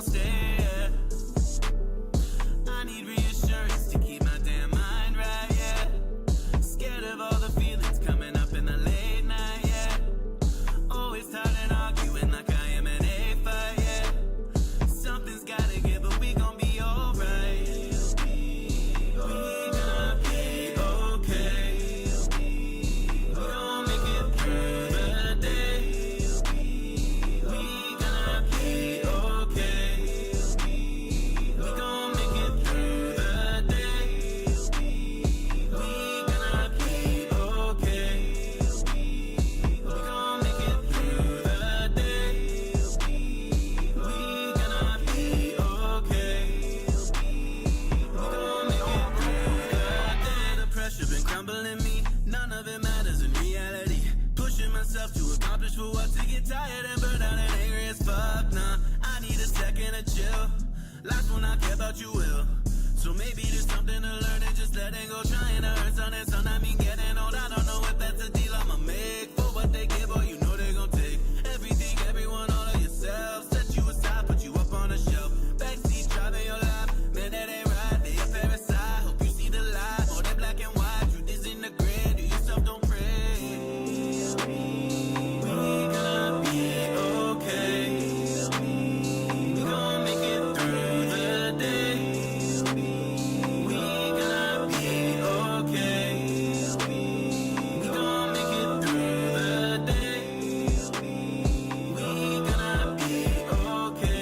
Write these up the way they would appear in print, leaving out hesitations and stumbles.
gon' stay, yeah. I need reassurance to keep my damn mind right, yeah. Scared of all the feelings coming up in the late night, yeah. Always tired and arguing like I am an A fight, yeah. Something's gotta give, but we gon' be alright. We gonna be okay. We gon' make it through the day. We gonna be okay. We gon' make it through the day. We gonna be okay. We gon' make it through the day. We gonna be okay. We gon' make it through the day. The pressure been crumbling me. None of it matters in reality. Pushing myself to accomplish for what, to get tired and burn out and angry as fuck. Nah, I need a second to chill. Life will not care about you will. So maybe there's something to learn and just letting go. Trying to earn something, son. I mean getting old. I don't know if that's a deal I'ma make. For what they give, or you know they gon' take everything, everyone, all of yourself. Set you aside, put you up on a shelf. Backseat driving your life, man, that ain't right. They a parasite, hope you see the light. All that black and white, truth is in the grid. Do yourself, don't pray. We gonna be okay. We gon' make it through the day. We gonna be okay. We gon' make it through the day. We gonna be okay.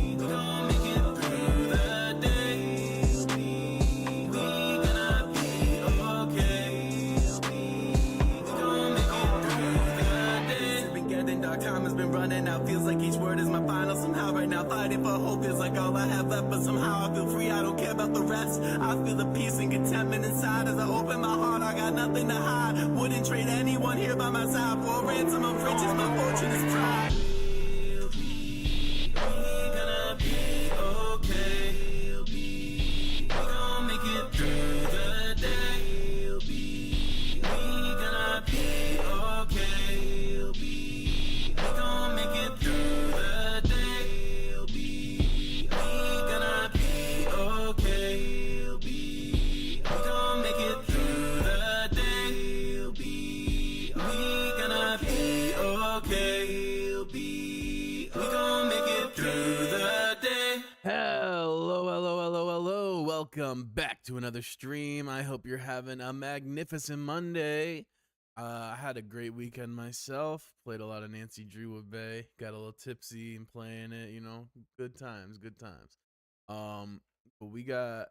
We gon' make it through the day. We gonna be okay. We gon' make it through the day. It's been getting dark, time has been running out. Feels like each word is my final somehow. Right now fighting for hope feels like all I have left, but somehow I feel free, I don't care about the rest. I feel the peace and contentment inside as I open my heart. I got nothing to hide, wouldn't trade anyone here by my side for a ransom of riches. My fortune is pride. We gonna be okay. We gon' make it through the day. We gonna be okay. We gon' make it through the day. We gonna be okay. We gon' make it through the day. We gonna be okay. We gon' make it through the day. Hello. Welcome back to another stream. I hope you're having a magnificent Monday. I had a great weekend myself. Played a lot of Nancy Drew with Bay. Got a little tipsy and playing it, you know. Good times. But we got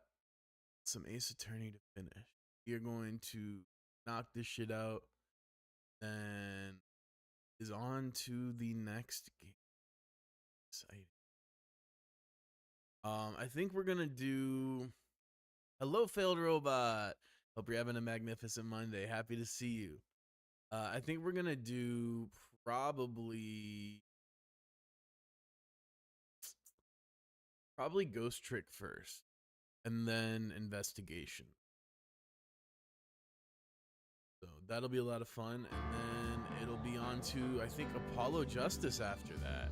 some Ace Attorney to finish. We are going to knock this shit out and is on to the next game. Exciting. I think we're gonna do Hello Failed Robot. Hope you're having a magnificent Monday. Happy to see you. I think we're gonna do probably Ghost Trick first, and then Investigation. So that'll be a lot of fun, and then it'll be on to, I think, Apollo Justice after that.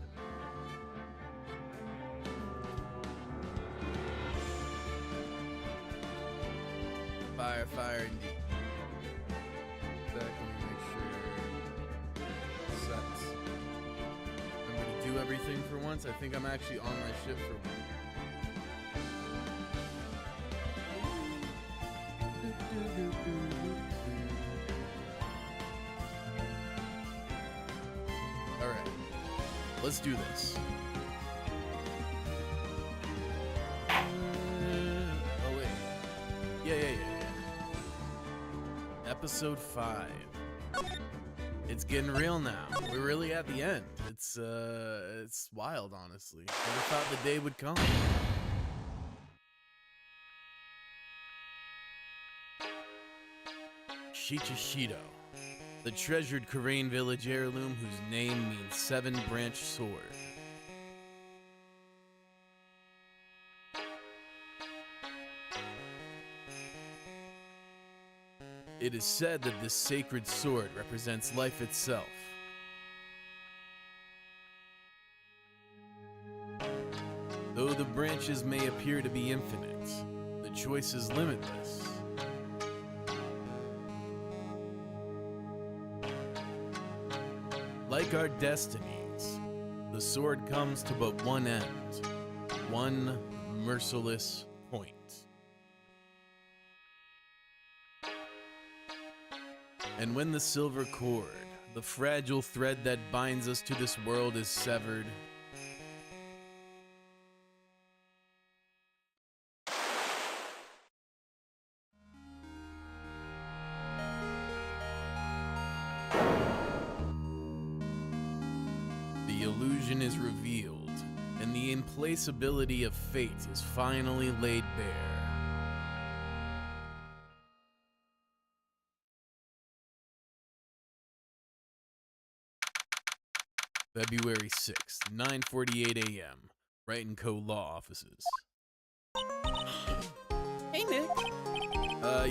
Fire indeed. Back and make sure sets. I'm gonna do everything for once. I think I'm actually on my ship for once. All right, let's do this. Oh wait, yeah. Episode 5. It's getting real now. We're really at the end. It's wild, honestly. Never thought the day would come. Shichishito, the treasured Korean village heirloom whose name means 7-branch sword. It is said that this sacred sword represents life itself. Though the branches may appear to be infinite, the choice is limitless. Like our destinies, the sword comes to but one end, one merciless point. And when the silver cord, the fragile thread that binds us to this world, is severed, the illusion is revealed, and the implacability of fate is finally laid bare. February 6th, 9:48 a.m. Wright & Co. Law Offices. Hey, Nick.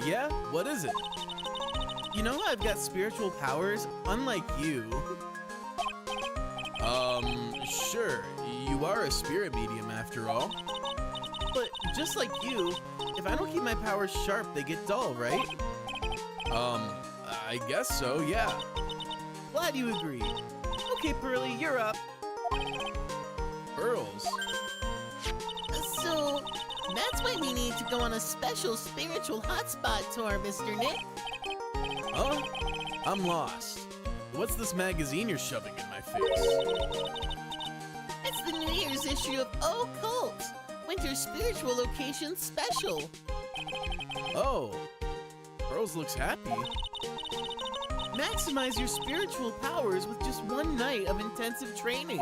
Yeah? What is it? You know I've got spiritual powers, unlike you. Sure. You are a spirit medium after all. But just like you, if I don't keep my powers sharp, they get dull, right? I guess so, yeah. Glad you agree. Okay, Pearly, you're up. Pearls? So, that's why we need to go on a special spiritual hotspot tour, Mr. Nick. Huh? I'm lost. What's this magazine you're shoving in my face? It's the New Year's issue of Occult, Winter Spiritual Location Special. Oh. Pearls looks happy. Maximize your spiritual powers with just one night of intensive training.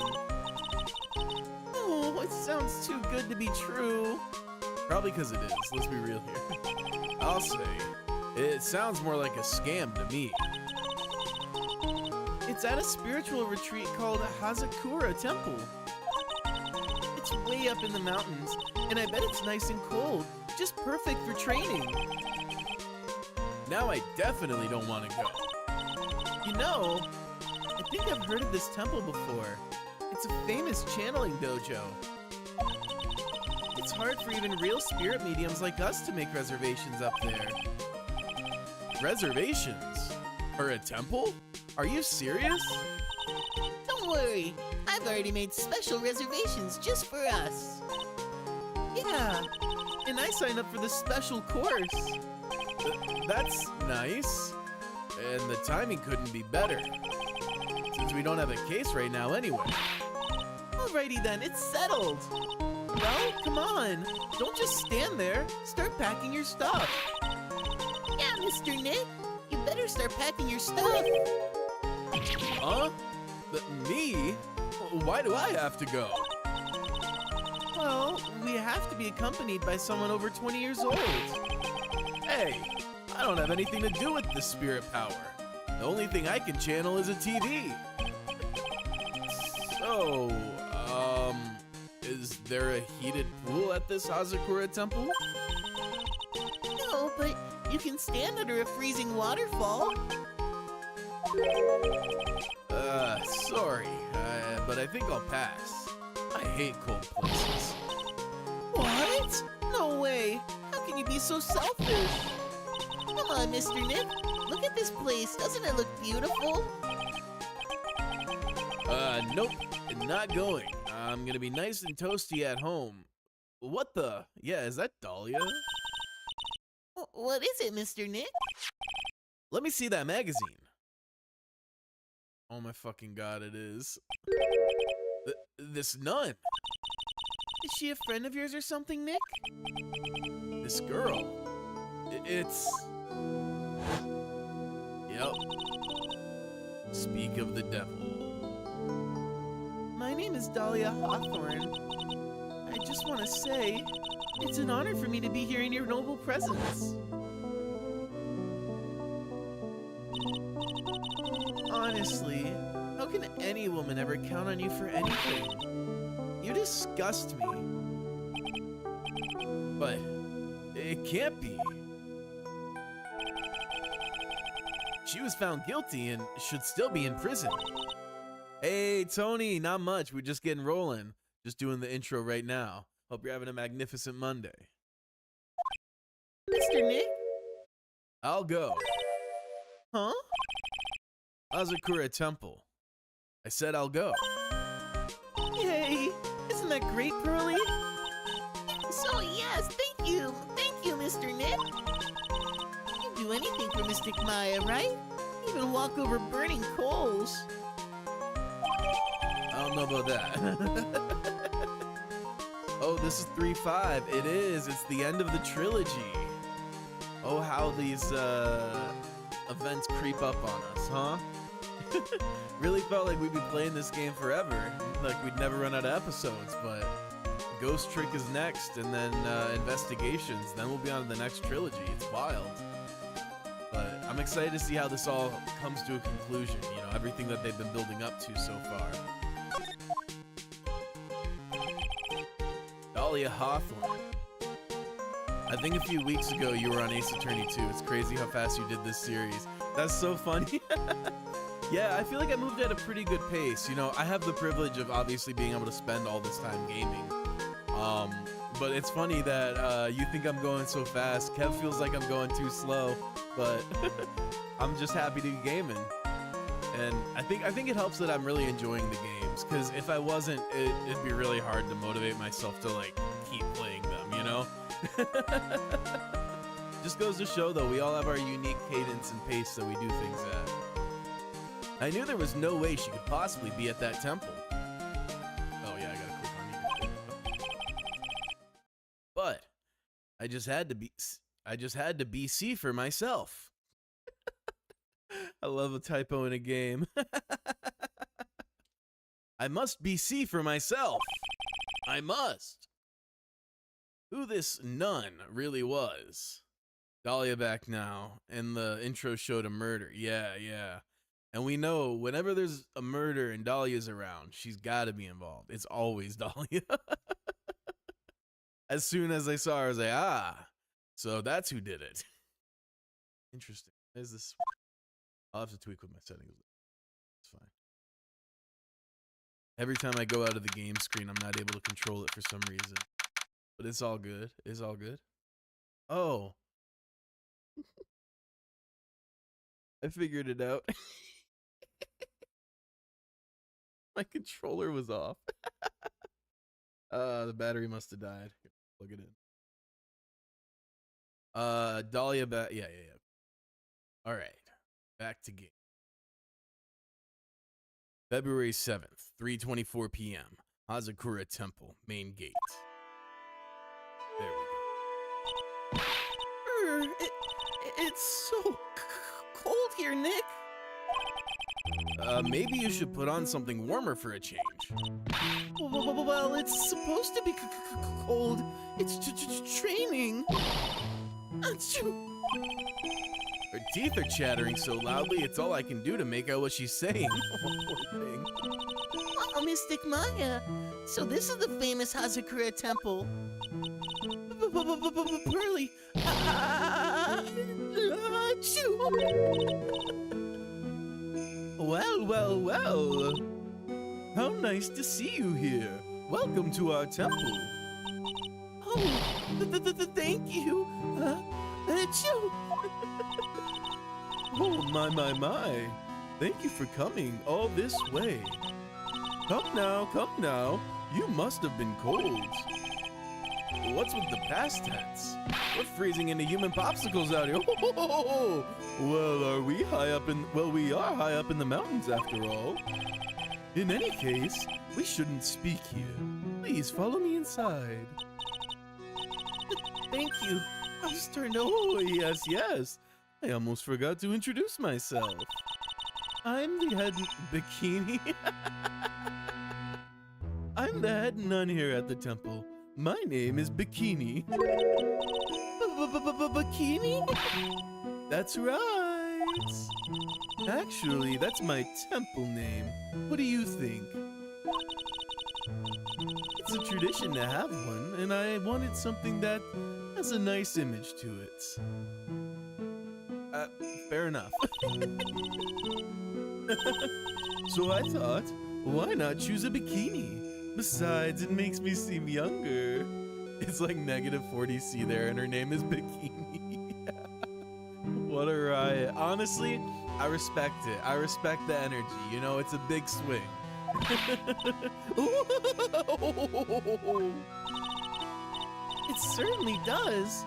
Oh, it sounds too good to be true. Probably because it is. Let's be real here. I'll say, it sounds more like a scam to me. It's at a spiritual retreat called Hazakura Temple. It's way up in the mountains, and I bet it's nice and cold. Just perfect for training. Now I definitely don't want to go. You know, I think I've heard of this temple before. It's a famous channeling dojo. It's hard for even real spirit mediums like us to make reservations up there. Reservations? For a temple? Are you serious? Don't worry, I've already made special reservations just for us. Yeah, and I signed up for this special course. That's nice. And the timing couldn't be better, since we don't have a case right now anyway. Alrighty then, it's settled. Well, come on. Don't just stand there. Start packing your stuff. Yeah, Mr. Nick, you better start packing your stuff. Huh? Me? Why do I have to go? Well, we have to be accompanied by someone over 20 years old. Hey, I don't have anything to do with this spirit power. The only thing I can channel is a TV. So, is there a heated pool at this Hazakura temple? No, but you can stand under a freezing waterfall. Sorry, but I think I'll pass. I hate cold places. What? No way. How can you be so selfish? Come on, Mr. Nick. Look at this place. Doesn't it look beautiful? Nope, not going. I'm gonna be nice and toasty at home. What the? Yeah, is that Dahlia? What is it, Mr. Nick? Let me see that magazine. Oh my fucking god, it is. This nun. Is she a friend of yours or something, Nick? This girl. It's... Yep. Speak of the devil. My name is Dahlia Hawthorne. I just want to say, it's an honor for me to be here in your noble presence. Honestly, how can any woman ever count on you for anything? You disgust me. But it can't be. She was found guilty and should still be in prison. Hey, Tony, not much. We're just getting rolling. Just doing the intro right now. Hope you're having a magnificent Monday. Mr. Nick? I'll go. Huh? Hazakura Temple. I said I'll go. Yay! Isn't that great, Pearly? So yes, thank you. Thank you, Mr. Nick. You'd do anything for Mystic Maya, right? Even walk over burning coals. I don't know about that. Oh, this is 3-5. It is. It's the end of the trilogy. Oh, how these events creep up on us, huh? Really felt like we'd be playing this game forever. Like we'd never run out of episodes, but Ghost Trick is next, and then Investigations. Then we'll be on to the next trilogy. It's wild. But I'm excited to see how this all comes to a conclusion. You know, everything that they've been building up to so far. Dahlia Hawthorne. I think a few weeks ago you were on Ace Attorney 2. It's crazy how fast you did this series. That's so funny. Yeah, I feel like I moved at a pretty good pace. You know, I have the privilege of obviously being able to spend all this time gaming. But it's funny that you think I'm going so fast. Kev feels like I'm going too slow, but I'm just happy to be gaming. And I think it helps that I'm really enjoying the games, because if I wasn't, it'd be really hard to motivate myself to like keep playing them, you know? Just goes to show though, we all have our unique cadence and pace that we do things at. I knew there was no way she could possibly be at that temple. Oh yeah, I gotta click on you. But I just had to BC for myself. I love a typo in a game. I must BC for myself. I must. Who this nun really was. Dahlia back now, and the intro showed a murder. Yeah. And we know whenever there's a murder and Dahlia's around, she's got to be involved. It's always Dahlia. As soon as I saw her, I was like, ah, so that's who did it. Interesting. Is this? I'll have to tweak with my settings. It's fine. Every time I go out of the game screen, I'm not able to control it for some reason. But it's all good. It's all good. Oh. I figured it out. My controller was off. The battery must have died. Here, plug it in. Dahlia back. Yeah. All right. Back to game. February 7th, 3:24 p.m. Hazakura Temple, main gate. There we go. It's so cold here, Nick. Maybe you should put on something warmer for a change. Well, it's supposed to be cold. It's training. Achoo. Her teeth are chattering so loudly, it's all I can do to make out what she's saying. Oh, Mystic Maya. So this is the famous Hazakura Temple. Pearly. Achoo. Well. How nice to see you here. Welcome to our temple. Oh, thank you. Achoo. Oh, my. Thank you for coming all this way. Come now. You must have been cold. What's with the past tense? We're freezing into human popsicles out here. Well, we are high up in the mountains after all. In any case, we shouldn't speak here. Please follow me inside. Thank you. I was turned. Oh, yes. I almost forgot to introduce myself. I'm the head bikini. I'm the head nun here at the temple. My name is Bikini. Bikini? That's right. Actually, that's my temple name. What do you think? It's a tradition to have one, and I wanted something that has a nice image to it. Fair enough. So I thought, why not choose a bikini? Besides, it makes me seem younger. It's like negative 40C there, and her name is Bikini. What a riot. Honestly, I respect it. I respect the energy. You know, it's a big swing. It certainly does.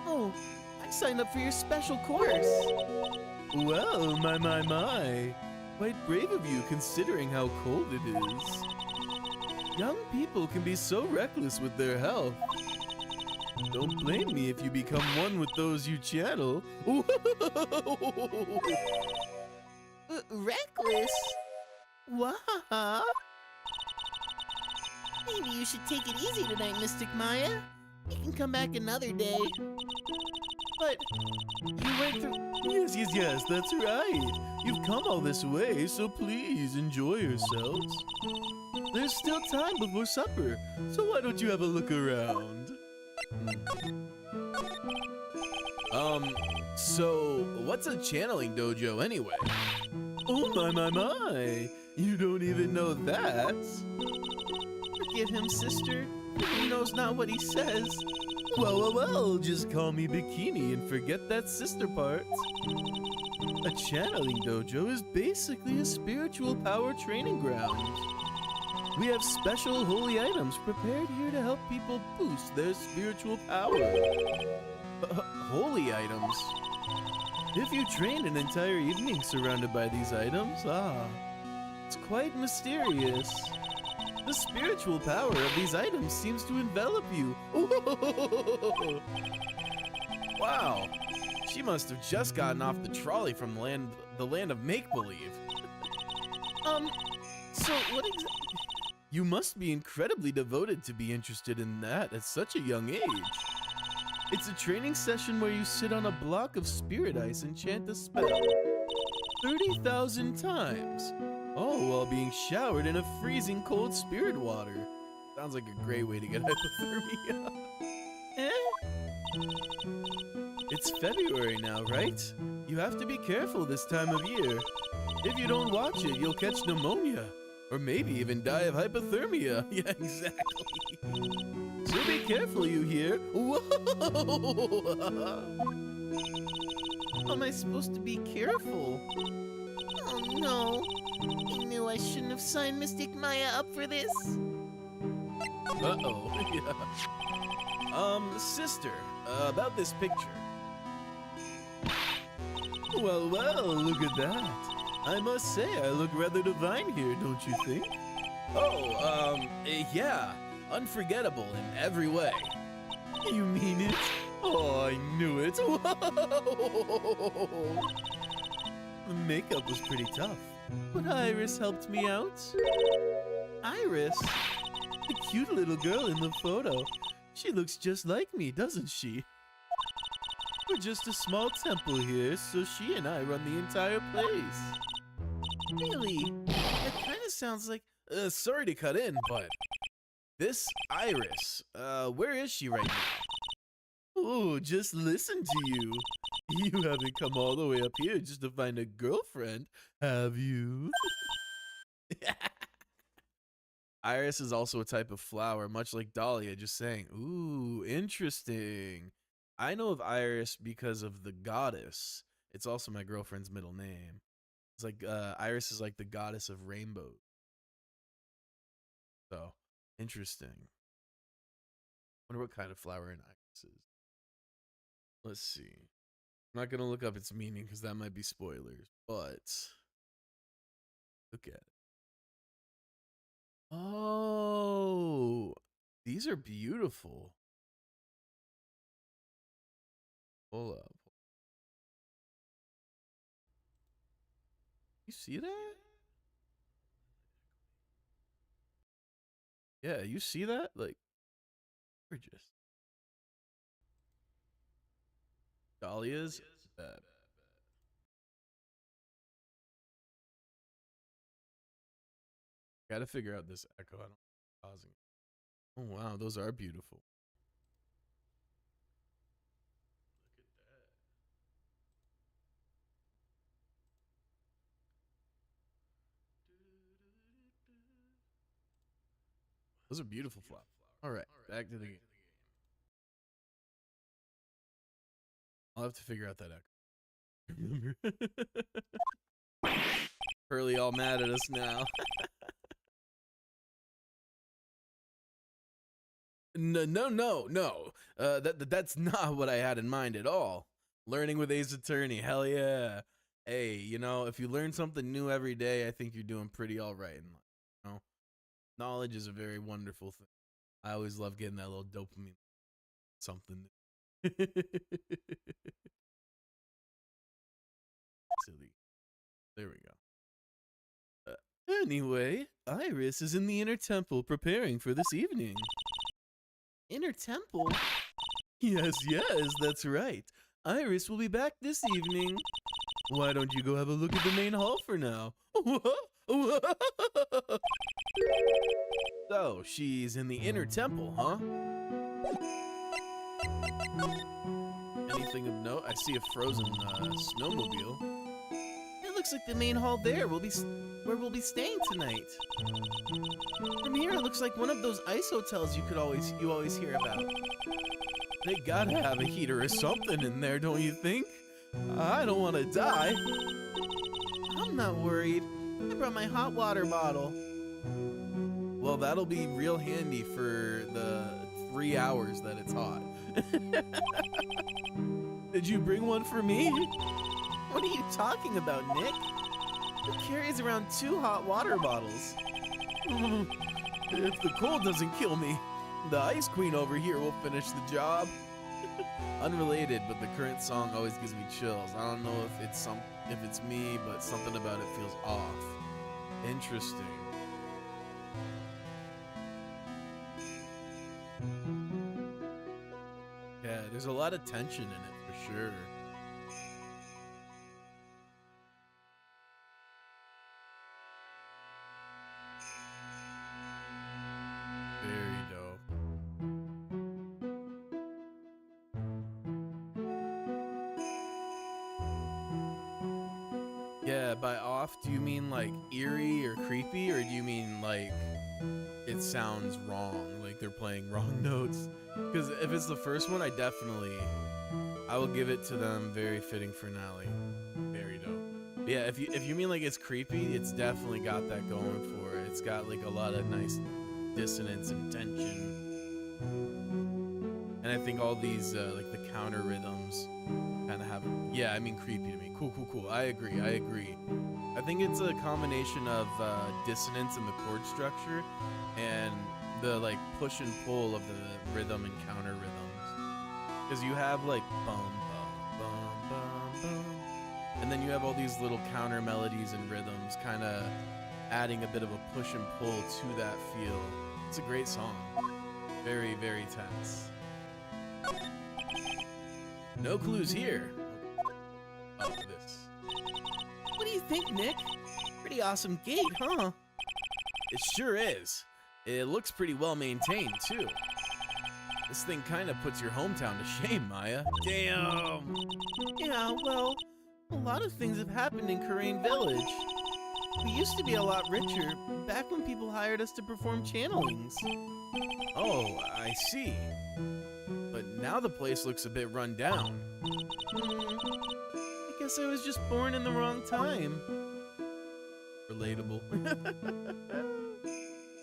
Oh, I signed up for your special course. Well, my. Quite brave of you considering how cold it is. Young people can be so reckless with their health. Don't blame me if you become one with those you channel. Reckless? What? Maybe you should take it easy tonight, Mystic Maya. You can come back another day. But you went through... Yes, that's right. You've come all this way, so please enjoy yourselves. There's still time before supper, so why don't you have a look around? So what's a channeling dojo anyway? Oh my. You don't even know that? Forgive him, sister. He knows not what he says. Well, just call me Bikini and forget that sister part. A channeling dojo is basically a spiritual power training ground. We have special holy items prepared here to help people boost their spiritual power. Holy items? If you train an entire evening surrounded by these items, it's quite mysterious. The spiritual power of these items seems to envelop you. Wow, she must have just gotten off the trolley from the land of make-believe. So what exactly? You must be incredibly devoted to be interested in that at such a young age. It's a training session where you sit on a block of spirit ice and chant a spell 30,000 times, all while being showered in a freezing cold spirit water. Sounds like a great way to get hypothermia. It's February now, right? You have to be careful this time of year. If you don't watch it, you'll catch pneumonia, or maybe even die of hypothermia. Yeah, exactly. So be careful, you hear? Whoa! How am I supposed to be careful? Oh no. I knew I shouldn't have signed Mystic Maya up for this. Uh-oh. Yeah. Sister, about this picture. Well, look at that. I must say I look rather divine here, don't you think? Oh, yeah. Unforgettable in every way. You mean it? Oh, I knew it. Whoa! The makeup was pretty tough, but Iris helped me out. Iris? The cute little girl in the photo. She looks just like me, doesn't she? We're just a small temple here, so she and I run the entire place. Really? That kind of sounds like... Sorry to cut in, but this Iris, where is she right now? Oh, just listen to you. You haven't come all the way up here just to find a girlfriend, have you? Iris is also a type of flower, much like Dahlia, just saying. Ooh, interesting. I know of Iris because of the goddess. It's also my girlfriend's middle name. It's like, Iris is like the goddess of rainbows. So, interesting. Wonder what kind of flower an iris is. Let's see. I'm not gonna look up its meaning because that might be spoilers, but look at it. Oh, these are beautiful. Hold up. You see that? Yeah, you see that? Like, gorgeous. Dahlias? Gotta figure out this echo. I don't know what's causing it. Oh wow, those are beautiful. Those are beautiful flowers. All right, back to the game. I'll have to figure out that echo. Remember? Hurley all mad at us now. No. That's not what I had in mind at all. Learning with Ace Attorney, hell yeah. Hey, you know, if you learn something new every day, I think you're doing pretty all right in life. You know, knowledge is a very wonderful thing. I always love getting that little dopamine. Something new. Silly. There we go. Anyway, Iris is in the inner temple preparing for this evening. Inner temple? Yes, that's right. Iris will be back this evening. Why don't you go have a look at the main hall for now? So, she's in the inner temple, huh? Anything of note? I see a frozen snowmobile. It looks like the main hall there where we'll be staying tonight. From here, it looks like one of those ice hotels you always hear about. They gotta have a heater or something in there, don't you think? I don't want to die. I'm not worried. I brought my hot water bottle. Well, that'll be real handy for the 3 hours that it's hot. Did you bring one for me? What are you talking about, Nick? Who carries around 2 hot water bottles? If the cold doesn't kill me, the Ice Queen over here will finish the job. Unrelated, but the current song always gives me chills. I don't know if it's me, but something about it feels off. Interesting. Yeah, there's a lot of tension in it for sure. Very dope. Yeah, by off, do you mean like eerie or creepy, or do you mean like it sounds wrong, like they're playing wrong notes? Because if it's the first one, I will give it to them. Very fitting finale. Very dope. Yeah, if you mean like it's creepy, it's definitely got that going for it. It's got like a lot of nice dissonance and tension. And I think all these like the counter rhythms kind of have, yeah, I mean creepy to me. Cool. I agree. I think it's a combination of dissonance in the chord structure and the like push and pull of the rhythm and counter rhythms. Because you have like bum bum bum bum bum, and then you have all these little counter melodies and rhythms kind of adding a bit of a push and pull to that feel. It's a great song. Very, very tense. No clues here. Oh, this. What do you think, Nick? Pretty awesome gate, huh? It sure is. It looks pretty well maintained, too. This thing kind of puts your hometown to shame, Maya. Damn! Yeah, well, a lot of things have happened in Karain Village. We used to be a lot richer, back when people hired us to perform channelings. Oh, I see. But now the place looks a bit run down. I guess I was just born in the wrong time. Relatable.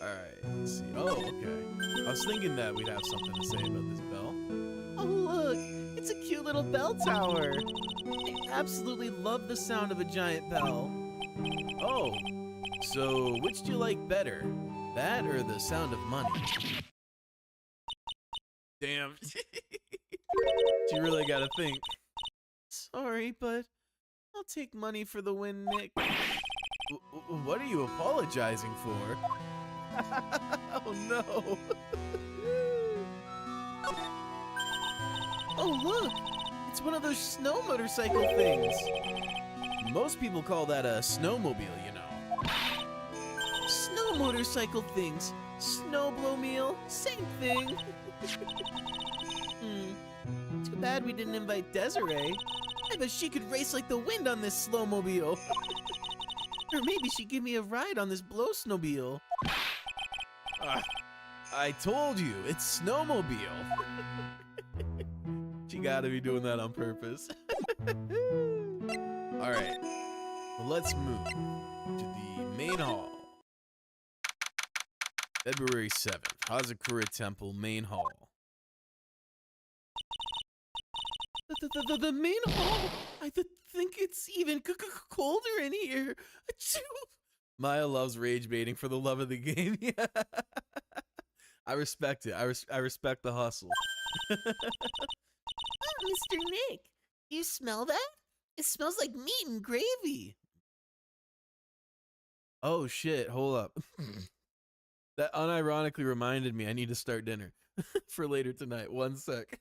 Alright, let's see. Oh, okay. I was thinking that we'd have something to say about this bell. Oh, look! It's a cute little bell tower! I absolutely love the sound of a giant bell. Oh, so which do you like better? That or the sound of money? Damn. You really gotta think. Sorry, but I'll take money for the win, Nick. What are you apologizing for? Oh no. Oh, look! It's one of those snow motorcycle things. Most people call that a snowmobile, you know. Snow motorcycle things. Snowblowmobile, same thing. Too bad we didn't invite Desiree. I bet she could race like the wind on this slowmobile. Or maybe she'd give me a ride on this blow snowmobile. I told you, it's snowmobile. She gotta be doing that on purpose. All right, well, let's move to the main hall. February 7th, Hazakura Temple, main hall. The main hall. I think it's even colder in here. Achoo. Maya loves rage baiting for the love of the game. Yeah. I respect it. I respect the hustle. Mr. Nick, you smell that? It smells like meat and gravy. Oh shit, hold up. That unironically reminded me I need to start dinner for later tonight. One sec.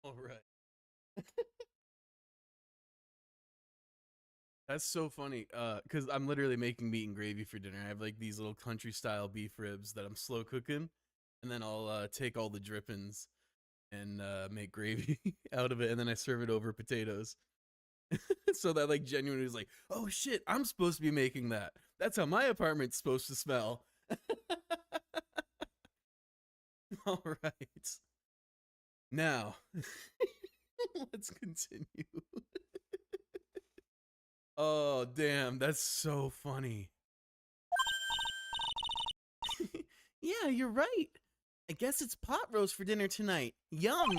All right. That's so funny. Cause I'm literally making meat and gravy for dinner. I have like these little country style beef ribs that I'm slow cooking, and then I'll take all the drippings and make gravy out of it, and then I serve it over potatoes. So that like genuinely is like, oh shit, I'm supposed to be making that. That's how my apartment's supposed to smell. All right. Now, let's continue. Oh, damn, that's so funny. Yeah, you're right. I guess it's pot roast for dinner tonight. Yum.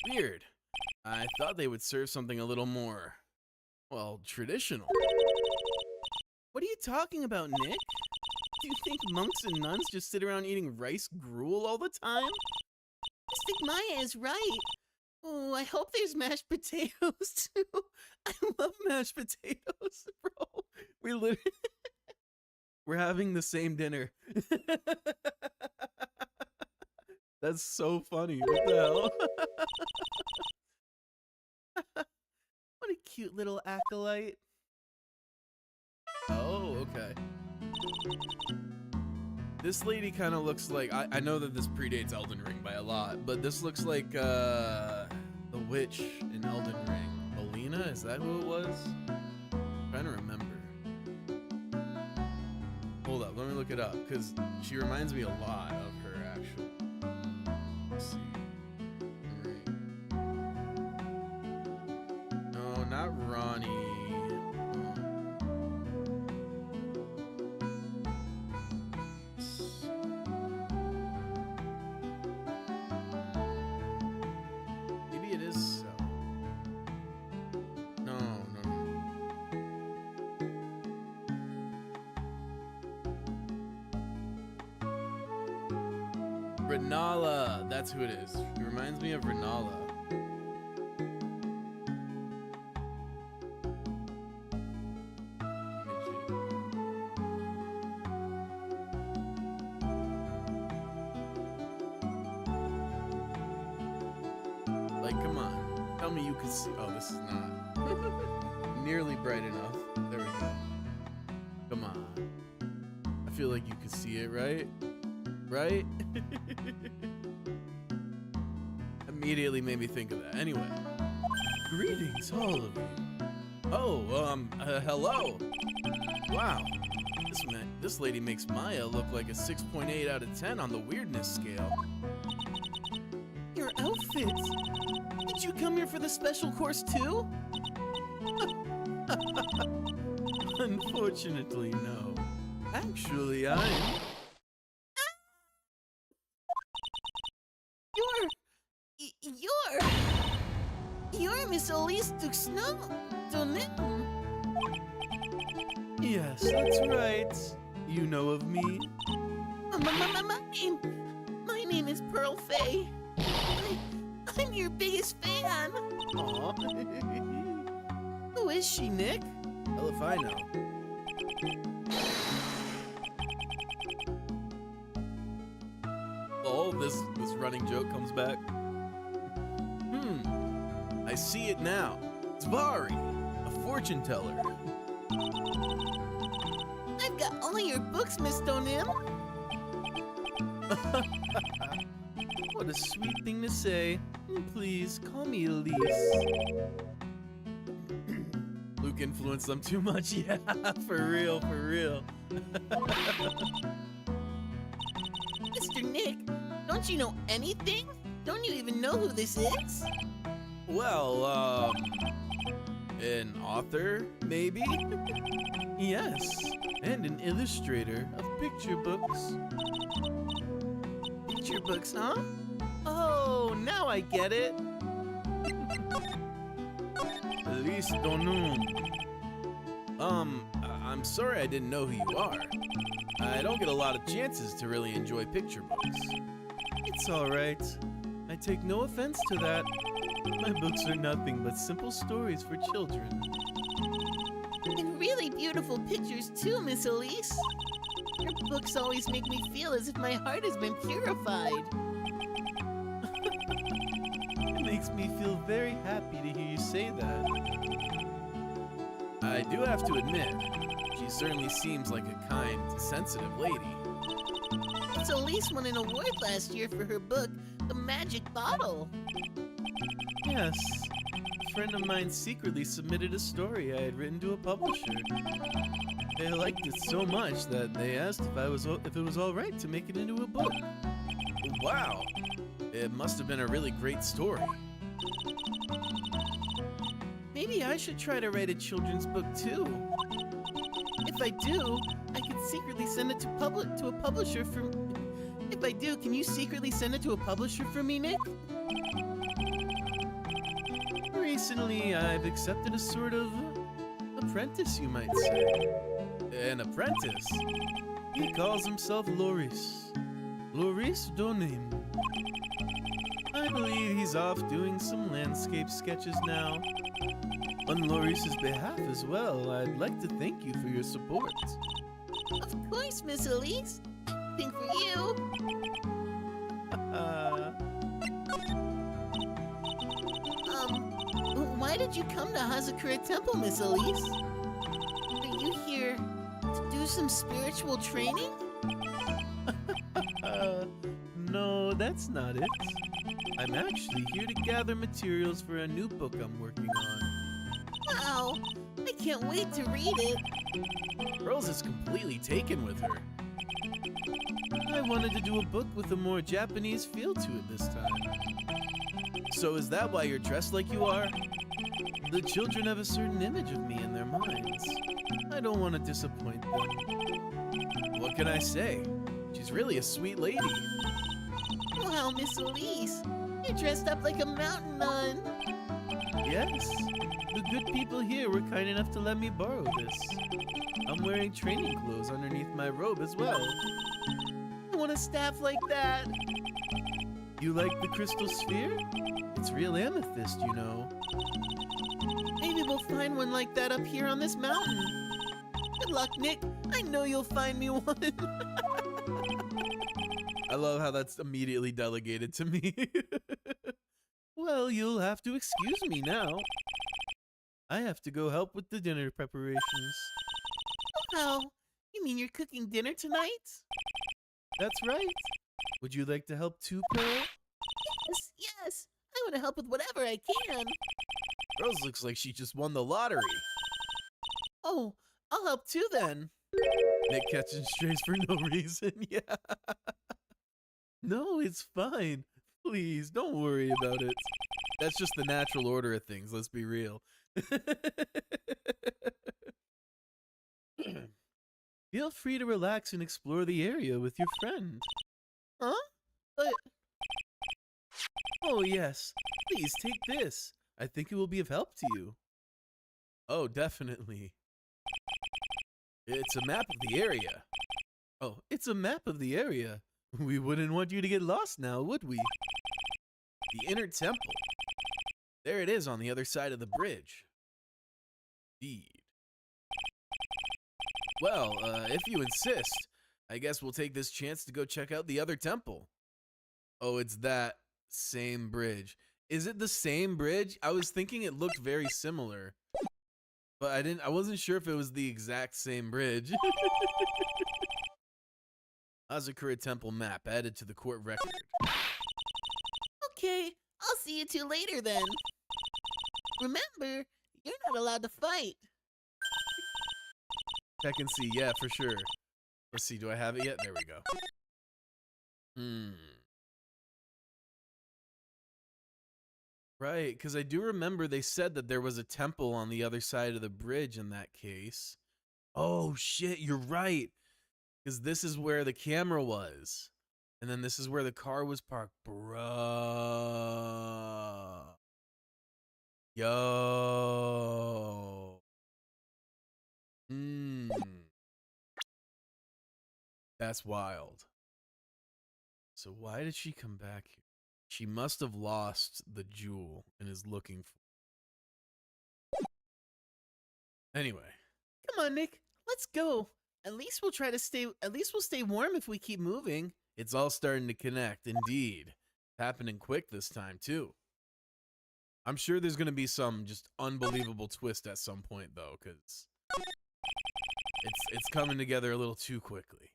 Weird. I thought they would serve something a little more, well, traditional. What are you talking about, Nick? Do you think monks and nuns just sit around eating rice gruel all the time? I think Maya is right. Oh, I hope there's mashed potatoes too. I love mashed potatoes, bro. We literally we're having the same dinner. That's so funny. What the hell? What a cute little acolyte. Oh, okay. This lady kind of looks like, I know that this predates Elden Ring by a lot, but this looks like the witch in Elden Ring. Melina, is that who it was? I'm trying to remember. Hold up, let me look it up, because she reminds me a lot of her, actually. Let's see. No, not Ronnie. Maybe it is so. No. Renala, that's who it is. He reminds me of Renala. Like, come on. Tell me you can see. Oh, this is not nearly bright enough. There we go. Come on. I feel like you can see it, right? Right? Immediately made me think of that. Anyway. Greetings, all of you. Oh, hello. Wow. This lady makes Maya look like a 6.8 out of 10 on the weirdness scale. Your outfits. Did you come here for the special course too? Unfortunately, no. Actually, I'm... You're Miss Elise Duxno, Yes, that's right. You know of me. My name is Pearl Faye. I'm your biggest fan. Aw. Who is she, Nick? Hell if I know. Oh, this running joke comes back. I see it now. It's Vari, a fortune teller. I've got all your books, Miss Donim. What a sweet thing to say. Please, call me Elise. Luke influenced them too much. Yeah, for real, for real. Mr. Nick, don't you know anything? Don't you even know who this is? Well, an author, maybe? Yes, and an illustrator of picture books. Picture books, huh? Oh, now I get it. Elise Donum. I'm sorry I didn't know who you are. I don't get a lot of chances to really enjoy picture books. It's all right. I take no offense to that. My books are nothing but simple stories for children. And really beautiful pictures too, Miss Elise. Your books always make me feel as if my heart has been purified. It makes me feel very happy to hear you say that. I do have to admit, she certainly seems like a kind, sensitive lady. Miss Elise won an award last year for her book, The Magic Bottle. Yes. A friend of mine secretly submitted a story I had written to a publisher. They liked it so much that they asked if it was all right to make it into a book. Wow, it must have been a really great story. Maybe I should try to write a children's book too. If I do, I can secretly send it to a publisher for... If I do, can you secretly send it to a publisher for me, Nick? Recently, I've accepted a sort of apprentice, you might say. An apprentice? He calls himself Loris. Loris Donim. I believe he's off doing some landscape sketches now. On Loris's behalf as well, I'd like to thank you for your support. Of course, Miss Elise. Anything for you. Why did you come to Hazakura Temple, Miss Elise? Are you here to do some spiritual training? No, that's not it. I'm actually here to gather materials for a new book I'm working on. Wow, I can't wait to read it. Pearls is completely taken with her. I wanted to do a book with a more Japanese feel to it this time. So is that why you're dressed like you are? The children have a certain image of me in their minds. I don't want to disappoint them. What can I say? She's really a sweet lady. Wow, Miss Elise, you're dressed up like a mountain nun. Yes, the good people here were kind enough to let me borrow this. I'm wearing training clothes underneath my robe as well. I want a staff like that. You like the crystal sphere? It's real amethyst, you know. Maybe we'll find one like that up here on this mountain. Good luck, Nick. I know you'll find me one. I love how that's immediately delegated to me. Well, you'll have to excuse me now. I have to go help with the dinner preparations. Oh, you mean you're cooking dinner tonight? That's right. Would you like to help too, Pearl? Yes, yes. I want to help with whatever I can. Pearls looks like she just won the lottery. Oh, I'll help too then. Nick catching strays for no reason. Yeah. No, it's fine. Please, don't worry about it. That's just the natural order of things, let's be real. Feel free to relax and explore the area with your friend. Huh? But Oh, yes. Please take this. I think it will be of help to you. Oh, definitely. It's a map of the area. Oh, it's a map of the area. We wouldn't want you to get lost now, would we? The inner temple. There it is on the other side of the bridge. Indeed. Well, if you insist, I guess we'll take this chance to go check out the other temple. Oh, it's that same bridge. Is it the same bridge? I was thinking it looked very similar, but I wasn't sure if it was the exact same bridge. Hazakura Temple map added to the court record. okay, I'll see you two later then. Remember, you're not allowed to fight. Check and see, yeah, for sure. Let's see, do I have it yet? There we go. Right, because I do remember they said that there was a temple on the other side of the bridge in that case. Oh, shit, you're right. Because this is where the camera was. And then this is where the car was parked. Bruh. Yo. That's wild. So why did she come back here? She must have lost the jewel and is looking for it. Anyway. Come on, Nick. Let's go. At least we'll stay warm if we keep moving. It's all starting to connect, indeed. Happening quick this time, too. I'm sure there's going to be some just unbelievable twist at some point, though, because it's coming together a little too quickly.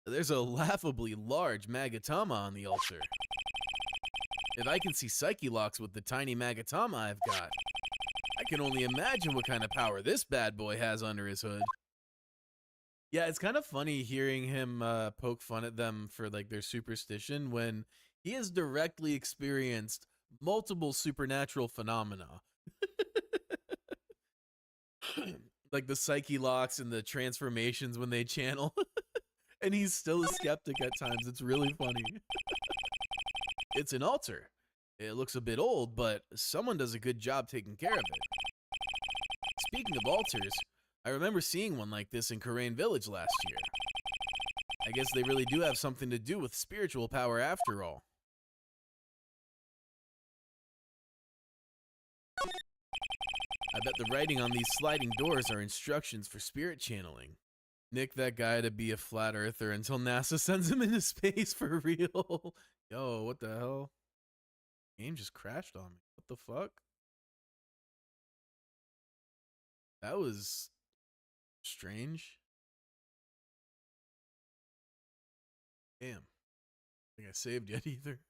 There's a laughably large Magatama on the altar. If I can see Psyche locks with the tiny Magatama I've got, I can only imagine what kind of power this bad boy has under his hood. Yeah, it's kind of funny hearing him poke fun at them for like their superstition when he has directly experienced multiple supernatural phenomena. Like the Psyche locks and the transformations when they channel. And he's still a skeptic at times. It's really funny. It's an altar. It looks a bit old, but someone does a good job taking care of it. Speaking of altars, I remember seeing one like this in Karain Village last year. I guess they really do have something to do with spiritual power after all. I bet the writing on these sliding doors are instructions for spirit channeling. Nick that guy to be a flat earther until NASA sends him into space for real. Yo, what the hell? Game just crashed on me. What the fuck? That was strange. Damn. I think I saved yet either.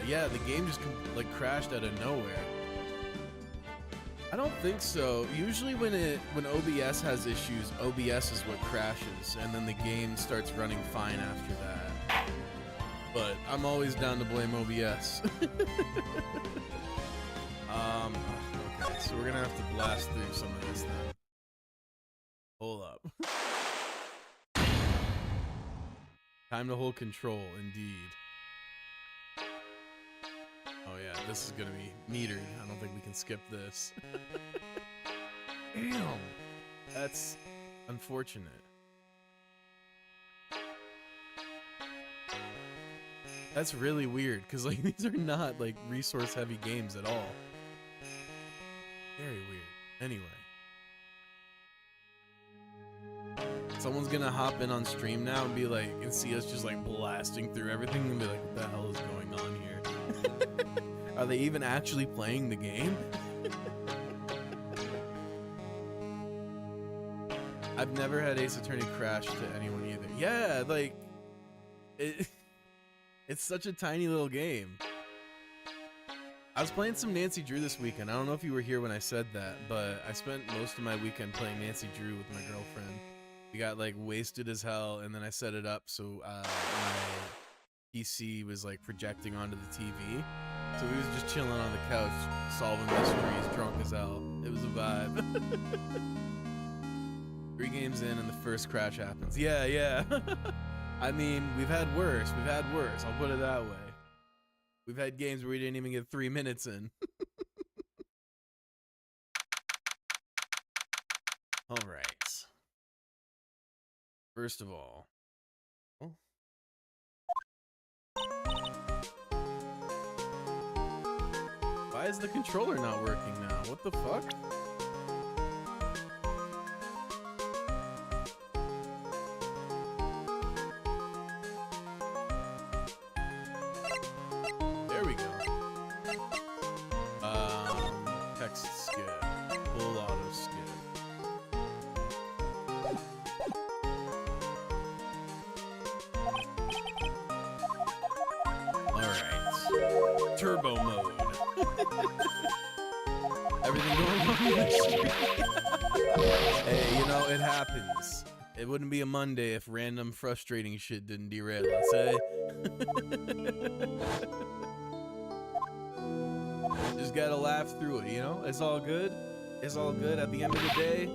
Yeah, the game just like crashed out of nowhere. I don't think so. Usually when OBS has issues, OBS is what crashes, and then the game starts running fine after that. But I'm always down to blame OBS. Okay, so we're gonna have to blast through some of this then. Hold up. Time to hold control, indeed. Oh yeah, this is gonna be metered. I don't think we can skip this. Damn. That's unfortunate. That's really weird, because like these are not like resource heavy games at all. Very weird. Anyway. Someone's gonna hop in on stream now and be like, and see us just like blasting through everything and be like, what the hell is going on here? Are they even actually playing the game? I've never had Ace Attorney crash to anyone either. Yeah, like it's such a tiny little game. I was playing some Nancy Drew this weekend. I don't know if you were here when I said that, but I spent most of my weekend playing Nancy Drew with my girlfriend. We got like wasted as hell, and then I set it up so my PC was like projecting onto the TV. So we was just chilling on the couch, solving mysteries, drunk as hell. It was a vibe. 3 games in and the first crash happens. Yeah. I mean, we've had worse. I'll put it that way. We've had games where we didn't even get 3 minutes in. All right. First of all, why is the controller not working now? What the fuck? There we go. Text skip. Full auto skip. Alright. Turbo mode. Everything going on in the street. Hey, you know, it happens. It wouldn't be a Monday if random frustrating shit didn't derail us, eh? Just gotta laugh through it, you know? It's all good. It's all good. At the end of the day,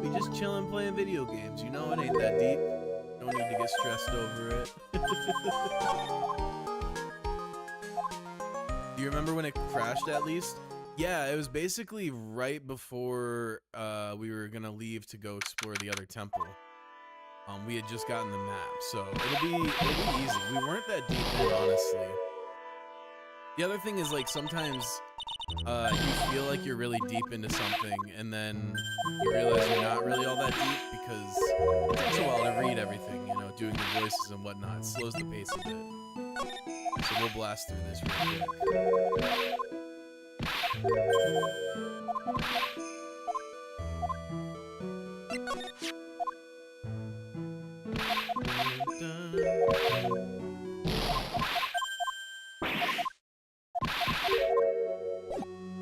we just chilling playing video games, you know? It ain't that deep. Don't need to get stressed over it. Do you remember when it crashed at least? Yeah, it was basically right before we were gonna leave to go explore the other temple. We had just gotten the map, so it'll be easy. We weren't that deep in, honestly. The other thing is, like, sometimes you feel like you're really deep into something, and then you realize you're not really all that deep because it takes a while to read everything, you know, doing the voices and whatnot. It slows the pace a bit. So we'll blast through this real quick.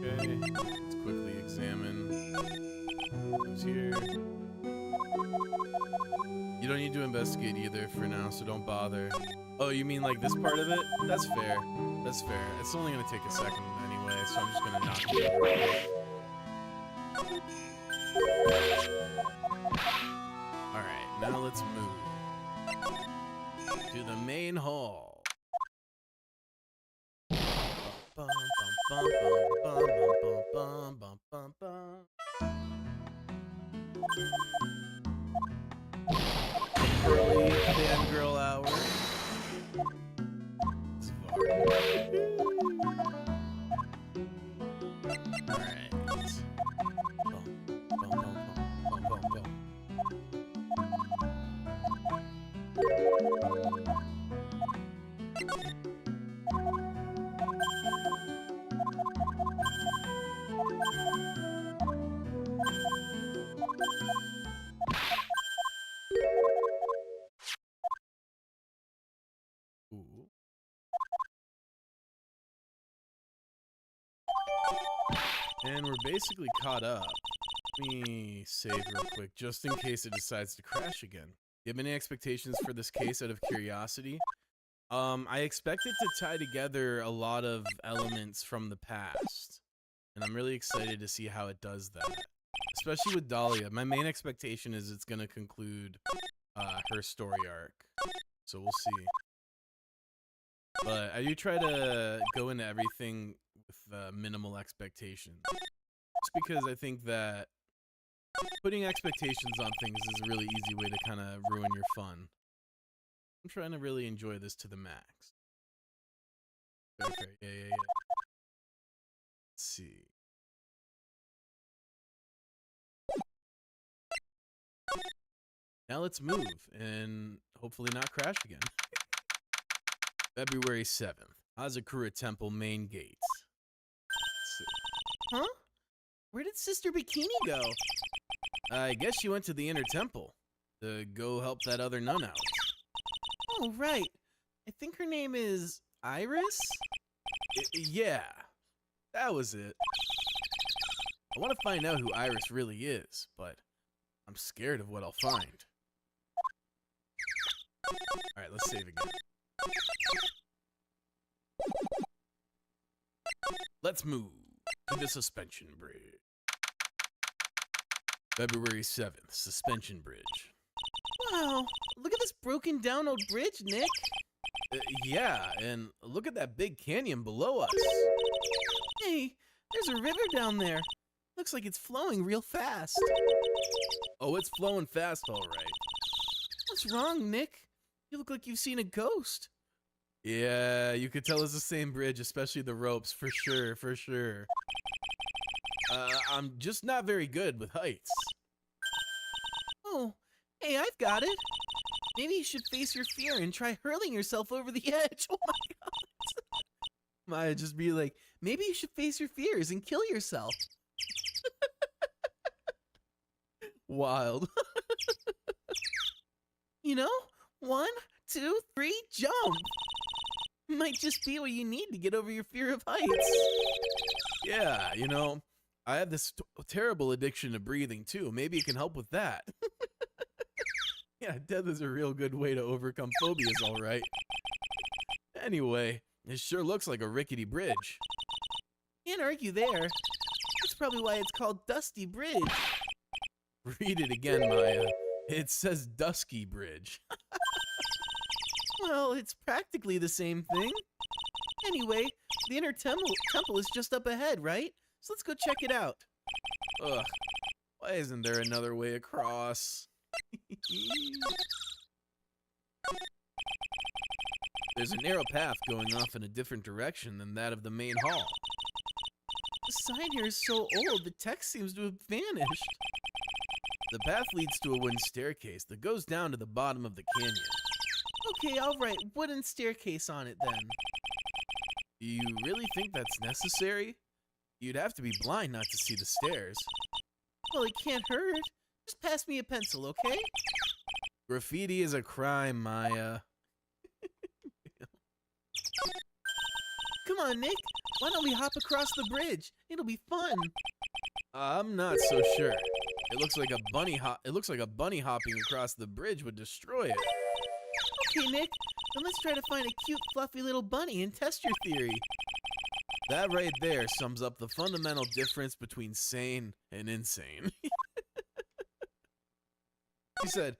Okay, let's quickly examine who's here. You don't need to investigate either for now, so don't bother. Oh, you mean like this part of it? That's fair. That's fair. It's only gonna take a second anyway, so I'm just gonna knock it over. Alright, now let's move to the main hall. Bum, bum, bum, bum, bum, bum, bum, bum, bum, bum. And we're basically caught up. Let me save real quick, just in case it decides to crash again. Do you have any expectations for this case out of curiosity? I expect it to tie together a lot of elements from the past. And I'm really excited to see how it does that. Especially with Dahlia. My main expectation is it's going to conclude her story arc. So we'll see. But I do try to go into everything with minimal expectations. Just because I think that putting expectations on things is a really easy way to kind of ruin your fun. I'm trying to really enjoy this to the max. Fair, fair. Yeah. Let's see. Now let's move and hopefully not crash again. February 7th. Hazakura Temple main gate. Huh? Where did Sister Bikini go? I guess she went to the inner temple to go help that other nun out. Oh, right. I think her name is Iris? Yeah, that was it. I want to find out who Iris really is, but I'm scared of what I'll find. Alright, let's save again. Let's move to the suspension bridge. February 7th, suspension bridge. Wow, look at this broken down old bridge, Nick. Yeah, and look at that big canyon below us. Hey, there's a river down there. Looks like it's flowing real fast. Oh, it's flowing fast, all right. What's wrong, Nick? You look like you've seen a ghost. Yeah, you could tell it's the same bridge, especially the ropes, for sure, for sure. I'm just not very good with heights. Oh, hey, I've got it. Maybe you should face your fear and try hurling yourself over the edge. Oh my god. Might just be like, maybe you should face your fears and kill yourself. Wild. You know, 1, 2, 3, jump. Might just be what you need to get over your fear of heights. Yeah, you know, I have this terrible addiction to breathing too. Maybe it can help with that. Yeah, death is a real good way to overcome phobias, all right. Anyway, it sure looks like a rickety bridge. Can't argue there. That's probably why it's called Dusty Bridge. Read it again, Maya. It says Dusky Bridge. Well, it's practically the same thing. Anyway, the inner temple is just up ahead, right? So let's go check it out. Ugh, why isn't there another way across? There's a narrow path going off in a different direction than that of the main hall. The sign here is so old, the text seems to have vanished. The path leads to a wooden staircase that goes down to the bottom of the canyon. Okay, I'll write wooden staircase on it then. Do you really think that's necessary? You'd have to be blind not to see the stairs. Well, it can't hurt. Just pass me a pencil, okay? Graffiti is a crime, Maya. Come on, Nick. Why don't we hop across the bridge? It'll be fun. I'm not so sure. It looks like a bunny hopping across the bridge would destroy it. Okay, Nick. Then let's try to find a cute, fluffy little bunny and test your theory. That right there sums up the fundamental difference between sane and insane. He said,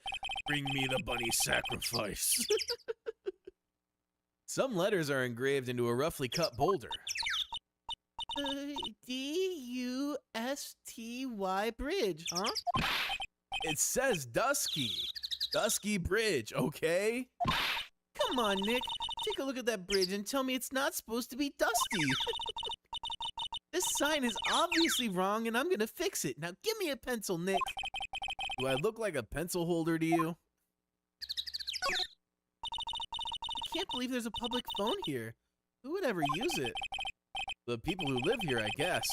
"Bring me the bunny sacrifice." Some letters are engraved into a roughly cut boulder. D-U-S-T-Y bridge, huh? It says Dusky. Dusky Bridge, okay? Come on, Nick. Take a look at that bridge and tell me it's not supposed to be dusty. This sign is obviously wrong and I'm gonna fix it. Now give me a pencil, Nick. Do I look like a pencil holder to you? I can't believe there's a public phone here. Who would ever use it? The people who live here, I guess.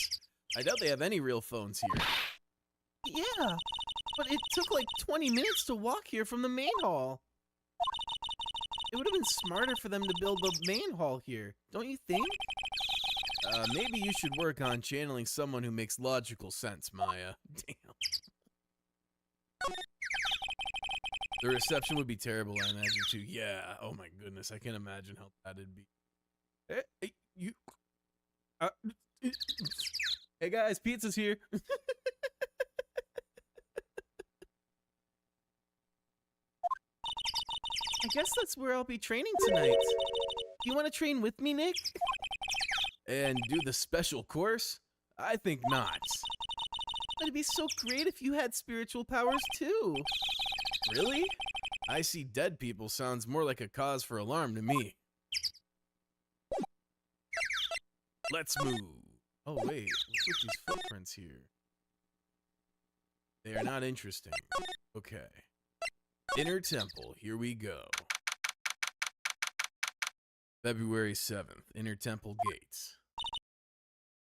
I doubt they have any real phones here. Yeah, but it took like 20 minutes to walk here from the main hall. It would have been smarter for them to build the main hall here, don't you think? Maybe you should work on channeling someone who makes logical sense, Maya. Damn. The reception would be terrible, I imagine, too. Yeah, oh my goodness, I can't imagine how bad it'd be. Hey, you... Uh, hey guys, pizza's here. I guess that's where I'll be training tonight. You want to train with me, Nick? And do the special course? I think not. But it'd be so great if you had spiritual powers too. Really? I see dead people sounds more like a cause for alarm to me. Let's move. Oh wait, what's with these footprints here? They are not interesting. Okay. Inner Temple, here we go. February 7th, Inner Temple Gates.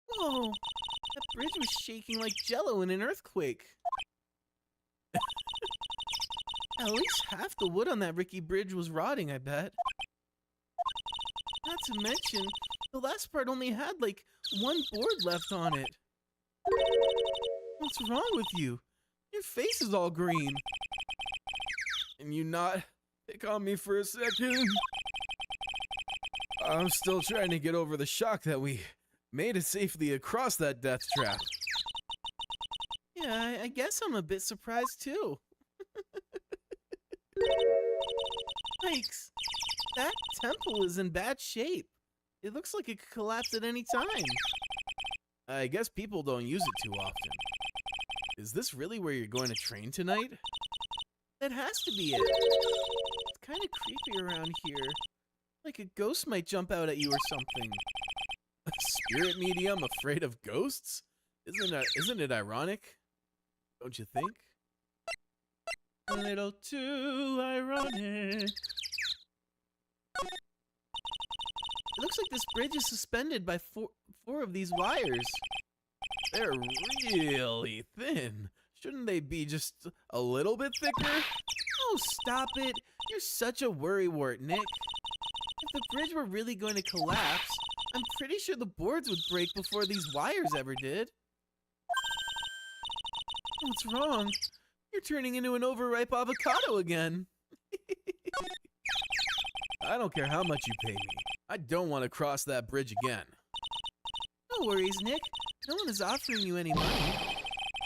Whoa, that bridge was shaking like jello in an earthquake. At least half the wood on that rickety bridge was rotting, I bet. Not to mention, the last part only had like one board left on it. What's wrong with you? Your face is all green. Can you not pick on me for a second? I'm still trying to get over the shock that we made it safely across that death trap. Yeah, I guess I'm a bit surprised too. Yikes, that temple is in bad shape. It looks like it could collapse at any time. I guess people don't use it too often. Is this really where you're going to train tonight? That has to be it. It's kind of creepy around here. Like a ghost might jump out at you or something. A spirit medium afraid of ghosts? Isn't it ironic? Don't you think? A little too ironic. It looks like this bridge is suspended by four of these wires. They're really thin. Shouldn't they be just a little bit thicker? Oh, stop it. You're such a worrywart, Nick. If the bridge were really going to collapse, I'm pretty sure the boards would break before these wires ever did. What's wrong? You're turning into an overripe avocado again. I don't care how much you pay me. I don't want to cross that bridge again. No worries, Nick. No one is offering you any money.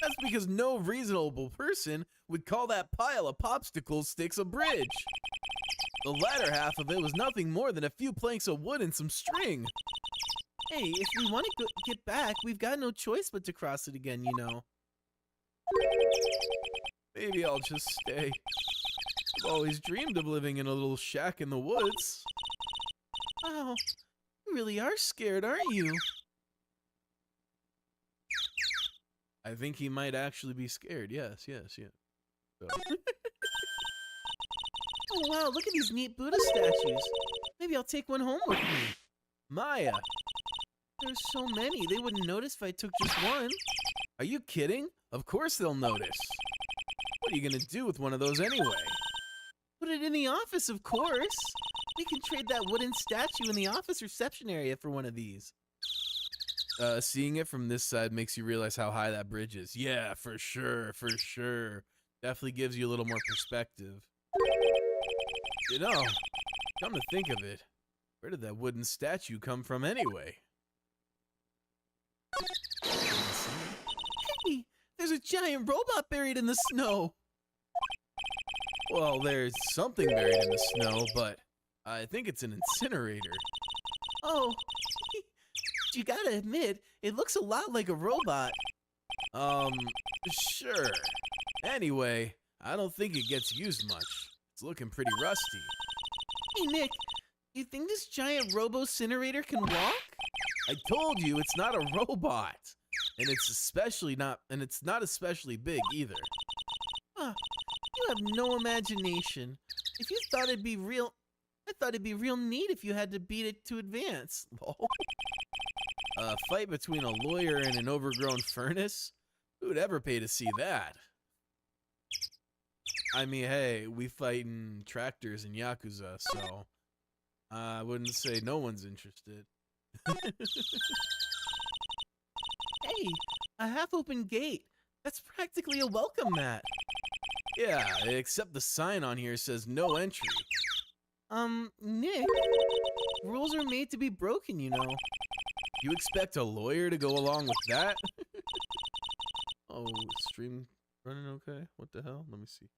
That's because no reasonable person would call that pile of popsicle sticks a bridge. The latter half of it was nothing more than a few planks of wood and some string. Hey, if we want to get back, we've got no choice but to cross it again, you know. Maybe I'll just stay. I've always dreamed of living in a little shack in the woods. Wow, you really are scared, aren't you? I think he might actually be scared. Yes. So. Oh wow, look at these neat Buddha statues. Maybe I'll take one home with me. Maya! There's so many, they wouldn't notice if I took just one. Are you kidding? Of course they'll notice. What are you gonna do with one of those anyway? Put it in the office, of course. We can trade that wooden statue in the office reception area for one of these. Seeing it from this side makes you realize how high that bridge is. Yeah, for sure. Definitely gives you a little more perspective. You know, come to think of it, where did that wooden statue come from anyway? Hey, there's a giant robot buried in the snow. Well, there's something buried in the snow, but I think it's an incinerator. Oh, you gotta admit, it looks a lot like a robot. Sure. Anyway, I don't think it gets used much. It's looking pretty rusty. Hey, Nick, you think this giant robo-incinerator can walk? I told you it's not a robot. And it's not especially big either. Huh, you have no imagination. If you thought it'd be real, I thought it'd be real neat if you had to beat it to advance. A fight between a lawyer and an overgrown furnace? Who'd ever pay to see that? I mean, hey, we fight in tractors in Yakuza, so I wouldn't say no one's interested. Hey, a half-open gate. That's practically a welcome mat. Yeah, except the sign on here says no entry. Nick, rules are made to be broken, you know. You expect a lawyer to go along with that? Oh, stream running okay? What the hell? Let me see.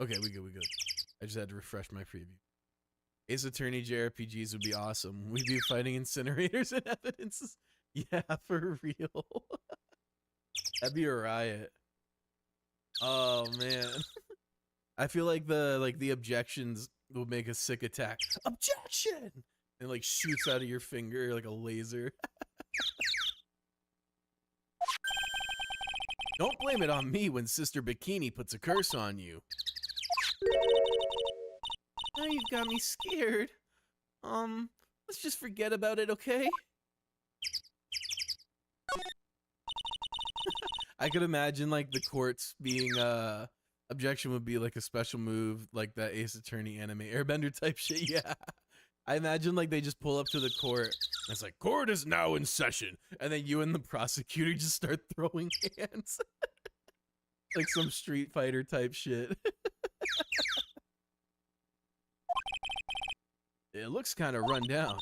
Okay, we good. I just had to refresh my preview. Ace Attorney JRPGs would be awesome. We'd be fighting incinerators and evidences. Yeah, for real. That'd be a riot. Oh man. I feel like the objections will make a sick attack. Objection! And like shoots out of your finger like a laser. Don't blame it on me when Sister Bikini puts a curse on you. Now you've got me scared. Let's just forget about it, okay? I could imagine like the courts being objection would be like a special move like that Ace Attorney anime airbender type shit. Yeah. I imagine like they just pull up to the court and it's like court is now in session and then you and the prosecutor just start throwing hands. Like some Street Fighter type shit. It looks kind of run down.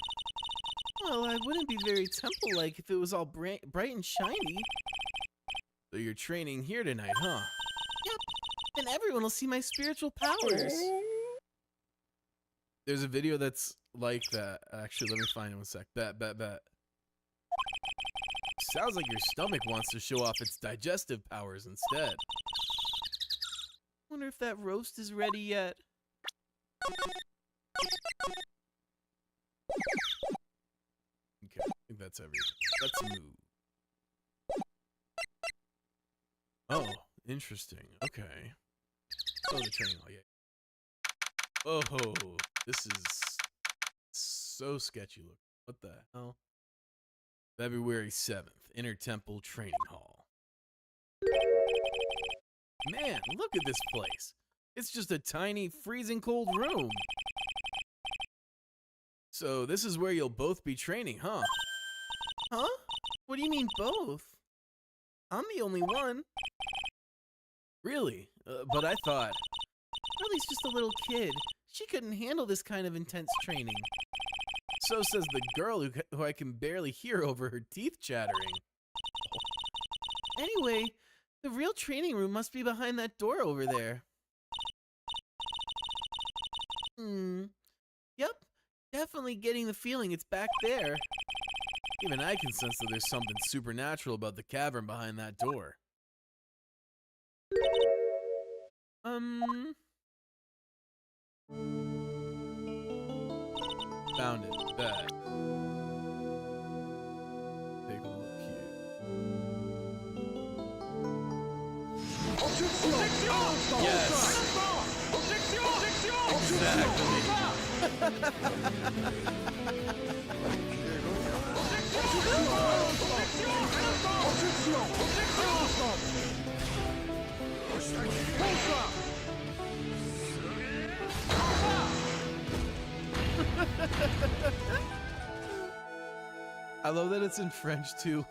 Well, I wouldn't be very temple-like if it was all bright and shiny. So you're training here tonight, huh? Yep, and everyone will see my spiritual powers. There's a video that's like that. Actually, let me find it one sec. Bet. Sounds like your stomach wants to show off its digestive powers instead. Wonder if that roast is ready yet. Okay, I think that's everything. Let's move. Oh, interesting. Okay. Oh, the training hall, yeah. Oh, this is so sketchy looking. What the hell? February 7th, Inner Temple Training Hall. Man, look at this place. It's just a tiny, freezing cold room. So this is where you'll both be training, huh? Huh? What do you mean both? I'm the only one. Really? But I thought... Riley's just a little kid. She couldn't handle this kind of intense training. So says the girl who I can barely hear over her teeth chattering. Anyway, the real training room must be behind that door over there. Yep, definitely getting the feeling it's back there. Even I can sense that there's something supernatural about the cavern behind that door. Found it. Bet. Take a look here. Yes! I love that it's in French too.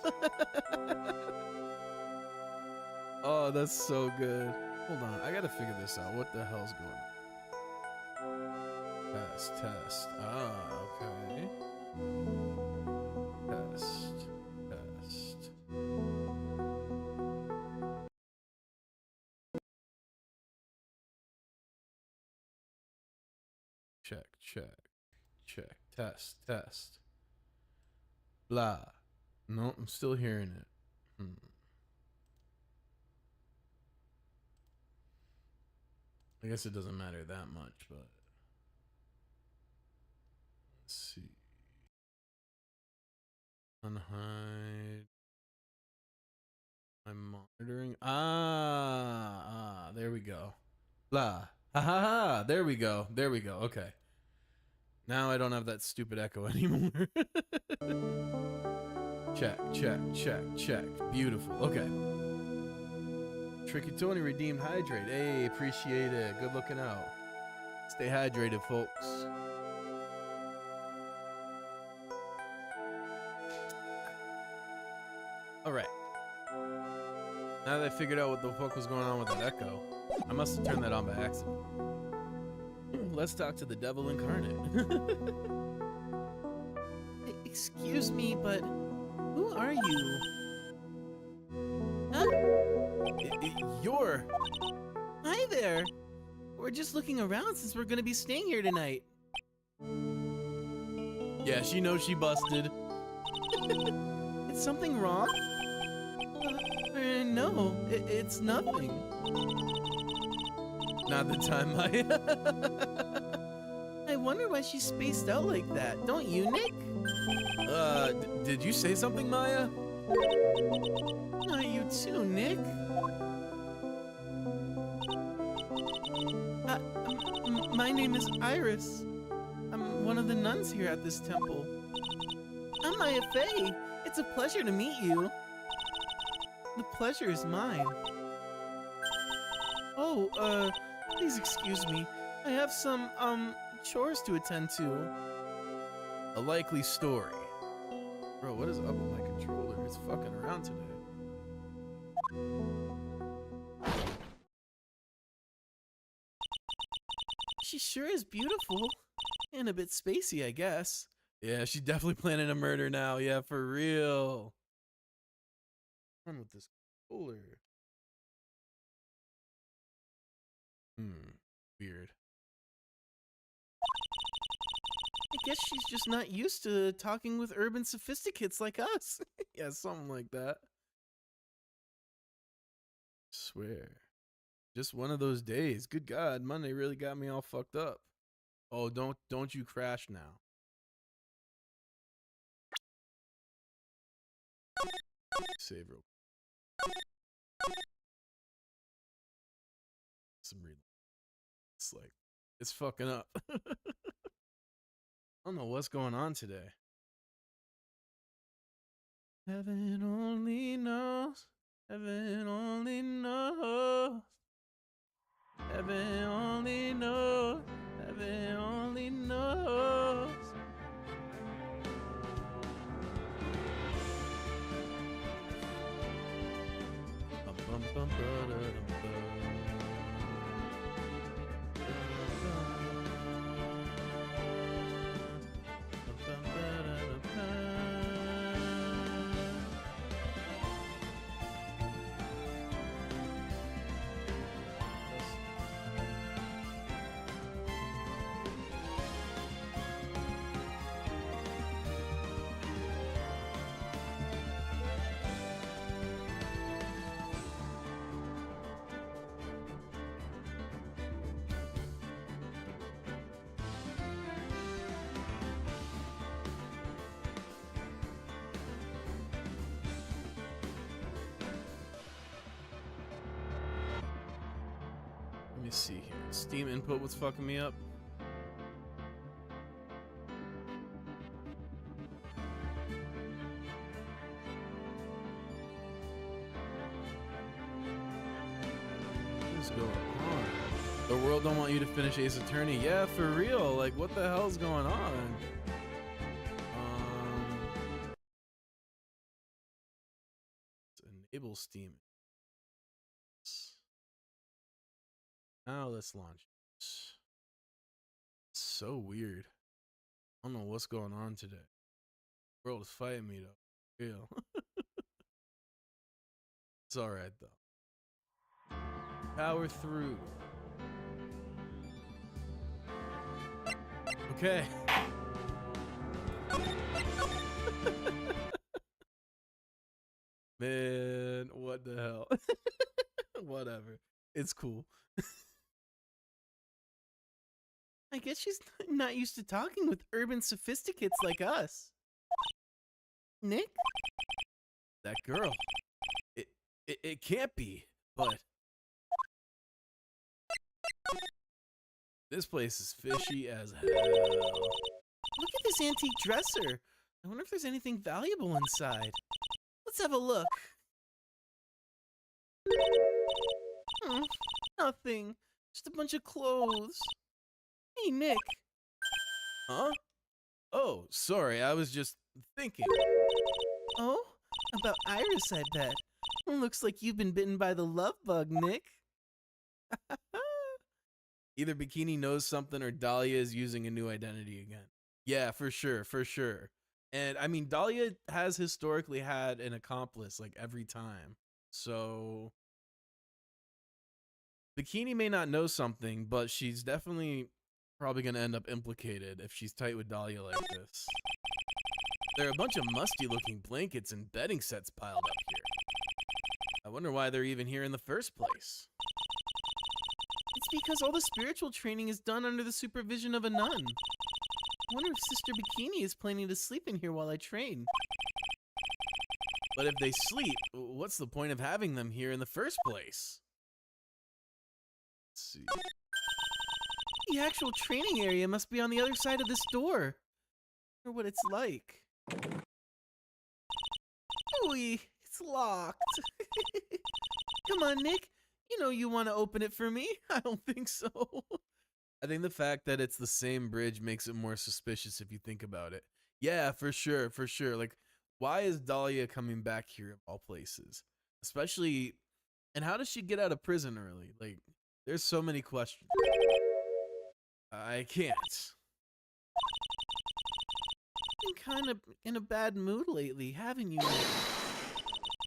Oh, that's so good. Hold on, I gotta figure this out. What the hell's going on? Test. Ah, okay. Test. Check. Test. Blah. No, I'm still hearing it. I guess it doesn't matter that much, but let's see. Unhide. I'm monitoring. There we go. Blah. Ha. There we go. Okay. Now I don't have that stupid echo anymore. Check. Beautiful. Okay. Tricky Tony redeemed hydrate. Hey, appreciate it. Good looking out. Stay hydrated, folks. Alright. Now that I figured out what the fuck was going on with that echo, I must have turned that on by accident. Let's talk to the devil incarnate. Excuse me, but who are you? Huh? You're... Hi there. We're just looking around since we're gonna be staying here tonight. Yeah, she knows she busted. Is something wrong? No, it's nothing. Not the time, Maya. I wonder why she's spaced out like that. Don't you, Nick? Did you say something, Maya? You too, Nick. My name is Iris. I'm one of the nuns here at this temple. I'm Maya Fey. It's a pleasure to meet you. The pleasure is mine. Oh, please excuse me. I have some, chores to attend to. A likely story. Bro, what is up with my controller? It's fucking around today. She sure is beautiful. And a bit spacey, I guess. Yeah, she's definitely planning a murder now. Yeah, for real. What's wrong with this controller? Weird. I guess she's just not used to talking with urban sophisticates like us. Yeah, something like that. Swear. Just one of those days. Good God, Monday really got me all fucked up. Oh, don't you crash now. Save real quick. Some read. It's like, it's fucking up. I don't know what's going on today. Heaven only knows. Heaven only knows. Heaven only knows. Heaven only knows. Bum, bum, bum, ba-da-dum, Let me see here. Steam input was fucking me up. What is going on? The world don't want you to finish Ace Attorney. Yeah, for real. Like, what the hell's going on? Let's enable Steam. Now let's launch. So weird. I don't know what's going on today. The world is fighting me though. Real. It's alright though. Power through. Okay. Man, what the hell? Whatever. It's cool. I guess she's not used to talking with urban sophisticates like us. Nick? That girl. It can't be, but this place is fishy as hell. Look at this antique dresser. I wonder if there's anything valuable inside. Let's have a look. Nothing. Just a bunch of clothes. Hey, Nick. Huh? Oh, sorry, I was just thinking. Oh? About Iris, I bet. Looks like you've been bitten by the love bug, Nick. Either Bikini knows something or Dahlia is using a new identity again. Yeah, for sure, for sure. And I mean, Dahlia has historically had an accomplice like every time. So Bikini may not know something, but she's definitely probably going to end up implicated if she's tight with Dahlia like this. There are a bunch of musty looking blankets and bedding sets piled up here. I wonder why they're even here in the first place. It's because all the spiritual training is done under the supervision of a nun. I wonder if Sister Bikini is planning to sleep in here while I train. But if they sleep, what's the point of having them here in the first place? Let's see. The actual training area must be on the other side of this door. Or what it's like. Ooh, it's locked. Come on, Nick. You know you want to open it for me. I don't think so. I think the fact that it's the same bridge makes it more suspicious if you think about it. Yeah, for sure, for sure. Like, why is Dahlia coming back here of all places? Especially, and how does she get out of prison early? Like, there's so many questions. I can't. Been kind of in a bad mood lately, haven't you, Nick?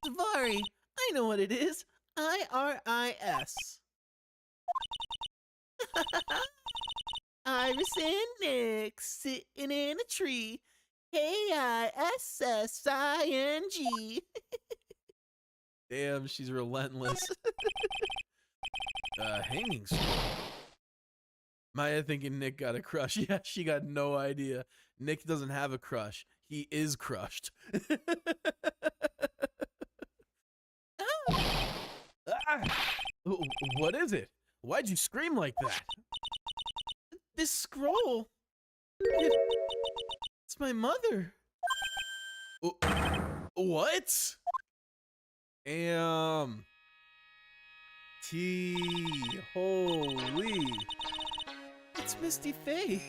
Zavari, I know what it is. IRIS. Iris and Nick sitting in a tree. KISSING. Damn, she's relentless. Hanging scroll. Maya thinking Nick got a crush. Yeah, she got no idea. Nick doesn't have a crush. He is crushed. What is it? Why'd you scream like that? This scroll. It's my mother. What? Holy. It's Misty Faye,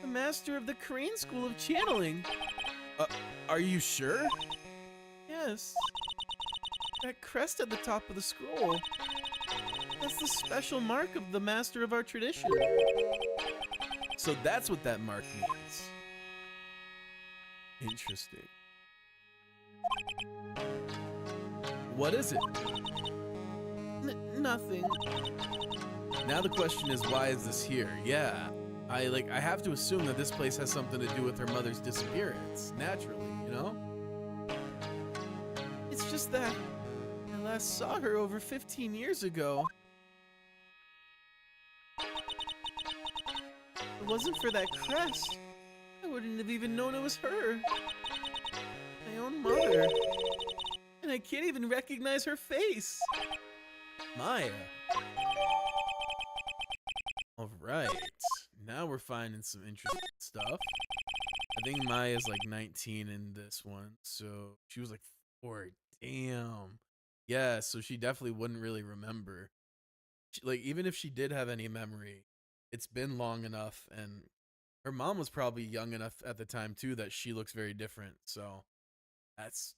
the master of the Crane School of Channeling. Are you sure? Yes. That crest at the top of the scroll. That's the special mark of the master of our tradition. So that's what that mark means. Interesting. What is it? Nothing. Now the question is, why is this here? Yeah, I have to assume that this place has something to do with her mother's disappearance, naturally, you know? It's just that I last saw her over 15 years ago. If it wasn't for that crest, I wouldn't have even known it was her. My own mother. And I can't even recognize her face. Maya. All right, now we're finding some interesting stuff. I think Maya's like 19 in this one, so she was like 4. Damn. Yeah, so she definitely wouldn't really remember. Like, even if she did have any memory, it's been long enough, and her mom was probably young enough at the time too that she looks very different. So that's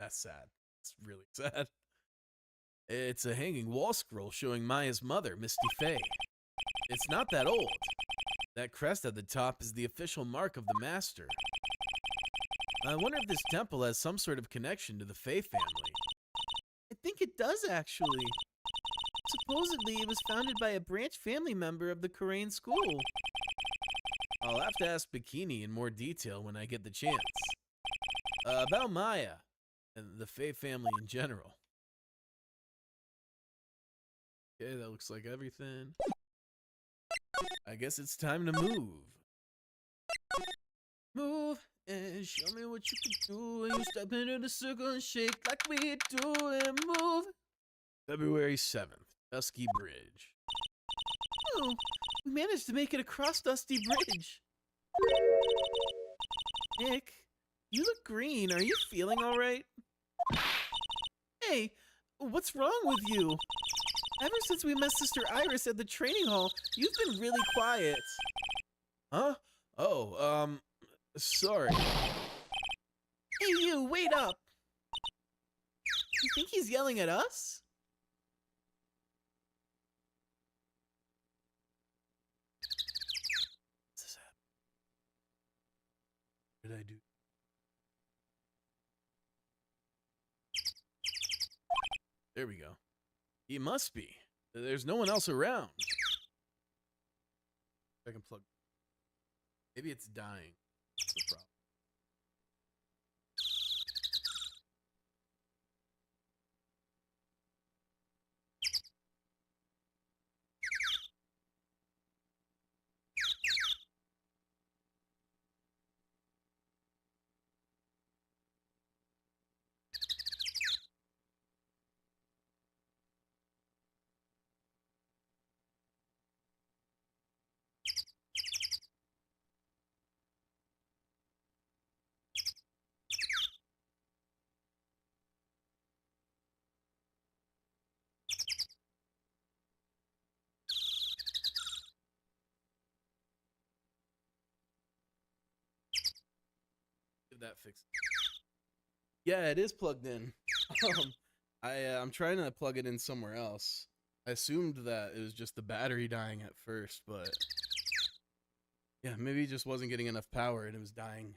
sad. It's really sad. It's a hanging wall scroll showing Maya's mother, Misty Faye. It's not that old. That crest at the top is the official mark of the master. I wonder if this temple has some sort of connection to the Faye family. I think it does, actually. Supposedly, it was founded by a branch family member of the Korean school. I'll have to ask Bikini in more detail when I get the chance. About Maya and the Faye family in general. Okay, that looks like everything. I guess it's time to move. Move and show me what you can do. And you step into the circle and shake like we do. And move. February 7th, Dusky Bridge. Oh, we managed to make it across Dusty Bridge. Nick, you look green. Are you feeling all right? Hey, what's wrong with you? Ever since we met Sister Iris at the training hall, you've been really quiet. Huh? Oh, sorry. Hey, you, wait up. You think he's yelling at us? What's this happen? What did I do? There we go. He must be. There's no one else around. I can plug. Maybe it's dying. That's the problem. That fixed. Yeah, it is plugged in. I'm trying to plug it in somewhere else. I assumed that it was just the battery dying at first, but yeah, maybe it just wasn't getting enough power and it was dying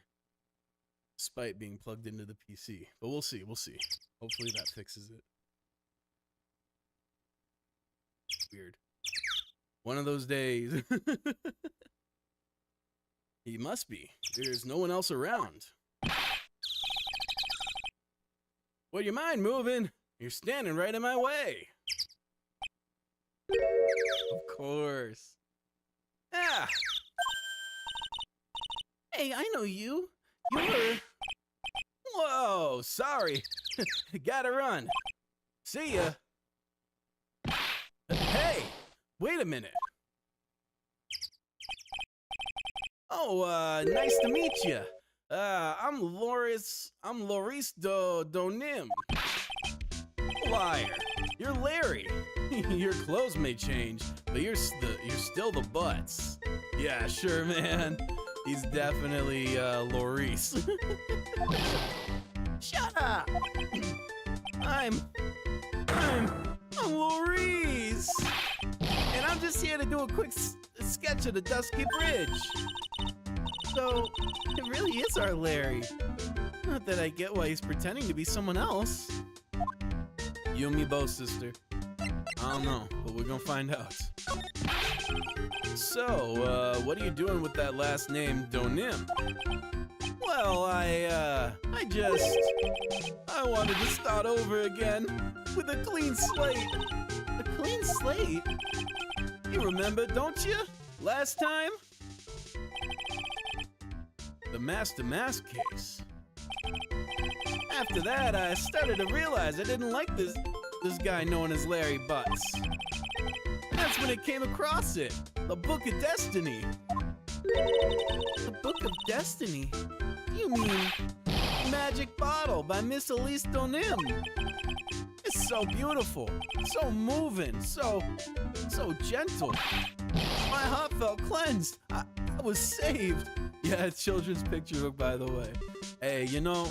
despite being plugged into the PC. But we'll see, we'll see. Hopefully that fixes it. Weird. One of those days. He must be. There's no one else around. Would you mind moving? You're standing right in my way. Of course. Ah. Hey, I know you. You're... Whoa, sorry. Gotta run. See ya. Hey, wait a minute. Oh, nice to meet you. I'm Loris Donim. Liar. You're Larry. Your clothes may change, but you're still the butts. Yeah, sure, man. He's definitely Loris. Shut up! I'm Loris, and I'm just here to do a quick sketch of the Dusky Bridge. So, it really is our Larry. Not that I get why he's pretending to be someone else. You and me both, sister. I don't know, but we're gonna find out. So, what are you doing with that last name, Donim? Well, I wanted to start over again with a clean slate. A clean slate? You remember, don't you? Last time? The Master Mask case. After that, I started to realize I didn't like this guy known as Larry Butts. That's when it came across it. The Book of Destiny. The Book of Destiny? You mean Magic Bottle by Miss Elise Donim. It's so beautiful, so moving, so gentle. My heart felt cleansed. I was saved. Yeah, it's children's picture book, by the way. Hey, you know,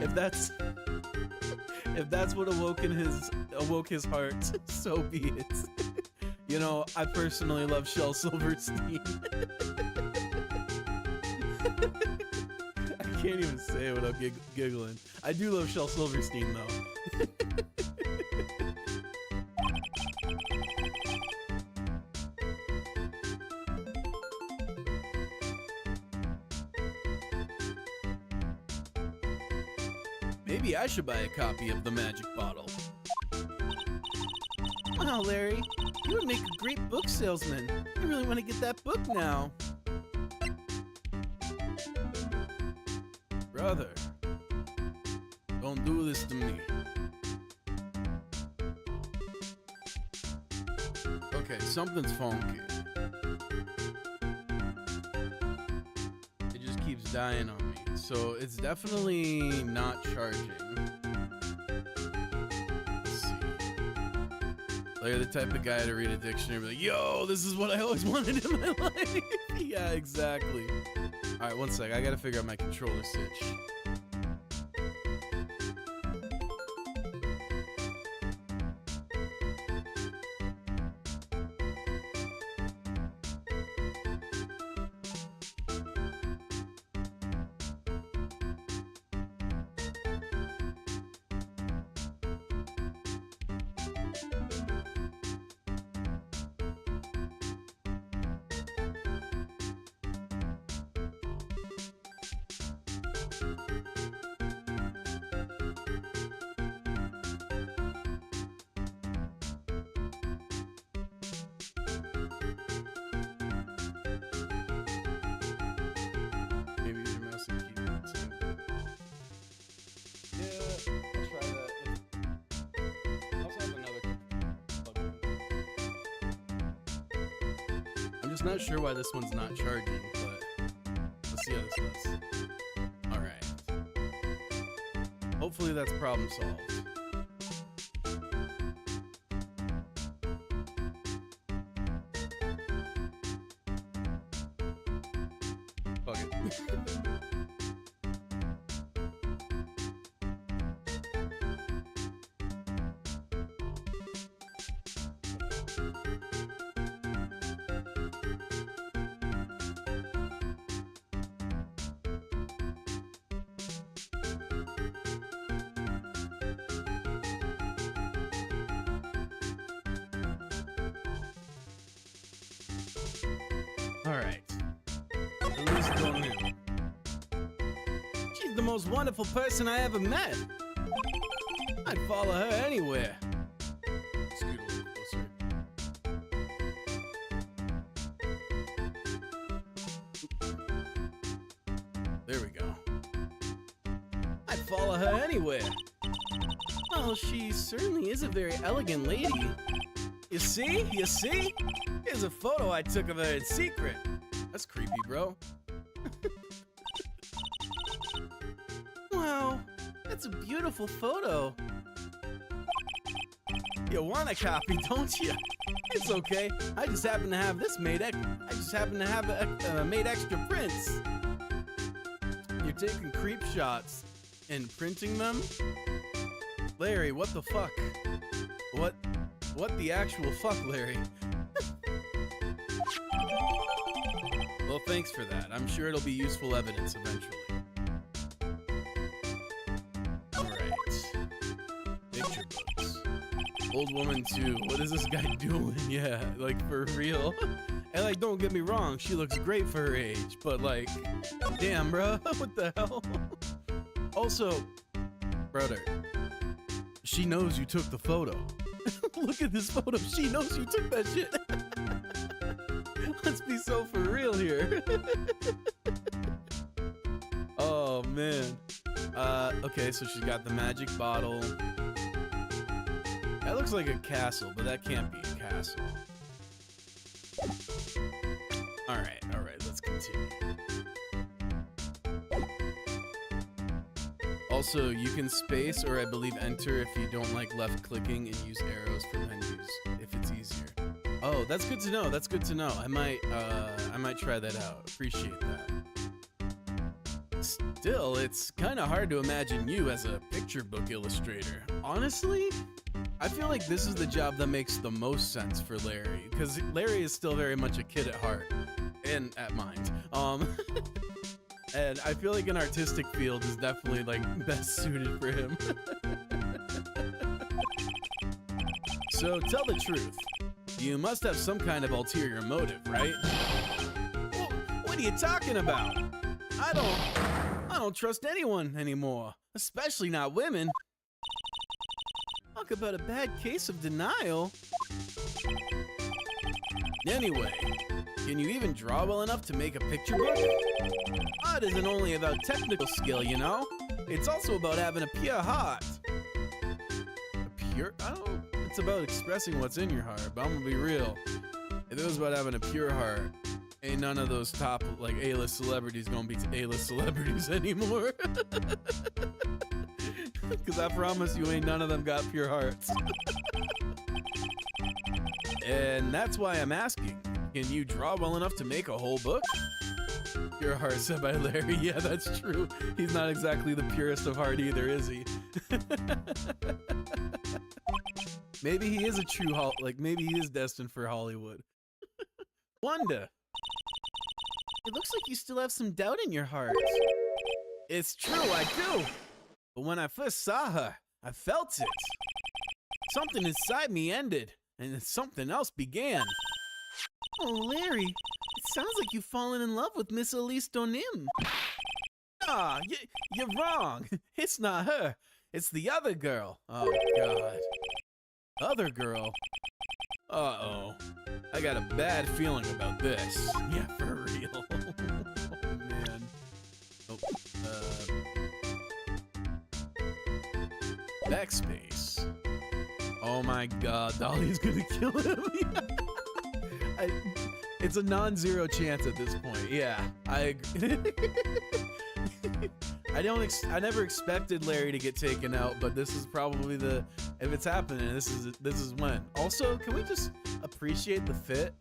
if that's what awoke his heart, so be it. You know, I personally love Shel Silverstein. I can't even say it without giggling. I do love Shel Silverstein, though. Maybe I should buy a copy of The Magic Bottle. Wow, Larry, you would make a great book salesman. I really want to get that book now. Brother, don't do this to me. Okay, something's funky. It just keeps dying on me. So it's definitely not charging. Let's see. Like, you're the type of guy to read a dictionary and be like, yo, this is what I always wanted in my life. Yeah, exactly. Alright, one sec. I gotta figure out my controller switch. Maybe use your mouse and keyboard too. Yeah, I'll try that. I also have another plug-in. I'm just not sure why this one's not charging, but let's see how this does. Alright. Hopefully that's problem solved. Fuck it. Alright. At least don't know. She's the most wonderful person I ever met. I'd follow her anywhere. Scoot a little closer. There we go. I'd follow her anywhere. Well, she certainly is a very elegant lady. You see? You see? Here's a photo I took of her in secret. That's creepy, bro. Wow, that's a beautiful photo. You want a copy, don't you? It's okay. I just happen to have this made. I just happen to have made extra prints. You're taking creep shots and printing them? Larry, what the fuck? What the actual fuck, Larry? Well, thanks for that. I'm sure it'll be useful evidence eventually. Alright. Picture books. Old woman too. What is this guy doing? Yeah, like for real. And like, don't get me wrong, she looks great for her age, but like, damn, bro, what the hell? Also, brother, she knows you took the photo. Look at this photo. She knows you took that shit. Let's be so for real here. Oh man. Okay, so she's got the magic bottle. That looks like a castle, but that can't be a castle. Alright, let's continue. Also, you can space or I believe enter if you don't like left clicking and use arrows for menus if it's easier. Oh, that's good to know. That's good to know. I might try that out. Appreciate that. Still, it's kind of hard to imagine you as a picture book illustrator. Honestly, I feel like this is the job that makes the most sense for Larry, because Larry is still very much a kid at heart and at mind. And I feel like an artistic field is definitely like best suited for him. So tell the truth. You must have some kind of ulterior motive, right? What are you talking about? I don't trust anyone anymore, especially not women. Talk about a bad case of denial. Anyway, can you even draw well enough to make a picture book? Art isn't only about technical skill, you know? It's also about having a pure heart. It's about expressing what's in your heart, but I'm gonna be real. If it was about having a pure heart, ain't none of those top like A-list celebrities gonna be A-list celebrities anymore. Cause I promise you ain't none of them got pure hearts. And that's why I'm asking, can you draw well enough to make a whole book? Pure heart said by Larry. Yeah, that's true. He's not exactly the purest of heart either, is he? Maybe he is a true maybe he is destined for Hollywood. Wanda. It looks like you still have some doubt in your heart. It's true, I do. But when I first saw her, I felt it. Something inside me ended, and then something else began. Oh, Larry, it sounds like you've fallen in love with Miss Elise Donim. Ah, you're wrong. It's not her. It's the other girl. Oh, God. Other girl? Uh-oh. I got a bad feeling about this. Yeah, for real. Oh, man. Oh, backspace. Oh my God, Dahlia's gonna kill him. It's a non-zero chance at this point. Yeah, I agree. I never expected Larry to get taken out, but this is probably if it's happening, this is when. Also, can we just appreciate the fit?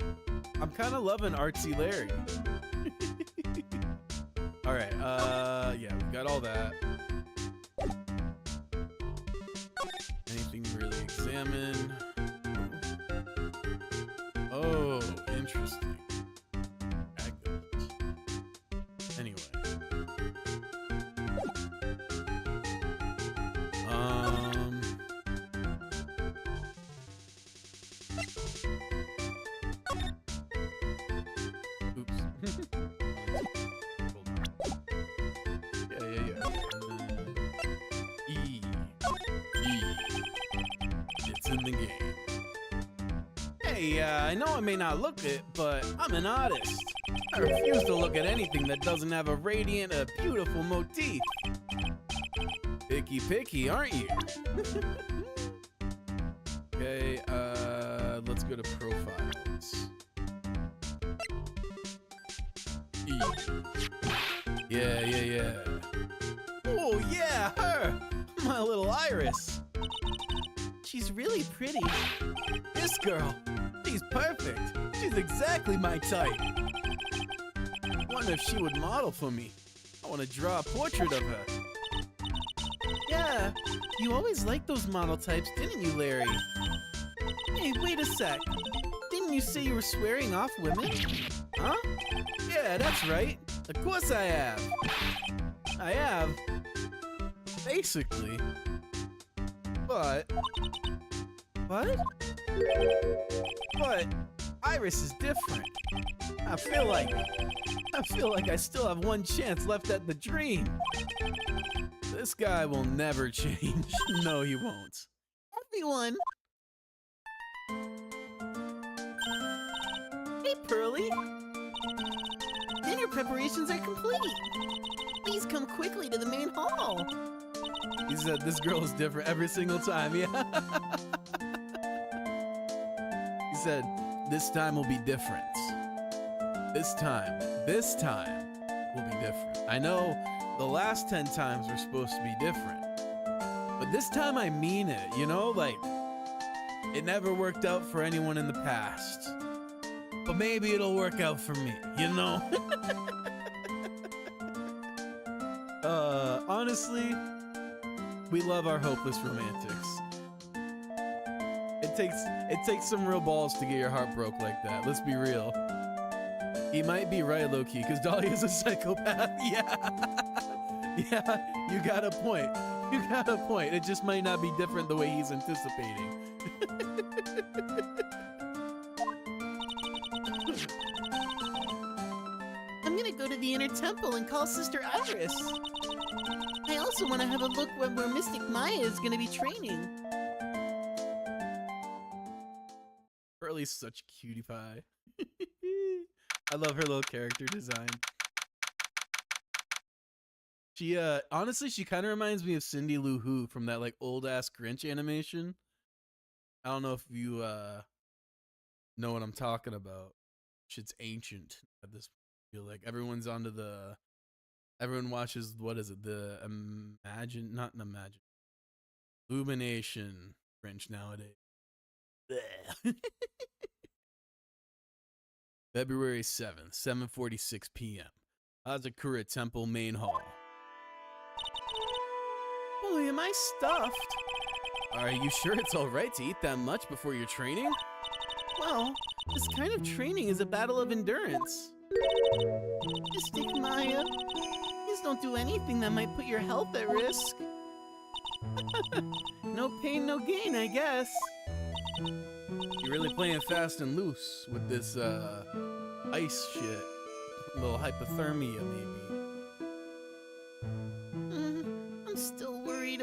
I'm kind of loving artsy Larry. All right, yeah, we got all that. Anything to really examine? Oh, interesting. Anyway. Oops. Hold on. Yeah. And then E. It's in the game. Hey, I know I may not look it, but I'm an artist. I refuse to look at anything that doesn't have a radiant, a beautiful motif. Picky, aren't you? Okay, let's go to profiles. E. Yeah. Oh, yeah, her! My little Iris. She's really pretty. This girl, she's perfect. She's exactly my type. Wonder if she would model for me. I want to draw a portrait of her. Yeah, you always liked those model types, didn't you, Larry? Hey, wait a sec. Didn't you say you were swearing off women? Huh? Yeah, that's right. Of course I have. I have. Basically. But... What? But Iris is different. I feel like I still have one chance left at the dream. This guy will never change. No, he won't. Everyone! Hey, Pearly! Dinner preparations are complete! Please come quickly to the main hall! He said this girl is different every single time, yeah? He said, this time will be different. This time will be different. I know the last 10 times were supposed to be different. But this time I mean it, you know? Like, it never worked out for anyone in the past. But maybe it'll work out for me, you know? Honestly, we love our hopeless romantics. It takes some real balls to get your heart broke like that. Let's be real. He might be right, low-key, because Dahlia's a psychopath. Yeah, you got a point. You got a point. It just might not be different the way he's anticipating. I'm gonna go to the inner temple and call Sister Iris. I also want to have a look where Mystic Maya is gonna be training. Pearly's such a cutie pie. I love her little character design. She, honestly, she kind of reminds me of Cindy Lou Who from that, like, old-ass Grinch animation. I don't know if you, know what I'm talking about. Shit's ancient at this point. I feel like everyone's onto the... Everyone watches, what is it? The not an Imagine. Illumination Grinch nowadays. Blech. February 7th, 7:46 p.m. Azakura Temple Main Hall. Boy, am I stuffed. Are you sure it's alright to eat that much before your training? Well, this kind of training is a battle of endurance. Mystic Maya, please don't do anything that might put your health at risk. No pain, no gain, I guess. You're really playing fast and loose with this, ice shit. A little hypothermia, maybe.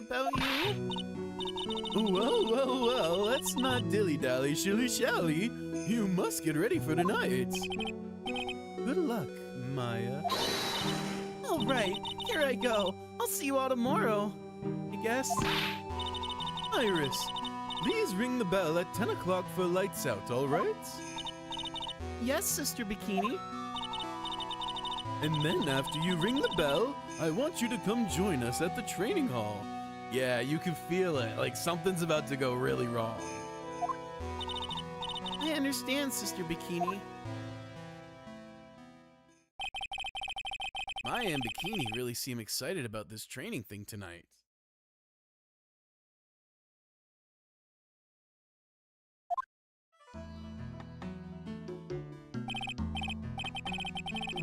about you? Well, let's not dilly-dally, shilly-shally. You must get ready for tonight. Good luck, Maya. All right, here I go. I'll see you all tomorrow, I guess. Iris, please ring the bell at 10 o'clock for lights out, all right? Yes, Sister Bikini. And then after you ring the bell, I want you to come join us at the training hall. Yeah, you can feel it. Like something's about to go really wrong. I understand, Sister Bikini. Maya and Bikini really seem excited about this training thing tonight.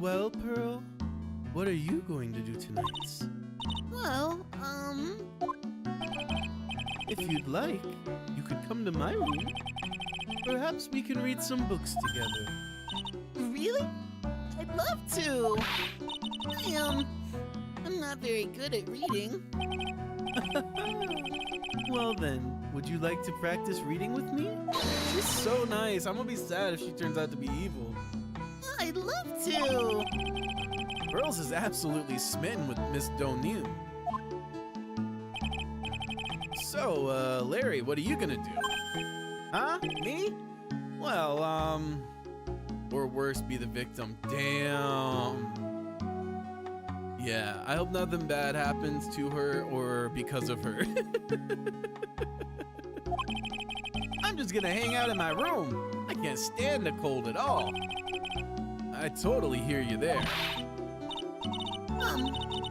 Well, Pearl, what are you going to do tonight? Well, If you'd like, you could come to my room. Perhaps we can read some books together. really? I'd love to. I'm not very good at reading. Well then, would you like to practice reading with me? She's so nice. I'm gonna be sad if she turns out to be evil. I'd love to. Pearls is absolutely smitten with Miss Donim. So, Larry, what are you gonna do? Huh? Me? Well, or worse, be the victim. Damn. Yeah, I hope nothing bad happens to her or because of her. I'm just gonna hang out in my room. I can't stand the cold at all. I totally hear you there.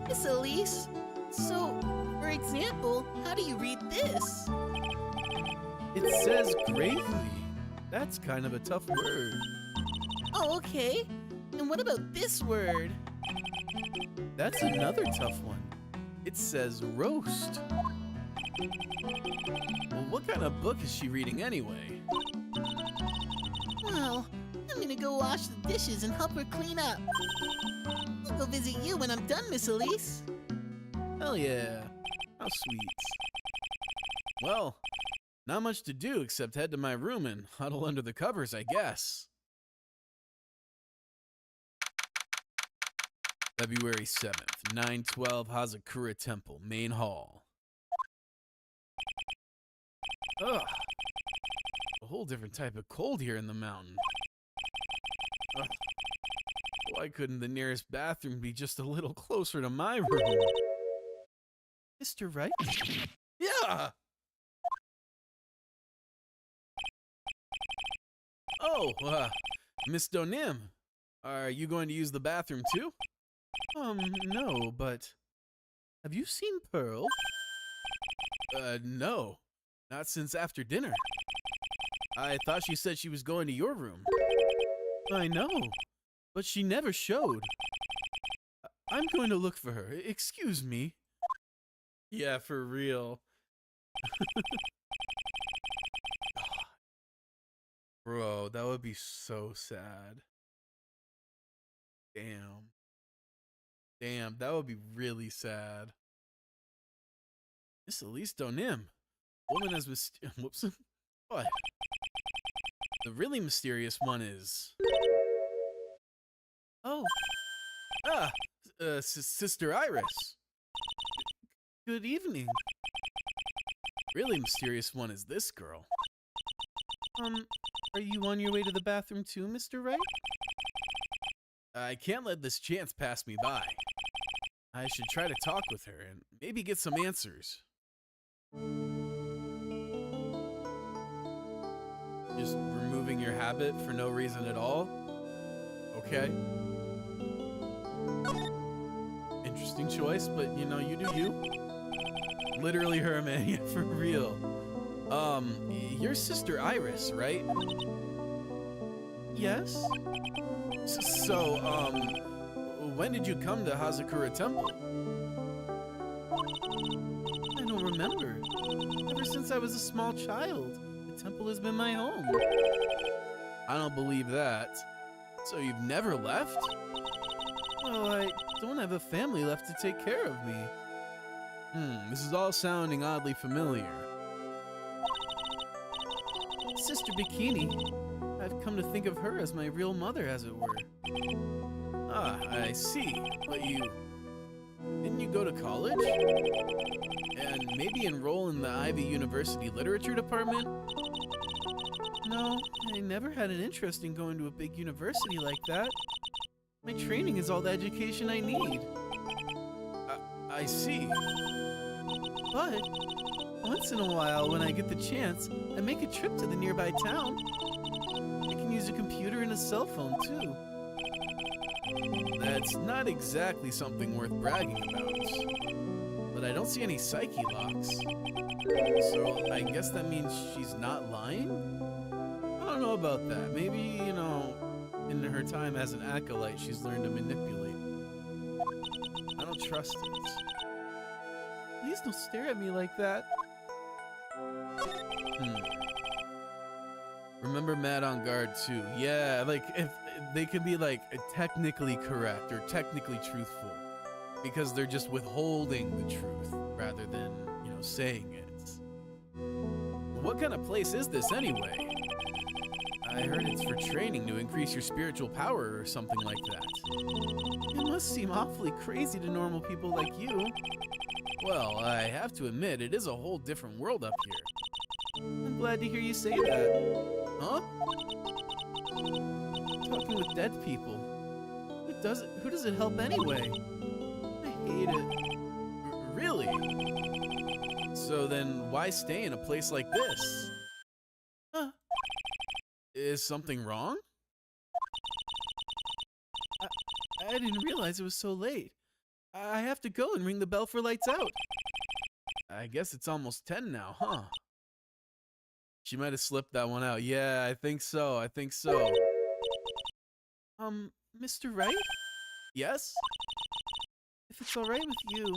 Miss Elise, so, for example, how do you read this? It says gravely. That's kind of a tough word. Oh, okay. And what about this word? That's another tough one. It says roast. Well, what kind of book is she reading anyway? Well, I'm gonna go wash the dishes and help her clean up. I'll go visit you when I'm done, Miss Elise. Hell yeah. How sweet. Well, not much to do except head to my room and huddle under the covers, I guess. February 7th, 912 Hazakura Temple, Main Hall. Ugh. A whole different type of cold here in the mountain. Ugh. Why couldn't the nearest bathroom be just a little closer to my room? Mr. Wright? Yeah! Oh, Miss Donim, are you going to use the bathroom too? No, but have you seen Pearl? No. Not since after dinner. I thought she said she was going to your room. I know, but she never showed. I'm going to look for her. Excuse me. Yeah, for real. Bro, that would be so sad. Damn. Damn, that would be really sad. Miss Elise Donim. Woman as whoops. What? The really mysterious one is... Oh, Sister Iris. good evening. Really mysterious one is this girl. Are you on your way to the bathroom too, Mr. Wright? I can't let this chance pass me by. I should try to talk with her and maybe get some answers. Just removing your habit for no reason at all? Okay. Interesting choice, but you know, you do you. Literally her, man, yeah, for real. Your sister Iris, right? Yes? So, when did you come to Hazakura Temple? I don't remember. Ever since I was a small child, the temple has been my home. I don't believe that. So you've never left? Well, I don't have a family left to take care of me. This is all sounding oddly familiar. Sister Bikini. I've come to think of her as my real mother, as it were. Ah, I see. But didn't you go to college? And maybe enroll in the Ivy University Literature Department? No, I never had an interest in going to a big university like that. My training is all the education I need. I see. But once in a while, when I get the chance, I make a trip to the nearby town. I can use a computer and a cell phone, too. That's not exactly something worth bragging about. But I don't see any psyche locks. So I guess that means she's not lying? I don't know about that. Maybe, in her time as an acolyte, she's learned to manipulate. I don't trust it. Please don't stare at me like that. Remember Mad on Guard too. Yeah, like if they could be like technically correct or technically truthful because they're just withholding the truth rather than, saying it. What kind of place is this anyway? I heard it's for training to increase your spiritual power or something like that. It must seem awfully crazy to normal people like you. Well, I have to admit, it is a whole different world up here. I'm glad to hear you say that. Huh? Talking with dead people. Who does it help anyway? I hate it. Really? So then why stay in a place like this? Huh? Is something wrong? I didn't realize it was so late. I have to go and ring the bell for lights out. I guess it's almost 10 now, huh? She might have slipped that one out. Yeah, I think so. Mr. Wright? Yes? If it's all right with you,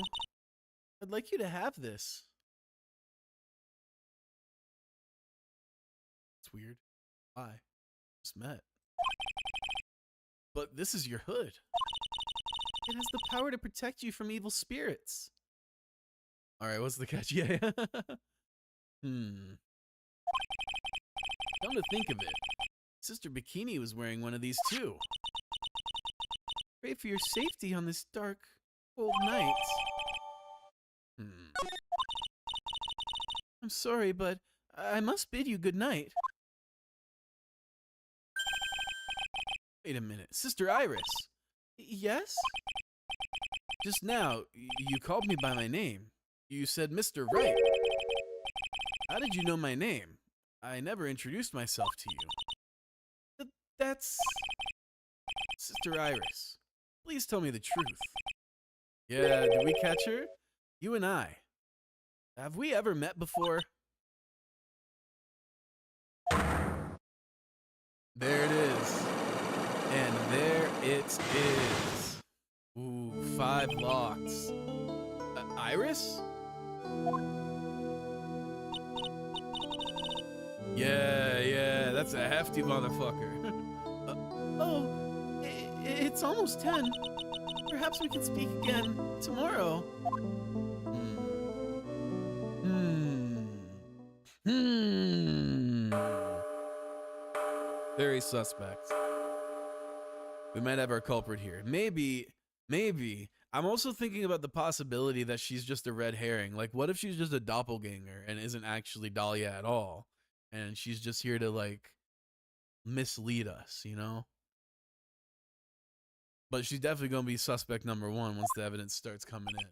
I'd like you to have this. It's weird. Why? Just met. But this is your hood. It has the power to protect you from evil spirits. All right, what's the catch? Yeah. Come to think of it, Sister Bikini was wearing one of these too. Pray for your safety on this dark, cold night. I'm sorry, but I must bid you good night. Wait a minute, Sister Iris. Yes? Just now, you called me by my name. You said Mr. Wright. How did you know my name? I never introduced myself to you. That's... Sister Iris, please tell me the truth. Yeah, did we catch her? You and I. Have we ever met before? There it is. And there it is. Ooh, 5 locks. Iris? Yeah, that's a hefty motherfucker. It's almost 10. Perhaps we can speak again tomorrow. Very suspect. We might have our culprit here. Maybe. I'm also thinking about the possibility that she's just a red herring. Like, what if she's just a doppelganger and isn't actually Dahlia at all? And she's just here to, like, mislead us, But she's definitely going to be suspect number 1 once the evidence starts coming in.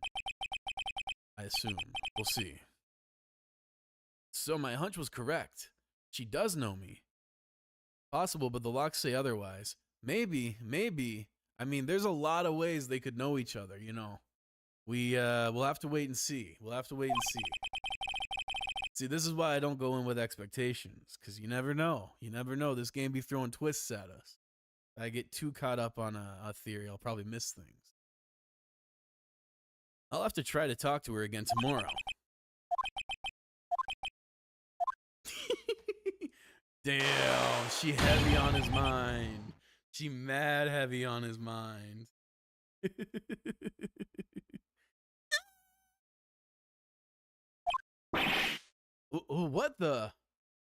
I assume. We'll see. So my hunch was correct. She does know me. Possible, but the locks say otherwise. Maybe. I mean, there's a lot of ways they could know each other, We'll have to wait and see. See, this is why I don't go in with expectations, because you never know. This game be throwing twists at us. If I get too caught up on a theory, I'll probably miss things. I'll have to try to talk to her again tomorrow. Damn, she heavy on his mind. She mad heavy on his mind. What the?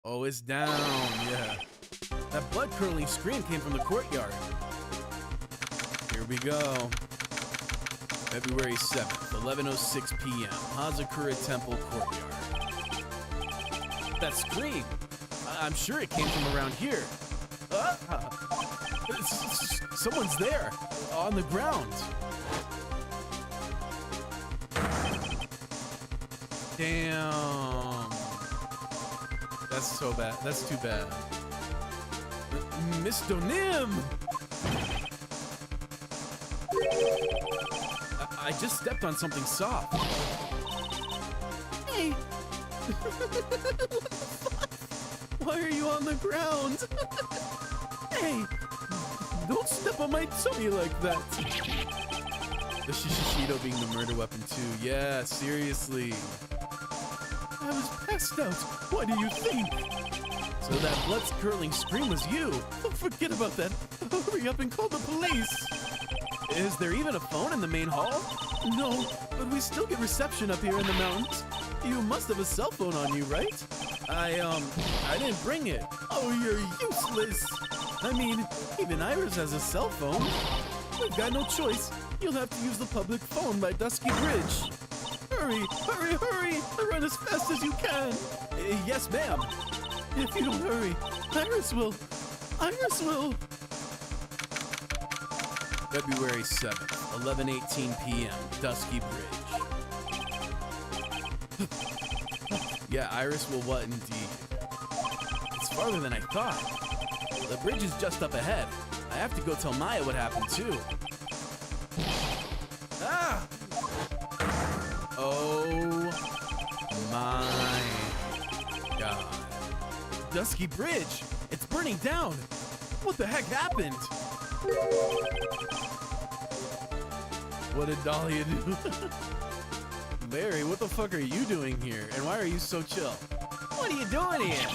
Oh, it's down, yeah. That blood-curdling scream came from the courtyard. Here we go. February 7th, 11:06 p.m. Hazakura Temple Courtyard. That scream! I'm sure it came from around here. Someone's there, on the ground. Damn. That's so bad. That's too bad. Mr. Nim! I just stepped on something soft. Hey! Why are you on the ground? Hey! Don't step on my tummy like that! The Shishido being the murder weapon too. Yeah, seriously. I was passed out. What do you think? So that blood-curdling scream was you. Forget about that. Hurry up and call the police. Is there even a phone in the main hall? No, but we still get reception up here in the mountains. You must have a cell phone on you, right? I didn't bring it. Oh, you're useless. I mean, even Iris has a cell phone. We've got no choice. You'll have to use the public phone by Dusky Bridge. Hurry, hurry, hurry! Run as fast as you can. Yes, ma'am. If you don't hurry, Iris will. February 7th, 11:18 p.m. Dusky Bridge. Yeah, Iris will what indeed. It's farther than I thought. The bridge is just up ahead. I have to go tell Maya what happened too. Ah! Oh my God. Dusky Bridge! It's burning down! What the heck happened? What did Dahlia do? Larry, what the fuck are you doing here? And why are you so chill? What are you doing here?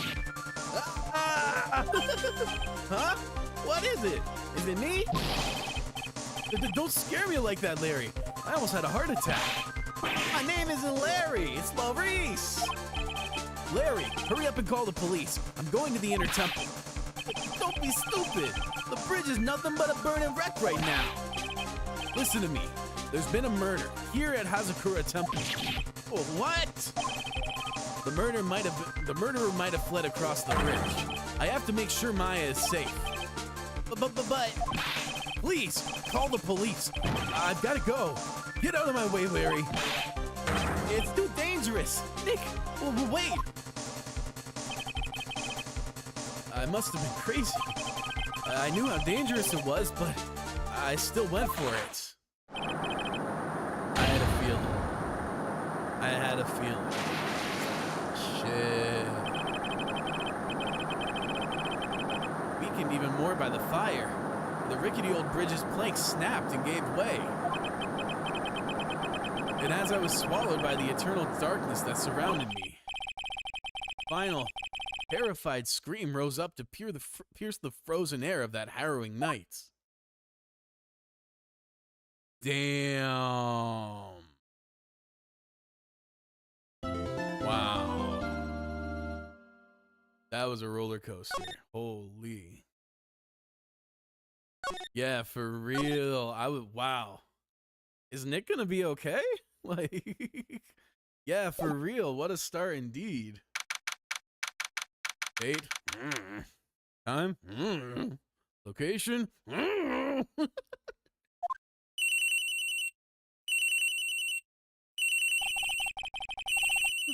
Huh? What is it? Is it me? Don't scare me like that, Larry. I almost had a heart attack. My name isn't Larry, it's Maurice. Larry, hurry up and call the police. I'm going to the inner temple. Don't be stupid. The bridge is nothing but a burning wreck right now. Listen to me. There's been a murder here at Hazakura Temple. Oh, what? The murderer might have fled across the bridge. I have to make sure Maya is safe. But please call the police. I've got to go. Get out of my way, Larry. It's too dangerous. Nick, wait. I must have been crazy. I knew how dangerous it was, but I still went for it. I had a feeling. Shit. Weakened even more by the fire. The rickety old bridge's planks snapped and gave way. And as I was swallowed by the eternal darkness that surrounded me, final, terrified scream rose up to pierce the frozen air of that harrowing night. Damn. Wow. That was a roller coaster. Holy. Yeah, for real. Wow. Is Nick gonna be okay? Like, yeah, for real. What a start indeed. Date. Time. Location. Who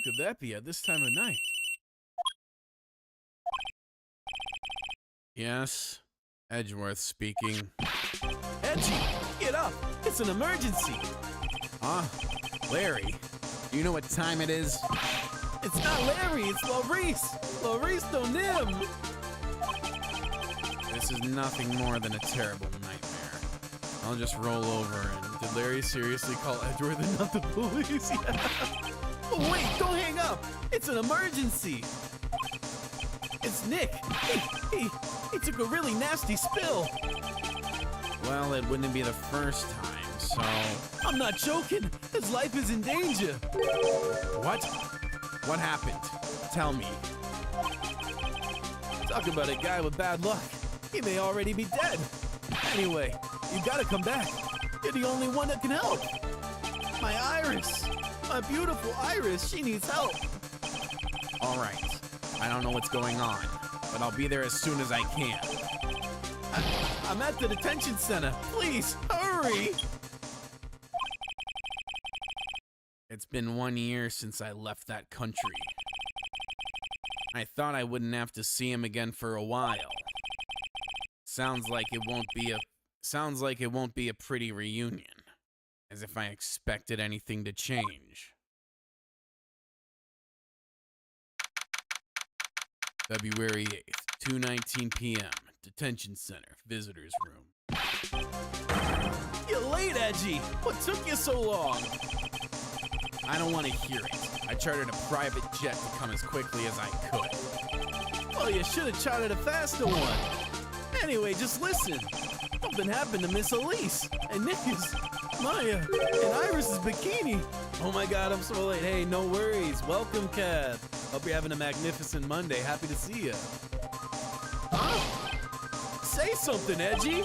could that be at this time of night? Yes, Edgeworth speaking. Edgy, get up! It's an emergency! Huh? Larry, do you know what time it is? It's not Larry, it's Maurice! Maurice Donim! This is nothing more than a terrible nightmare. I'll just roll over and... Did Larry seriously call Edgeworth and not the police? Yeah. Oh, wait, don't hang up! It's an emergency! It's Nick! He took a really nasty spill! Well, it wouldn't be the first time, so... I'm not joking! His life is in danger! What? What happened? tell me. Talk about a guy with bad luck. He may already be dead. Anyway, you gotta come back. You're the only one that can help. My Iris. My beautiful Iris. She needs help. All right. I don't know what's going on, but I'll be there as soon as I can. I'm at the detention center. Please, hurry. It's been 1 year since I left that country. I thought I wouldn't have to see him again for a while. Sounds like it won't be a pretty reunion. As if I expected anything to change. February 8th, 2:19 p.m. Detention Center, Visitors Room. You're late, Edgy. What took you so long? I don't want to hear it. I chartered a private jet to come as quickly as I could. Oh, you should have chartered a faster one. Anyway, just listen. Something happened to Miss Elise and Nick's, Maya, and Iris's bikini. Oh my God, I'm so late. Hey, no worries. Welcome, Kath. Hope you're having a magnificent Monday. Happy to see you. Huh? Say something, Edgy.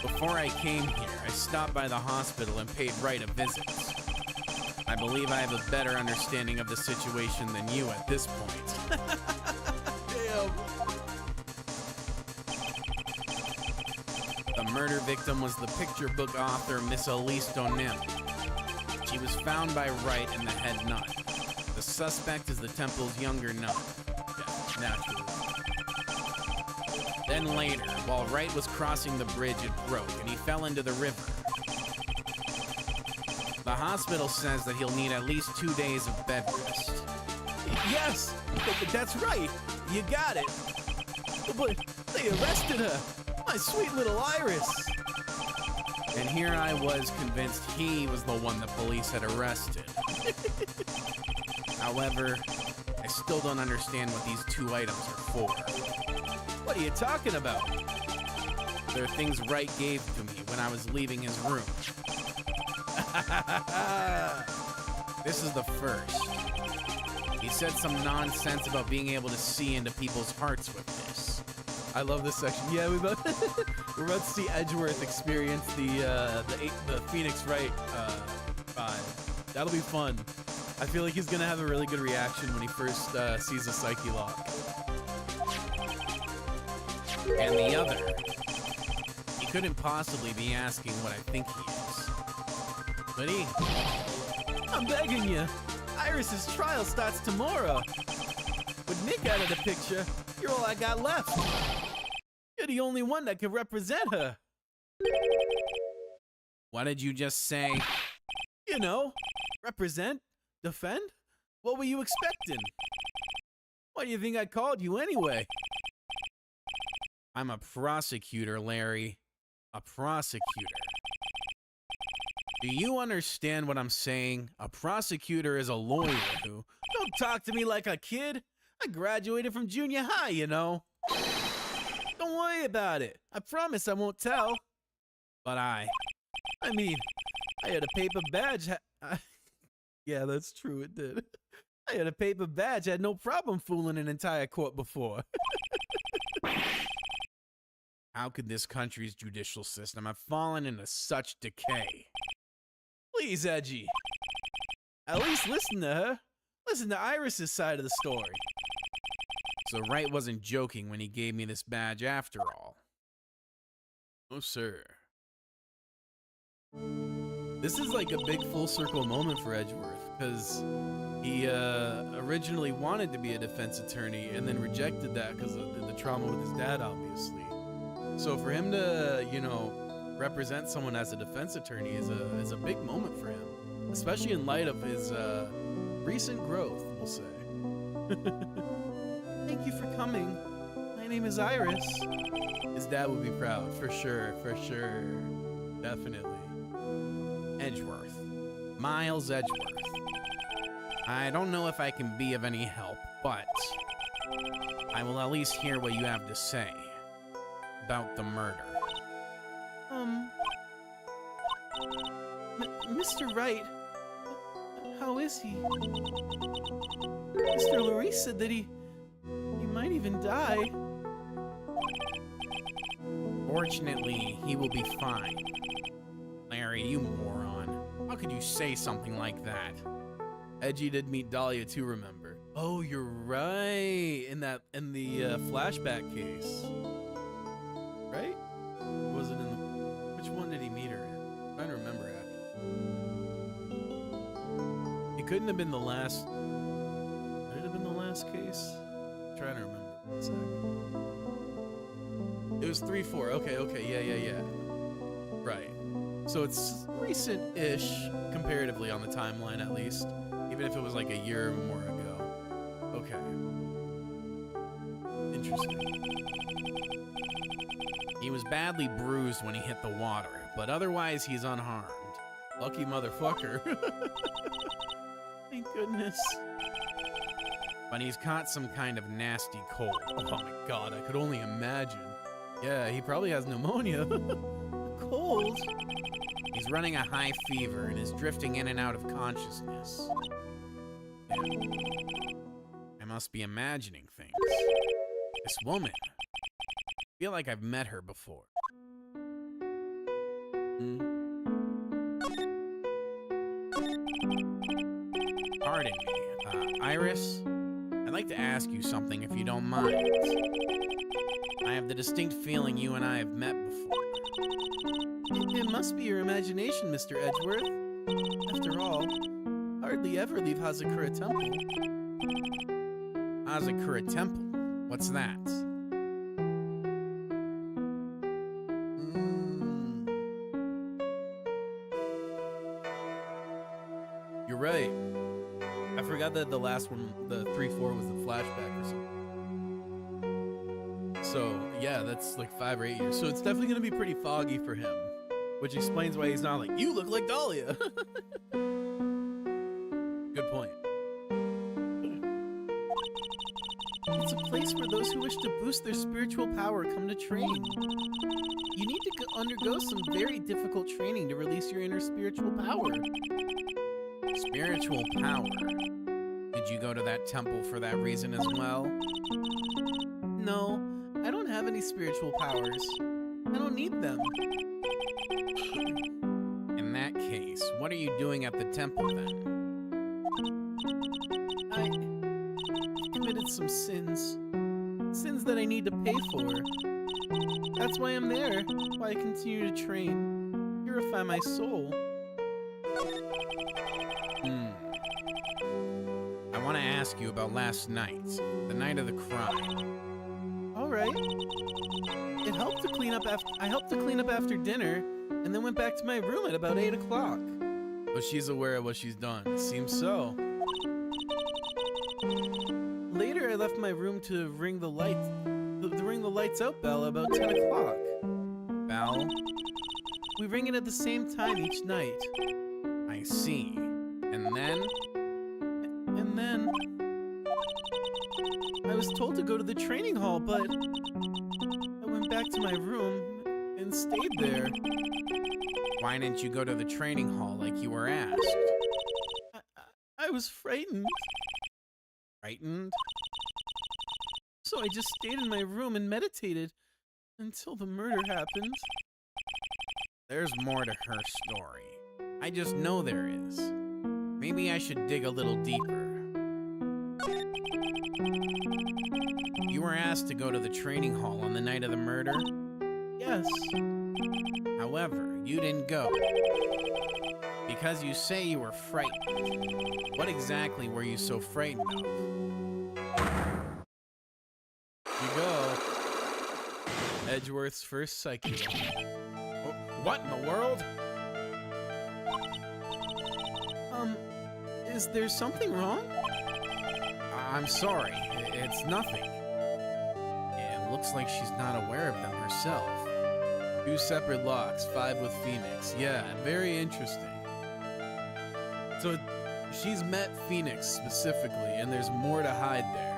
Before I came here, I stopped by the hospital and paid Wright a visit. I believe I have a better understanding of the situation than you at this point. Damn. The murder victim was the picture book author Miss Elise Donim. She was found by Wright in the head nun. The suspect is the temple's younger nun. Yeah, naturally. Then later, while Wright was crossing the bridge, it broke and he fell into the river. The hospital says that he'll need at least 2 days of bed rest. Yes, but that's right. You got it. But they arrested her. My sweet little Iris. And here I was convinced he was the one the police had arrested. However, I still don't understand what these 2 items are for. What are you talking about? They're things Wright gave to me when I was leaving his room. This is the first. He said some nonsense about being able to see into people's hearts with this. I love this section. Yeah, we're about to see Edgeworth experience the Phoenix Wright vibe. That'll be fun. I feel like he's gonna have a really good reaction when he first sees a Psyche lock. And the other, he couldn't possibly be asking what I think he is. But he? I'm begging you. Iris's trial starts tomorrow. With Nick out of the picture, you're all I got left. You're the only one that can represent her. What did you just say? You know, represent, defend? What were you expecting? Why do you think I called you anyway? I'm a prosecutor, Larry. A prosecutor. Do you understand what I'm saying? A prosecutor is a lawyer who... Don't talk to me like a kid. I graduated from junior high, you know. Don't worry about it. I promise I won't tell. But I mean, I had a paper badge. Yeah, that's true, it did. I had a paper badge. I had no problem fooling an entire court before. How could this country's judicial system have fallen into such decay? Please, Edgy. At least listen to her. Listen to Iris's side of the story. So Wright wasn't joking when he gave me this badge after all. Oh, sir. This is like a big full circle moment for Edgeworth, because he originally wanted to be a defense attorney and then rejected that because of the trauma with his dad, obviously. So for him to, you know, represent someone as a defense attorney is a big moment for him, especially in light of his recent growth, we'll say. Thank you for coming. My name is Iris. His dad would be proud, for sure, definitely. Edgeworth. Miles Edgeworth. I don't know if I can be of any help, but I will at least hear what you have to say about the murder. Mr. Wright, How is he? Mr. Larice said that he might even die. Fortunately, he will be fine. Larry, you moron. How could you say something like that? Edgy did meet Dahlia too, remember? Oh, you're right. In the flashback case. Right? Or was it in the... Which one did he meet her in? I'm trying to remember, actually. It couldn't have been the last... Could it have been the last case? I'm trying to remember. 1 second. It was 3-4. Okay. Yeah. Right. So it's recent-ish, comparatively on the timeline at least. Even if it was like a year or more ago. Okay. Interesting. He was badly bruised when he hit the water, but otherwise he's unharmed. Lucky motherfucker. Thank goodness. But he's caught some kind of nasty cold. Oh my god, I could only imagine. Yeah, he probably has pneumonia. Cold. He's running a high fever and is drifting in and out of consciousness. I must be imagining things. This woman. I feel like I've met her before. Pardon me, Iris? I'd like to ask you something if you don't mind. I have the distinct feeling you and I have met before. It must be your imagination, Mr. Edgeworth. After all, hardly ever leave Hazakura Temple. Hazakura Temple? What's that? You're right. I forgot that the last one, the 3-4, was the flashback or something. So, yeah, that's like 5 or 8 years. So it's definitely going to be pretty foggy for him. Which explains why he's not like, you look like Dahlia. Good point. It's a place where those who wish to boost their spiritual power come to train. You need to undergo some very difficult training to release your inner spiritual power. Spiritual power? Did you go to that temple for that reason as well? No, I don't have any spiritual powers. I don't need them. In that case, what are you doing at the temple then? I committed some sins. Sins that I need to pay for. That's why I'm there. Why I continue to train. Purify my soul. I want to ask you about last night, the night of the crime. Alright. I helped to clean up after dinner, and then went back to my room at about 8 o'clock. But she's aware of what she's done. It seems so. Later, I left my room to ring the lights out bell about 10 o'clock. Bell? We ring it at the same time each night. I see. And then? And then... I was told to go to the training hall, but... I went back to my room and stayed there. Why didn't you go to the training hall like you were asked? I was frightened. Frightened? So I just stayed in my room and meditated until the murder happened. There's more to her story. I just know there is. Maybe I should dig a little deeper. You were asked to go to the training hall on the night of the murder? Yes. However, you didn't go. Because you say you were frightened. What exactly were you so frightened of? You go. Edgeworth's first psyche. What in the world? Is there something wrong? I'm sorry. It's nothing. It looks like she's not aware of them herself. 2 separate locks, 5 with Phoenix. Yeah, very interesting. So she's met Phoenix specifically, and there's more to hide there.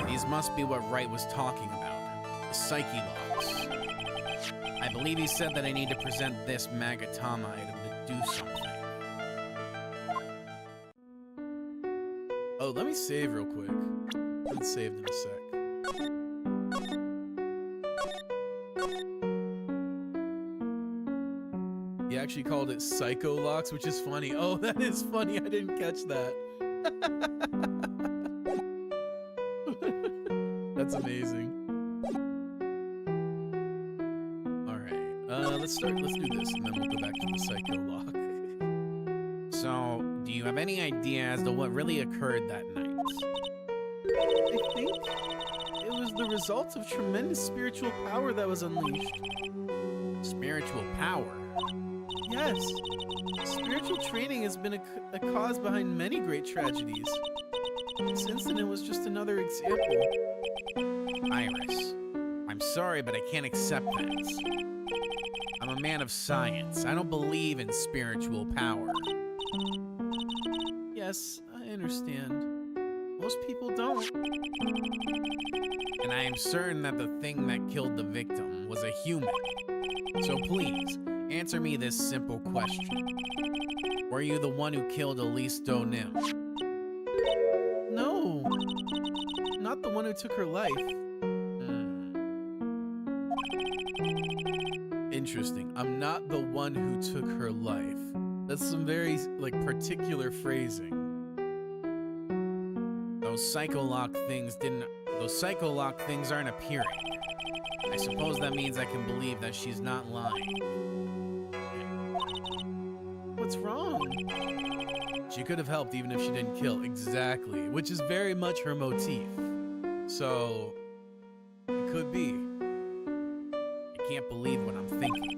These must be what Wright was talking about. The psyche locks. I believe he said that I need to present this Magatama item do something. Oh, let me save real quick. I'll save in a sec. He actually called it Psycho Locks, which is funny. Oh, that is funny. I didn't catch that. That's amazing. Let's do this, and then we'll go back to the Psycho Lock. So, do you have any idea as to what really occurred that night? I think it was the result of tremendous spiritual power that was unleashed. Spiritual power? Yes. Spiritual training has been a cause behind many great tragedies. This incident was just another example. Iris, I'm sorry, but I can't accept that. I'm a man of science. I don't believe in spiritual power. Yes, I understand. Most people don't. And I am certain that the thing that killed the victim was a human. So please, answer me this simple question. Were you the one who killed Elise Donim? No. Not the one who took her life. Interesting. I'm not the one who took her life. That's some very, particular phrasing. Those psycholock things aren't appearing. I suppose that means I can believe that she's not lying. What's wrong? She could have helped even if she didn't kill. Exactly. Which is very much her motif. So, it could be. I can't believe what I'm thinking.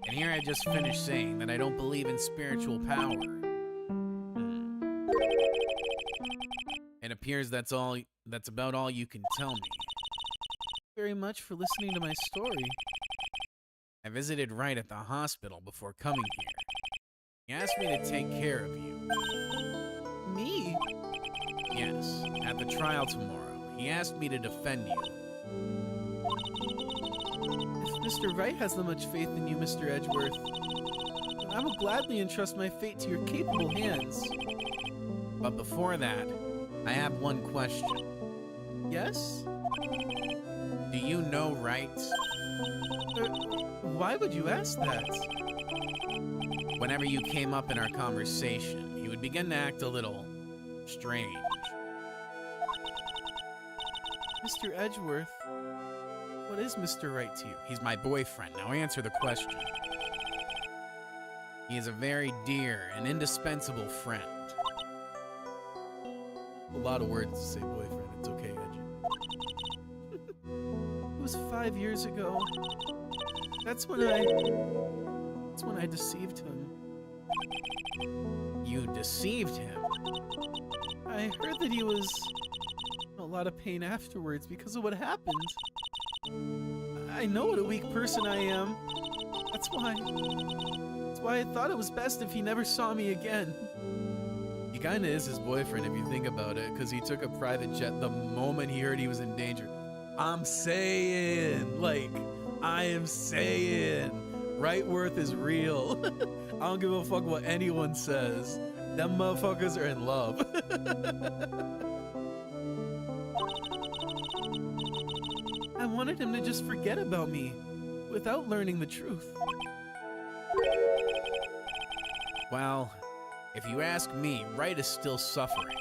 And here I just finished saying that I don't believe in spiritual power. It appears that's about all you can tell me. Very much for listening to my story. I visited Wright at the hospital before coming here. He asked me to take care of you. Me? Yes, at the trial tomorrow. He asked me to defend you. If Mr. Wright has that much faith in you, Mr. Edgeworth, then I will gladly entrust my fate to your capable hands. But before that, I have one question. Yes? Do you know Wright? Why would you ask that? Whenever you came up in our conversation, he would begin to act a little strange. Mr. Edgeworth, what is Mr. Wright to you? He's my boyfriend. Now answer the question. He is a very dear and indispensable friend. A lot of words to say boyfriend. It's okay, Edge. It was 5 years ago. That's when I deceived him. You deceived him? I heard that he was in a lot of pain afterwards because of what happened. I know what a weak person I am. That's why I thought it was best if he never saw me again. He kinda is his boyfriend if you think about it, because he took a private jet the moment he heard he was in danger. I'm saying, I am saying, Wrightworth is real. I don't give a fuck what anyone says. Them motherfuckers are in love. I wanted him to just forget about me without learning the truth. Well, if you ask me, Wright is still suffering.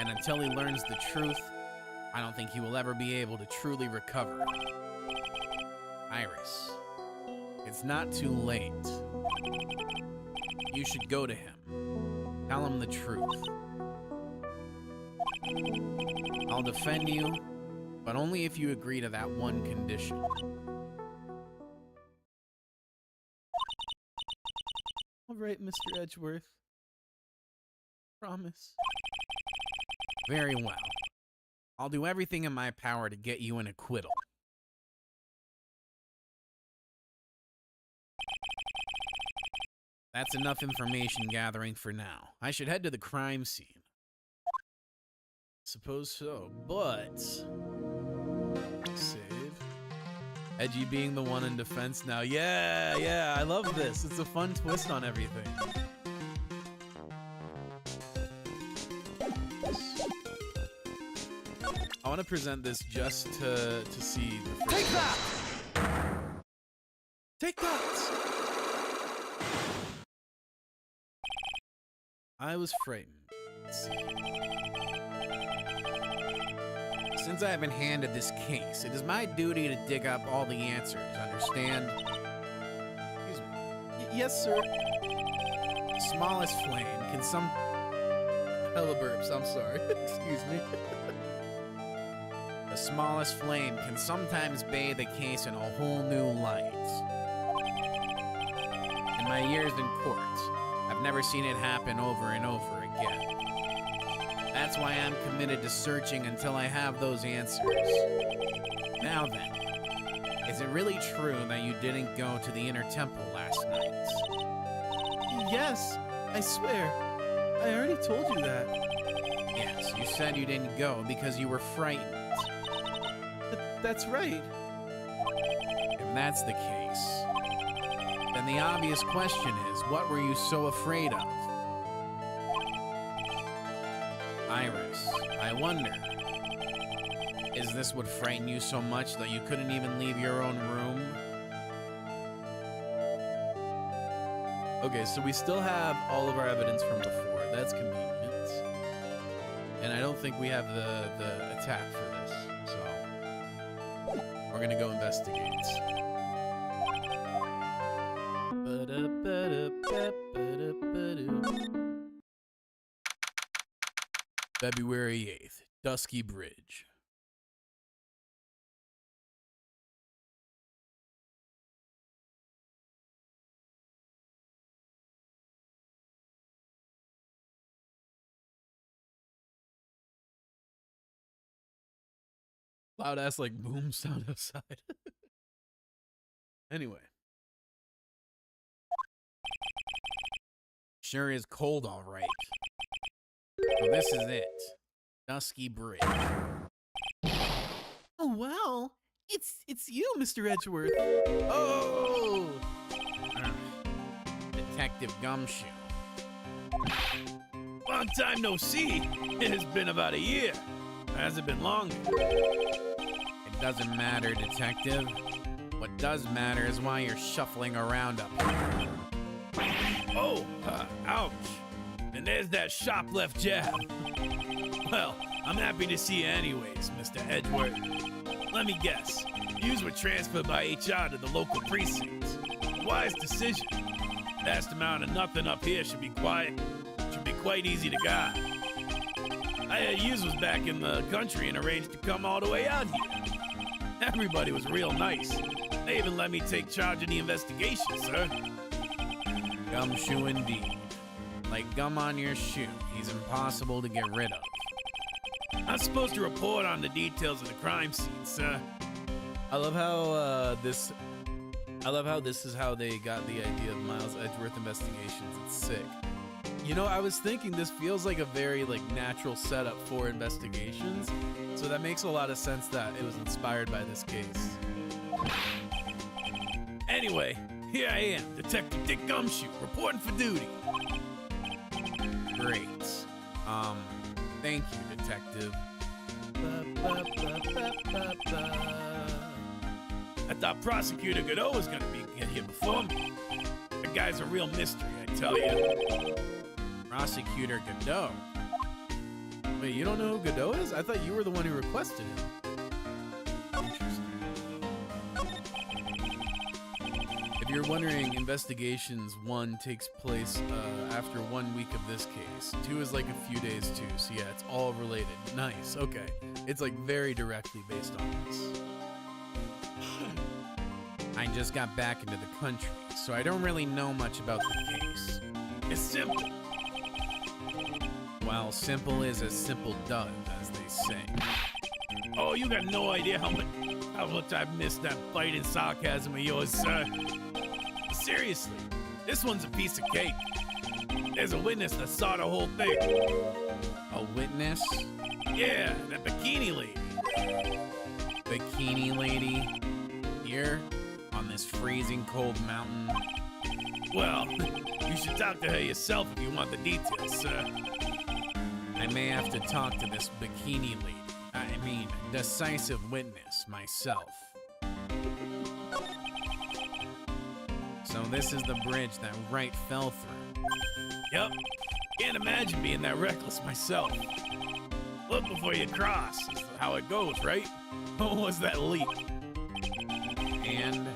And until he learns the truth, I don't think he will ever be able to truly recover. Iris, it's not too late. You should go to him. Tell him the truth. I'll defend you, but only if you agree to that one condition. All right, Mr. Edgeworth. Promise. Very well. I'll do everything in my power to get you an acquittal. That's enough information gathering for now. I should head to the crime scene. Suppose so, but... Save. Edgy being the one in defense now. Yeah, I love this. It's a fun twist on everything. I want to present this just to see the Take that! Take that! I was frightened. Let's see. Since I have been handed this case, it is my duty to dig up all the answers, understand? Excuse me. Yes, sir. The smallest flame can Hella burps, I'm sorry. Excuse me. The smallest flame can sometimes bathe a case in a whole new light. In my years in court, I've never seen it happen over and over again. That's why I'm committed to searching until I have those answers. Now then, is it really true that you didn't go to the inner temple last night? Yes, I swear. I already told you that. Yes, you said you didn't go because you were frightened. That's right. If that's the case, then the obvious question is, what were you so afraid of? Iris, I wonder, is this what frightened you so much that you couldn't even leave your own room? Okay, so we still have all of our evidence from before. That's convenient. And I don't think we have the attack for this, so we're gonna go investigate. February 8th, Dusky Bridge. Loud ass like boom sound outside. Anyway. Sure is cold, all right. So this is it. Dusky Bridge. Oh, wow. It's you, Mr. Edgeworth. Oh! Detective Gumshoe. Long time no see. It's been about a year. Has it been longer? It doesn't matter, Detective. What does matter is why you're shuffling around up here. Oh, ouch. And there's that shoplift jab. Well, I'm happy to see you anyways, Mr. Edgeworth. Let me guess. Yous were transferred by HR to the local precinct. Wise decision. Vast amount of nothing up here should be quite easy to guide. I heard yous was back in the country and arranged to come all the way out here. Everybody was real nice. They even let me take charge of the investigation, sir. Gumshoe indeed. Like gum on your shoe, he's impossible to get rid of. I'm supposed to report on the details of the crime scene, sir. I love how this is how they got the idea of Miles Edgeworth Investigations. It's sick. You know, I was thinking this feels like a very natural setup for investigations, so that makes a lot of sense that it was inspired by this case. Anyway, here I am, Detective Dick Gumshoe, reporting for duty. Great. Thank you, Detective. I thought Prosecutor Godot was gonna get here before me. The guy's a real mystery, I tell you. Prosecutor Godot. Wait, you don't know who Godot is? I thought you were the one who requested him. If you're wondering, Investigations 1 takes place after 1 week of this case. 2 is like a few days too, so yeah, it's all related. Nice, okay. It's like very directly based on this. I just got back into the country, so I don't really know much about the case. It's simple. Well, simple is as simple does, as they say. Oh, you got no idea how much I've missed that bite and sarcasm of yours, sir. Seriously, this one's a piece of cake. There's a witness that saw the whole thing. A witness? Yeah, that bikini lady. Bikini lady? here on this freezing cold mountain? Well, you should talk to her yourself if you want the details, sir. I may have to talk to this bikini lady. I mean, decisive witness myself. So this is the bridge that Wright fell through. Yep. Can't imagine being that reckless myself. Look before you cross. Is how it goes, right? What was that leak? And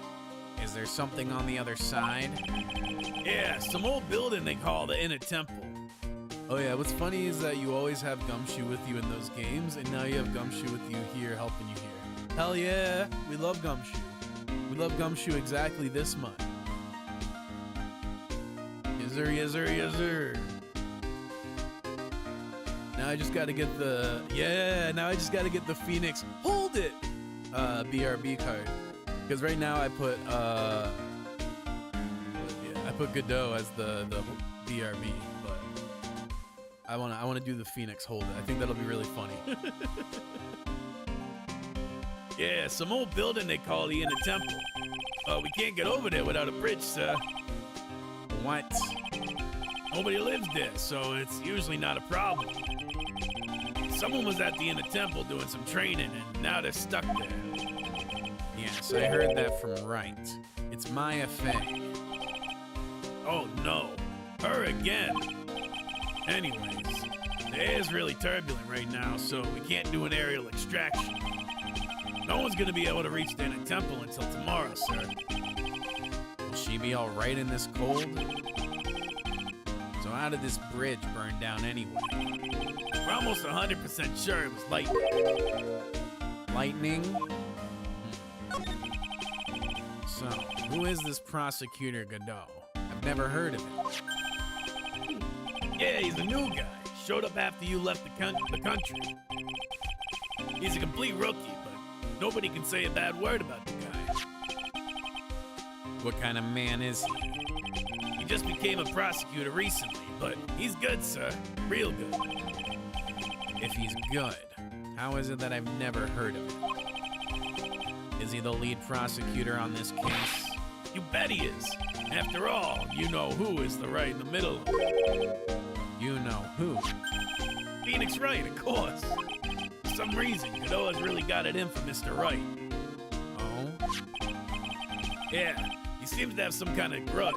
is there something on the other side? Yeah, some old building they call the Inner Temple. Oh yeah, what's funny is that you always have Gumshoe with you in those games, and now you have Gumshoe with you here, helping you here. Hell yeah, we love Gumshoe. We love Gumshoe exactly this much. Yes sir, yes sir, yes sir. Now I just gotta get the, now I just gotta get the Phoenix, hold it, BRB card. Because right now I put Godot as the BRB, but I wanna do the Phoenix hold it. I think that'll be really funny. Yeah, some old building they call the Inner Temple. We can't get over there without a bridge, sir. What? Nobody lives there, so it's usually not a problem. Someone was at the Inner Temple doing some training, and now they're stuck there. Yes, I heard that from Wright. It's Maya Fey. Oh no, her again. Anyways, the air's really turbulent right now, so we can't do an aerial extraction. No one's gonna be able to reach the Inner Temple until tomorrow, sir. Will she be all right in this cold? So how did this bridge burn down anyway? We're almost 100% sure it was lightning. Lightning? So, who is this prosecutor Godot? I've never heard of him. Yeah, he's a new guy. Showed up after you left the country. He's a complete rookie, but nobody can say a bad word about the guy. What kind of man is he? He just became a prosecutor recently, but he's good, sir. Real good. If he's good, how is it that I've never heard of him? Is he the lead prosecutor on this case? You bet he is. After all, you know who is the right in the middle. You know who? Phoenix Wright, of course. For some reason, Godot has really got it in for Mr. Wright. Oh? Yeah, he seems to have some kind of grudge.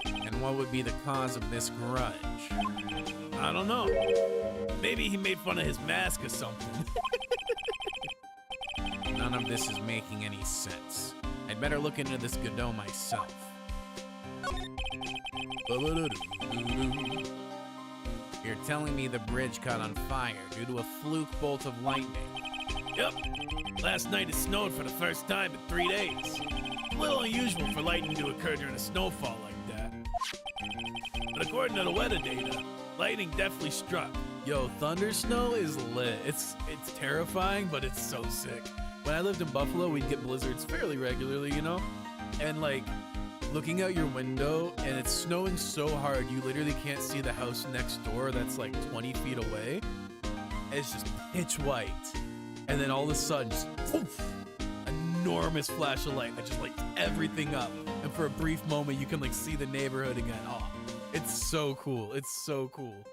And what would be the cause of this grudge? I don't know. Maybe he made fun of his mask or something. None of this is making any sense. I'd better look into this Godot myself. You're telling me the bridge caught on fire due to a fluke bolt of lightning. Yep. Last night it snowed for the first time in 3 days. A little unusual for lightning to occur during a snowfall like that. But according to the weather data, lightning definitely struck. Yo, thunder snow is lit. It's terrifying, but it's so sick. When I lived in Buffalo, we'd get blizzards fairly regularly, you know? And like, looking out your window and it's snowing so hard, you literally can't see the house next door that's like 20 feet away. It's just pitch white. And then all of a sudden, just poof, enormous flash of light that just lights everything up. And for a brief moment, you can like see the neighborhood again. Oh, it's so cool. It's so cool.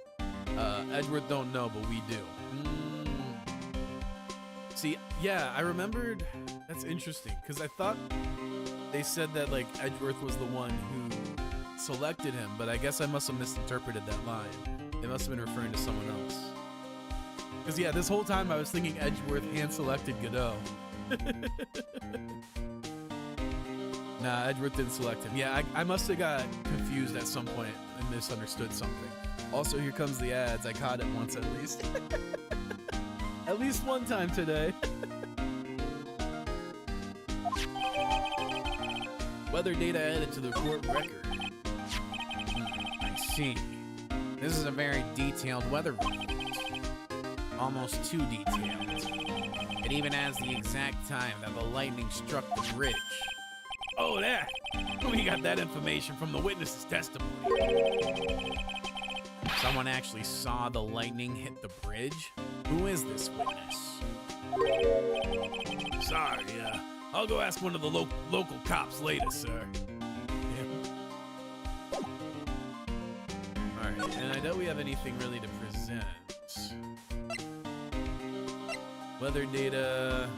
Edward don't know, but we do. See, yeah, I remembered. That's interesting, because I thought they said that like Edgeworth was the one who selected him, but I guess I must have misinterpreted that line. They must have been referring to someone else. Because yeah, this whole time I was thinking Edgeworth hand-selected Godot. Nah, Edgeworth didn't select him. Yeah, I must have got confused at some point and misunderstood something. Also, here comes the ads. I caught it once at least. At least one time today. Weather data added to the court record. I see. This is a very detailed weather report. Almost too detailed. It even has the exact time that the lightning struck the bridge. Oh, that. We got that information from the witness's testimony. Someone actually saw the lightning hit the bridge? Who is this witness? Sorry, I'll go ask one of the local cops later, sir. Alright, and I doubt we have anything really to present. Weather data.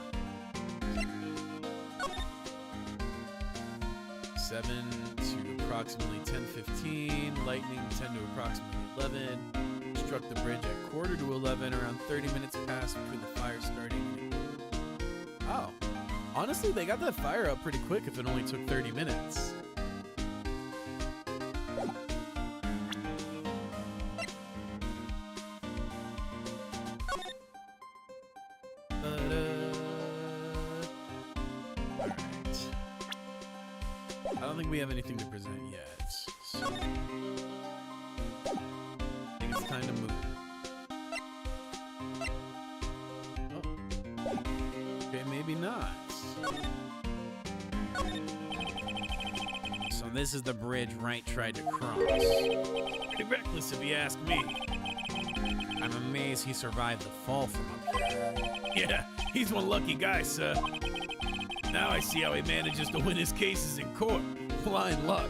7 to approximately 10:15. Lightning 10 to approximately 11. Struck the bridge at quarter to 11. Around 30 minutes passed between the fire starting. Oh. Honestly, they got that fire up pretty quick if it only took 30 minutes. Alright. I don't think we have anything to present yet. So I think it's time to move. Oh. Okay, maybe not. So this is the bridge Wright tried to cross. Pretty reckless if you ask me. I'm amazed he survived the fall from up here. Yeah, he's one lucky guy, sir. Now I see how he manages to win his cases in court. Blind luck.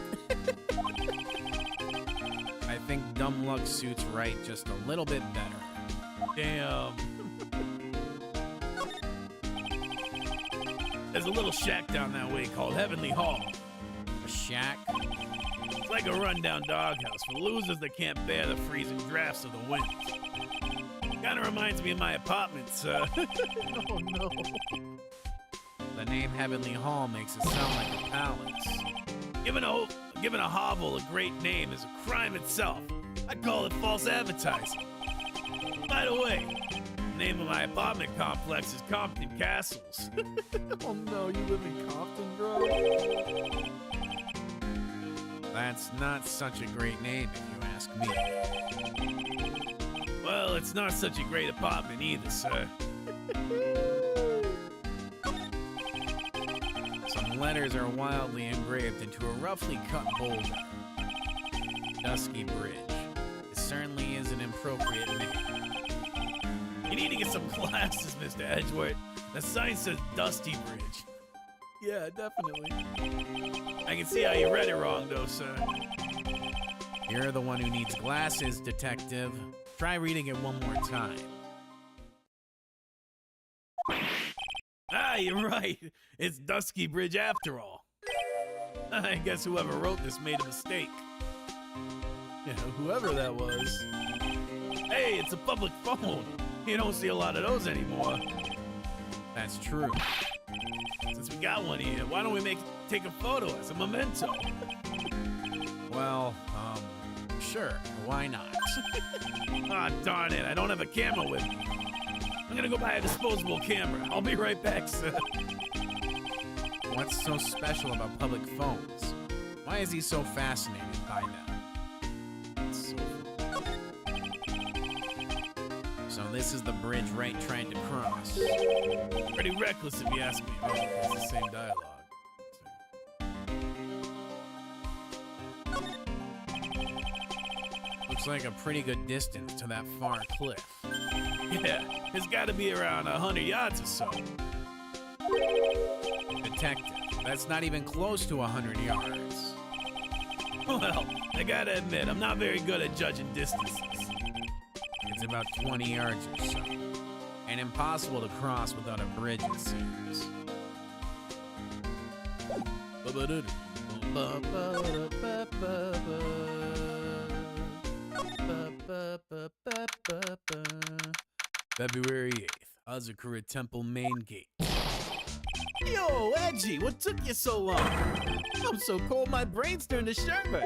I think dumb luck suits Wright just a little bit better. Damn. There's a little shack down that way called Heavenly Hall. A shack? It's like a rundown doghouse for losers that can't bear the freezing drafts of the wind. Kinda reminds me of my apartment, sir. Oh no. The name Heavenly Hall makes it sound like a palace. Giving a hovel a great name is a crime itself. I'd call it false advertising. By the way, the name of my apartment complex is Compton Castles. Oh no, you live in Compton, bro? That's not such a great name if you ask me. Well, it's not such a great apartment either, sir. Some letters are wildly engraved into a roughly cut boulder. Dusky Bridge. It certainly is an appropriate name. You need to get some glasses, Mr. Edgeworth. The sign says Dusty Bridge. Yeah, definitely. I can see how you read it wrong, though, sir. You're the one who needs glasses, detective. Try reading it one more time. Ah, you're right. It's Dusky Bridge after all. I guess whoever wrote this made a mistake. Yeah, whoever that was. Hey, it's a public phone. You don't see a lot of those anymore. That's true. Since we got one here, why don't we take a photo as a memento? Well, sure. Why not? Ah, darn it. I don't have a camera with me. I'm gonna go buy a disposable camera. I'll be right back, sir. What's so special about public phones? Why is he so fascinated by them? So this is the bridge Wright tried to cross. Pretty reckless if you ask me. Oh, it's the same dialogue. Looks like a pretty good distance to that far cliff. Yeah, it's gotta be around 100 yards or so. Detective, that's not even close to 100 yards. Well, I gotta admit, I'm not very good at judging distances. It's about 20 yards or so. And impossible to cross without a bridge, it seems. February 8th, Azakura Temple main gate. Yo, Edgy, what took you so long? I'm so cold my brain's turned to sherbet.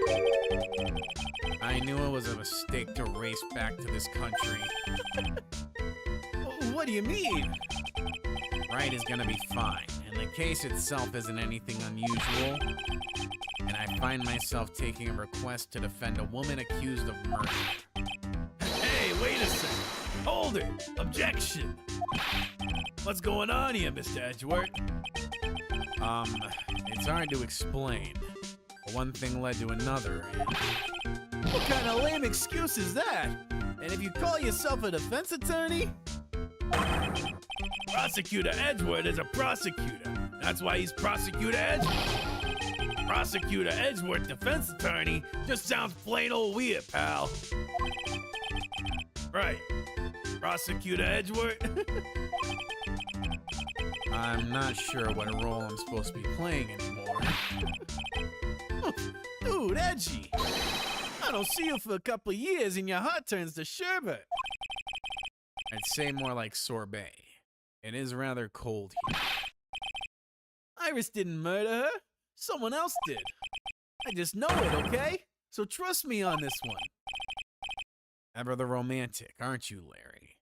I knew it was a mistake to race back to this country. What do you mean? Wright is gonna be fine, and the case itself isn't anything unusual. And I find myself taking a request to defend a woman accused of murder. Hey, wait a second. Hold it. Objection. What's going on here, Mr. Edgeworth? It's hard to explain. But one thing led to another, and What kind of lame excuse is that? And if you call yourself a defense attorney? Prosecutor Edgeworth is a prosecutor. That's why he's Prosecutor Edgeworth. Prosecutor Edgeworth, defense attorney, just sounds plain old weird, pal. Right. Prosecutor Edgeworth? I'm not sure what role I'm supposed to be playing anymore. Dude, Edgy! I don't see you for a couple of years and your heart turns to sherbet. I'd say more like sorbet. It is rather cold here. Iris didn't murder her. Someone else did. I just know it, okay? So trust me on this one. Ever the romantic, aren't you, Larry?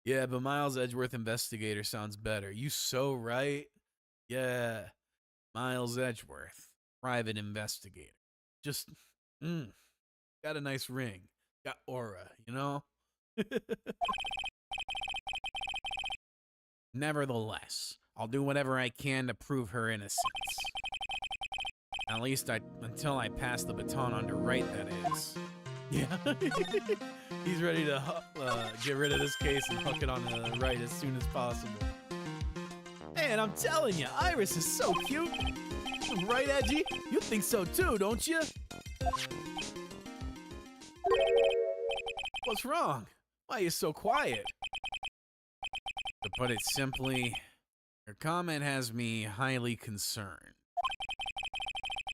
Yeah, but Miles Edgeworth investigator sounds better. You so right. Yeah, Miles Edgeworth, private investigator. Just, got a nice ring. Got aura, you know? Nevertheless, I'll do whatever I can to prove her innocence. At least until I pass the baton on to Wright, that is. Yeah. He's ready to get rid of this case and hook it on Wright as soon as possible. Man, I'm telling you, Iris is so cute. Right, Edgy? You think so too, don't you? What's wrong? Why are you so quiet? To put it simply, your comment has me highly concerned.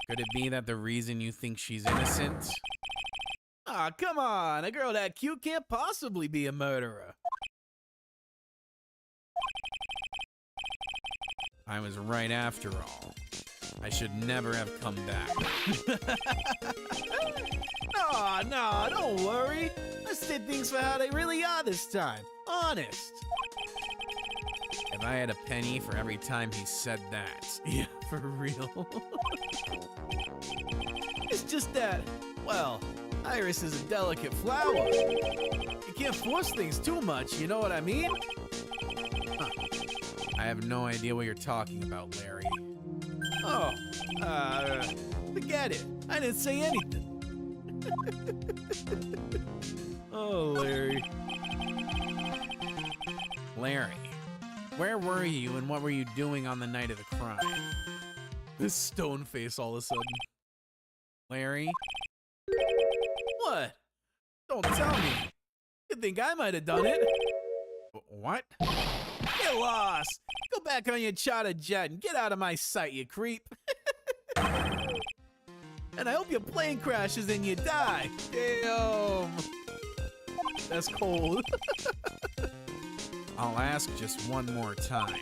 Could it be that the reason you think she's innocent? Aw, come on. A girl that cute can't possibly be a murderer. I was right after all. I should never have come back. No, don't worry. Let's take things for how they really are this time. Honest. If I had a penny for every time he said that. Yeah, for real. It's just that, well, Iris is a delicate flower. You can't force things too much, you know what I mean? Huh. I have no idea what you're talking about, Larry. Oh, forget it. I didn't say anything. Oh, Larry. Larry, where were you and what were you doing on the night of the crime? This stone face all of a sudden. Larry? What? Don't tell me. You think I might have done it? What? Get lost. Go back on your charter jet and get out of my sight, you creep. And I hope your plane crashes and you die. Damn. That's cold. I'll ask just one more time.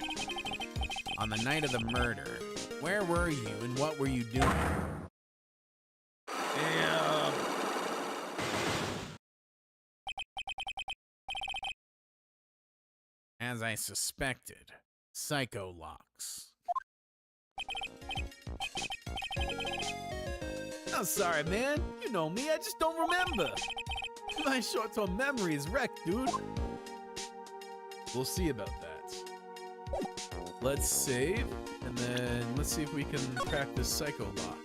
On the night of the murder, where were you and what were you doing? Damn. As I suspected, psycho locks. I'm sorry, man. You know me, I just don't remember. My short-term memory is wrecked, dude. We'll see about that. Let's save, and then let's see if we can crack this psycho lock.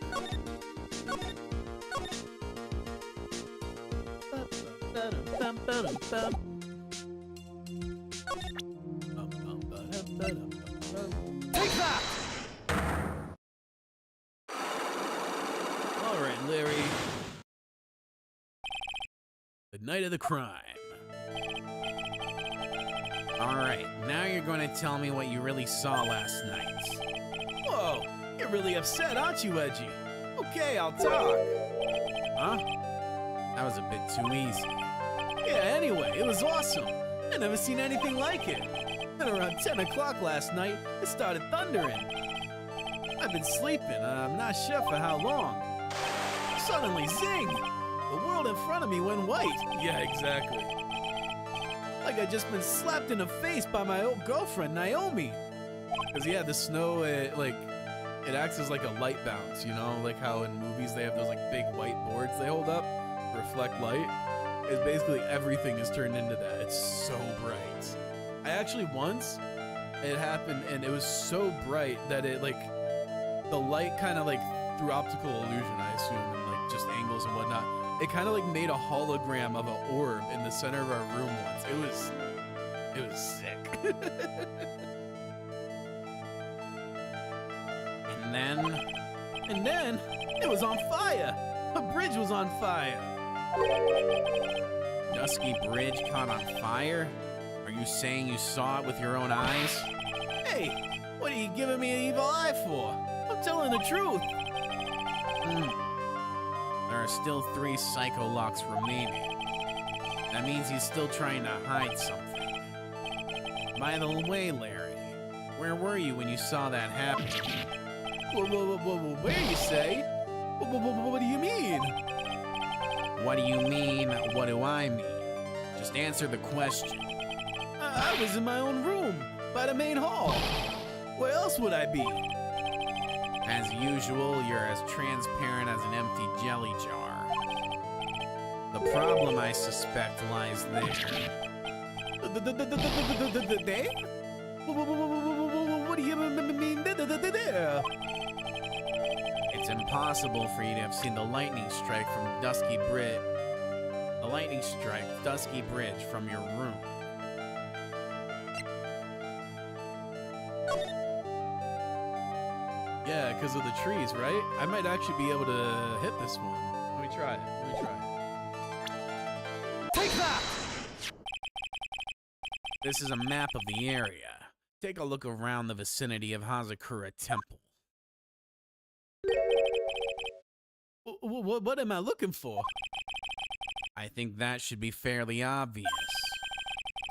Take that! All right, Larry. The night of the crime. All right, now you're going to tell me what you really saw last night. Whoa, you're really upset, aren't you, Edgy? Okay, I'll talk. Huh? That was a bit too easy. Yeah, anyway, it was awesome. I never seen anything like it. Then around 10 o'clock last night, it started thundering. I've been sleeping, I'm not sure for how long. Suddenly, zing! The world in front of me went white. Yeah, exactly. Like I'd just been slapped in the face by my old girlfriend, Naomi. Because, yeah, the snow, it acts as like a light bounce, you know? Like how in movies they have those like big white boards they hold up to reflect light. It's basically everything is turned into that. It's so bright. I actually once, it happened and it was so bright that it like, the light kind of like through optical illusion, I assume, and like just angles and whatnot, it kind of like made a hologram of an orb in the center of our room once. It was sick. And then? And then, it was on fire! The bridge was on fire! Dusky Bridge caught on fire? Are you saying you saw it with your own eyes? Hey, what are you giving me an evil eye for? I'm telling the truth! There are still 3 Psycho Locks remaining. That means he's still trying to hide something. By the way, Larry, where were you when you saw that happen? Where you say? What do you mean? What do you mean? What do I mean? Just answer the question. I was in my own room, by the main hall. Where else would I be? As usual, you're as transparent as an empty jelly jar. The problem, I suspect, lies there. There? What do you mean there? It's impossible for you to have seen the lightning strike from Dusky Bridge. The lightning strike Dusky Bridge from your room. Yeah, because of the trees, right? I might actually be able to hit this one. Let me try it. Take that! This is a map of the area. Take a look around the vicinity of Hazakura Temple. What am I looking for? I think that should be fairly obvious.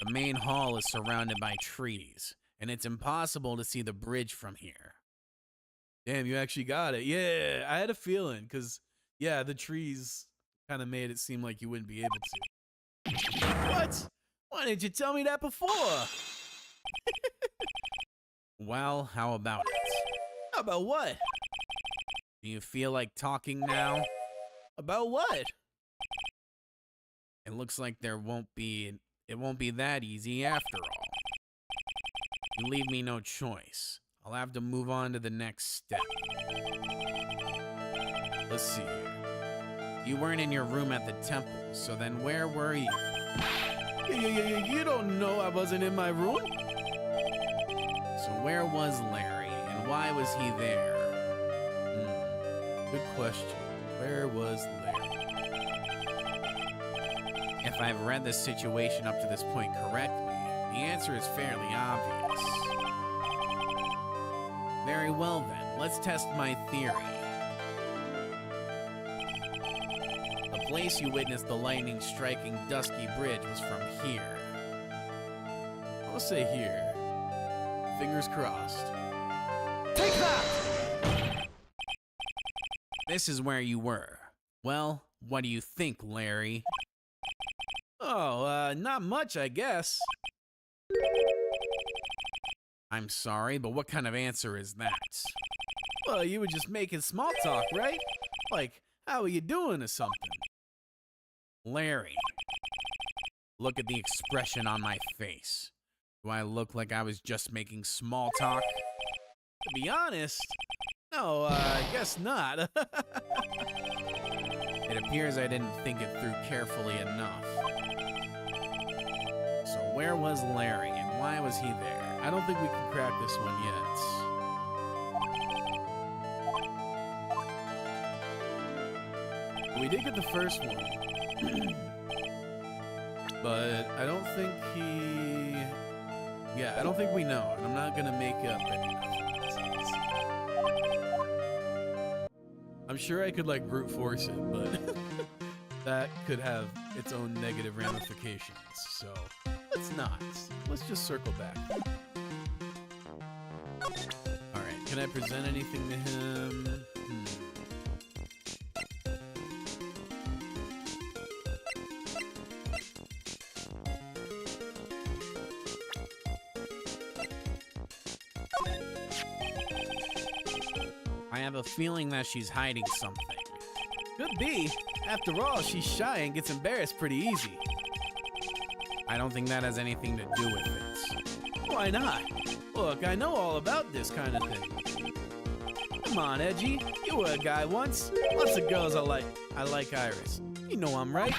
The main hall is surrounded by trees, and it's impossible to see the bridge from here. Damn, you actually got it. Yeah, I had a feeling, because, yeah, the trees kind of made it seem like you wouldn't be able to. What? Why didn't you tell me that before? Well, how about it? How about what? Do you feel like talking now? About what? It looks like it won't be that easy after all. You leave me no choice. I'll have to move on to the next step. Let's see here. You weren't in your room at the temple, so then where were you? You don't know I wasn't in my room? So where was Larry, and why was he there? Good question. Where was Larry? If I've read the situation up to this point correctly, the answer is fairly obvious. Very well then, let's test my theory. The place you witnessed the lightning striking Dusky Bridge was from here. I'll say here. Fingers crossed. Take that! This is where you were. Well, what do you think, Larry? Oh, not much, I guess. I'm sorry, but what kind of answer is that? Well, you were just making small talk, right? Like, how are you doing or something? Larry, look at the expression on my face. Do I look like I was just making small talk? To be honest, no, I guess not. It appears I didn't think it through carefully enough. So where was Larry, and why was he there? I don't think we can crack this one yet. We did get the first one. But I don't think I don't think we know, and I'm not gonna make up anything. I'm sure I could like brute force it, but that could have its own negative ramifications, so let's not. Let's just circle back. Alright, can I present anything to him? I have a feeling that she's hiding something. Could be. After all, she's shy and gets embarrassed pretty easy. I don't think that has anything to do with it. Why not? Look, I know all about this kind of thing. Come on, Edgy. You were a guy once. Lots of girls I like Iris. You know I'm right.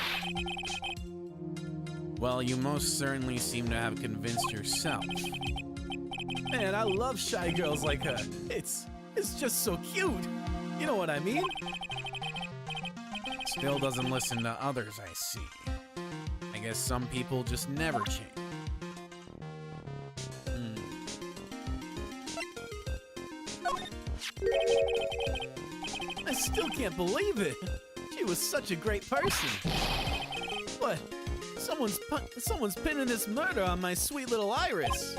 Well, you most certainly seem to have convinced yourself. Man, I love shy girls like her. It's It's just so cute. You know what I mean? Still doesn't listen to others, I see. I guess some people just never change. I still can't believe it. She was such a great person. What? Someone's pinning this murder on my sweet little Iris.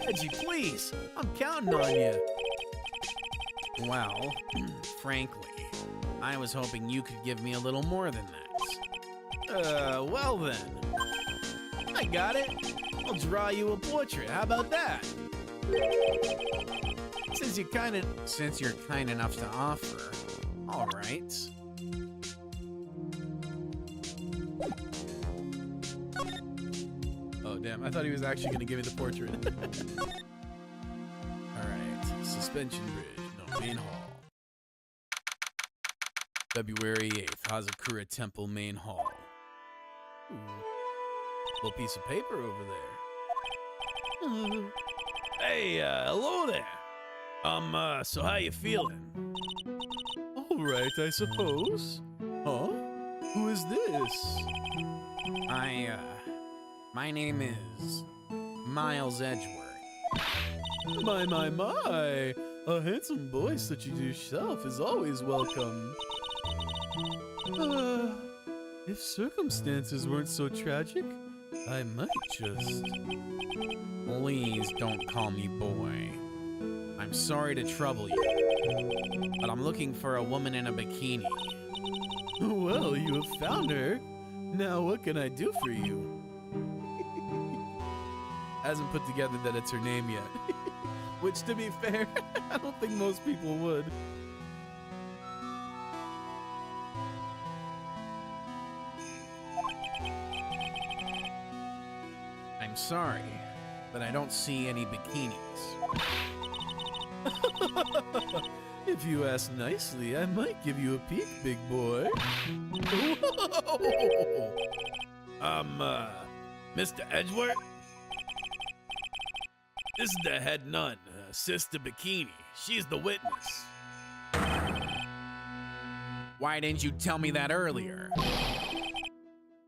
Reggie, please. I'm counting on you. Well, frankly, I was hoping you could give me a little more than that. Well then. I got it. I'll draw you a portrait. How about that? Since you're kind enough to offer, all right. Oh, damn. I thought he was actually going to give me the portrait. All right. Suspension Bridge. No, main hall. February 8th. Hazakura Temple Main Hall. Ooh. Little piece of paper over there. Hey, hello there. So how you feeling? All right, I suppose. Huh? Who is this? My name is Miles Edgeworth. My. A handsome boy such as yourself is always welcome. If circumstances weren't so tragic, I might just... Please don't call me boy. I'm sorry to trouble you, but I'm looking for a woman in a bikini. Well, you have found her. Now what can I do for you? Hasn't put together that it's her name yet. Which, to be fair, I don't think most people would. I'm sorry, but I don't see any bikinis. If you ask nicely, I might give you a peek, big boy. Whoa! Mr. Edgeworth? This is the head nun, Sister Bikini. She's the witness. Why didn't you tell me that earlier?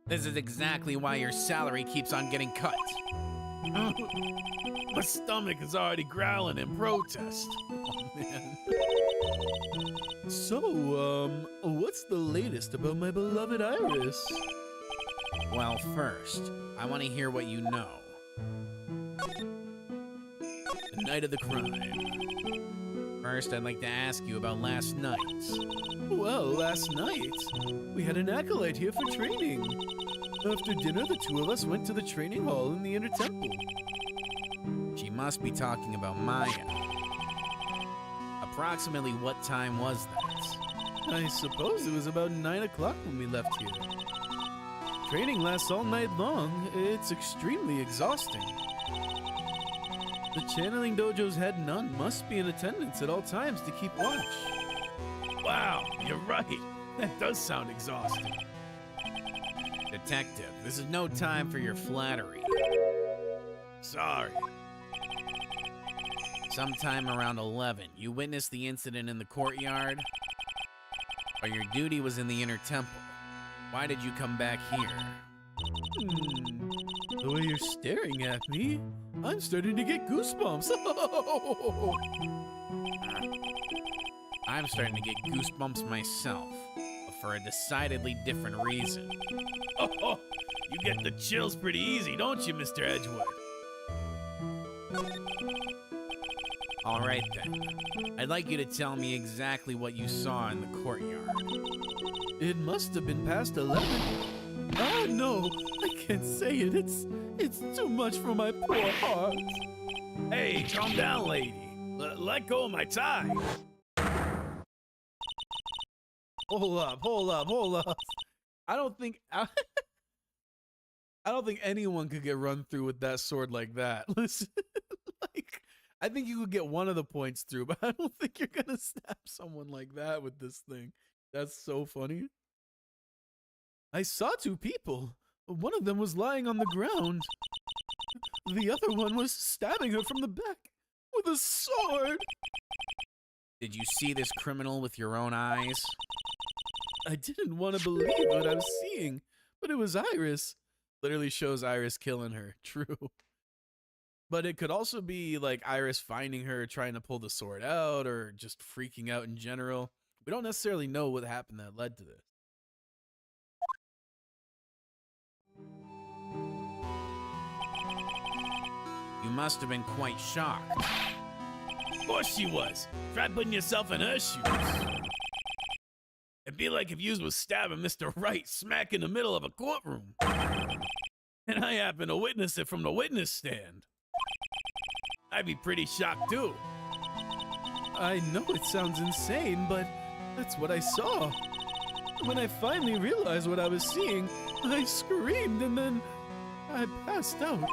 This is exactly why your salary keeps on getting cut. My stomach is already growling in protest. Oh, man. So, what's the latest about my beloved Iris? Well, first, I want to hear what you know. The night of the crime. First, I'd like to ask you about last night. Well, last night, we had an acolyte here for training. After dinner, the two of us went to the training hall in the inner temple. She must be talking about Maya. Approximately what time was that? I suppose it was about 9 o'clock when we left here. Training lasts all night long. It's extremely exhausting. The channeling dojo's head nun must be in attendance at all times to keep watch. Wow, you're right. That does sound exhausting. Detective, this is no time for your flattery. Sorry. Sometime around 11, you witnessed the incident in the courtyard, but your duty was in the inner temple. Why did you come back here? The way you're staring at me, I'm starting to get goosebumps. I'm starting to get goosebumps myself, but for a decidedly different reason. Oh, you get the chills pretty easy, don't you, Mr. Edgewood? All right then. I'd like you to tell me exactly what you saw in the courtyard. It must have been past 11. Oh no, I can't say it. It's too much for my poor heart. Hey, calm down, lady. Let go of my tie. Hold up. I don't think anyone could get run through with that sword like that. Listen, like, I think you could get one of the points through, but I don't think you're gonna stab someone like that with this thing. That's so funny. I saw two people. One of them was lying on the ground. The other one was stabbing her from the back with a sword. Did you see this criminal with your own eyes? I didn't want to believe what I was seeing, but it was Iris. Literally shows Iris killing her. True. But it could also be like Iris finding her, trying to pull the sword out, or just freaking out in general. We don't necessarily know what happened that led to this. You must have been quite shocked. Of course she was. Try putting yourself in her shoes. It'd be like if you was stabbing Mr. Wright smack in the middle of a courtroom. And I happen to witness it from the witness stand. I'd be pretty shocked too. I know it sounds insane, but that's what I saw. When I finally realized what I was seeing, I screamed and then I passed out.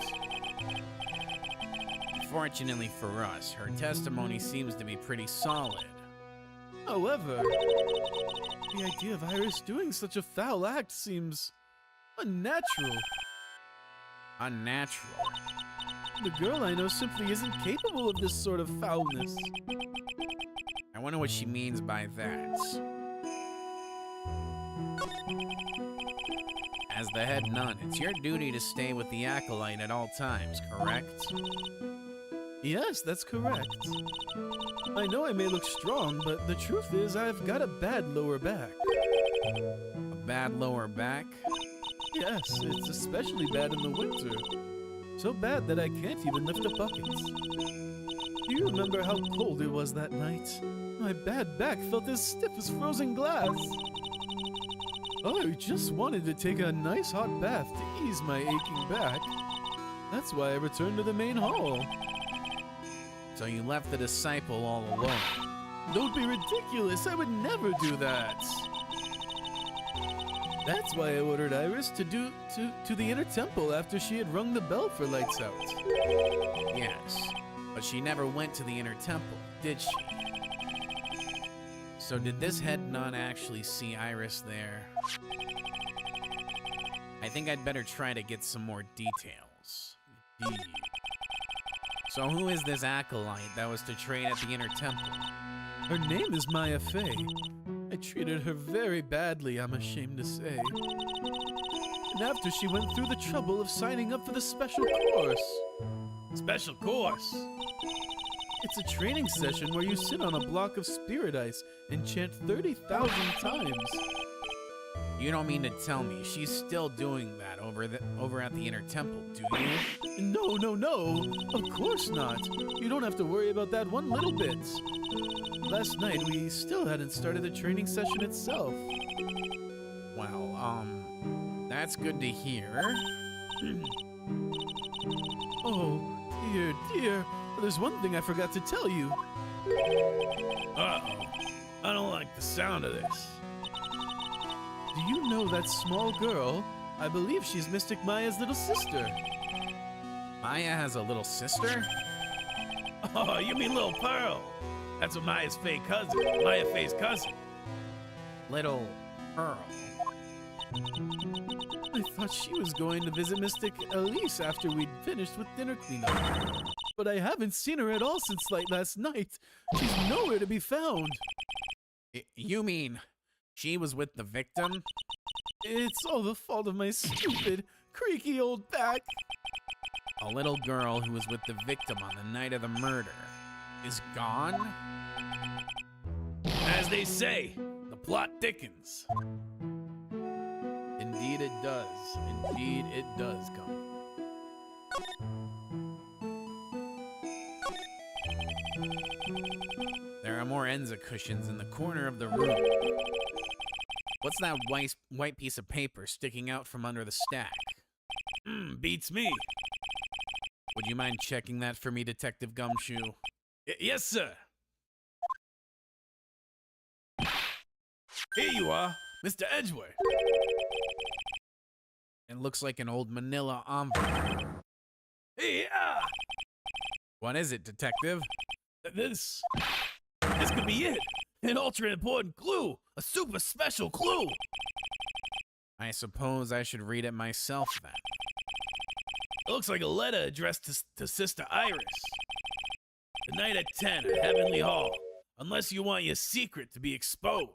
Fortunately for us, her testimony seems to be pretty solid. However, the idea of Iris doing such a foul act seems unnatural. Unnatural. The girl I know simply isn't capable of this sort of foulness. I wonder what she means by that. As the head nun, it's your duty to stay with the acolyte at all times, correct? Yes, that's correct. I know I may look strong, but the truth is I've got a bad lower back. A bad lower back? Yes, it's especially bad in the winter. So bad that I can't even lift a bucket. Do you remember how cold it was that night? My bad back felt as stiff as frozen glass. I just wanted to take a nice hot bath to ease my aching back. That's why I returned to the main hall. So you left the disciple all alone. Don't be ridiculous, I would never do that. That's why I ordered Iris to the inner temple after she had rung the bell for lights out. Yes, but she never went to the inner temple, did she? So did this head nun actually see Iris there? I think I'd better try to get some more details. Indeed. So who is this acolyte that was to train at the inner temple? Her name is Maya Fey. I treated her very badly, I'm ashamed to say. And after she went through the trouble of signing up for the special course. Special course? It's a training session where you sit on a block of spirit ice and chant 30,000 times. You don't mean to tell me she's still doing that over at the inner temple, do you? No. Of course not. You don't have to worry about that one little bit. Last night, we still hadn't started the training session itself. Well, that's good to hear. Oh, dear. There's one thing I forgot to tell you. Uh-oh. I don't like the sound of this. Do you know that small girl? I believe she's Mystic Maya's little sister. Maya has a little sister? Oh, you mean Little Pearl? That's what Maya Fey's cousin. Little Pearl. I thought she was going to visit Mystic Elise after we'd finished with dinner cleanup. But I haven't seen her at all since last night. She's nowhere to be found. You mean she was with the victim? It's all the fault of my stupid, creaky old back. A little girl who was with the victim on the night of the murder is gone? As they say, the plot thickens. Indeed it does. Indeed it does, come. There are more Enza cushions in the corner of the room. What's that white piece of paper sticking out from under the stack? Beats me. Would you mind checking that for me, Detective Gumshoe? Yes, sir. Here you are, Mr. Edgeworth. It looks like an old manila envelope. Yeah. What is it, Detective? This could be it. An ultra important clue. A super special clue. I suppose I should read it myself then. It looks like a letter addressed to Sister Iris. The night at 10 at Heavenly Hall. Unless you want your secret to be exposed.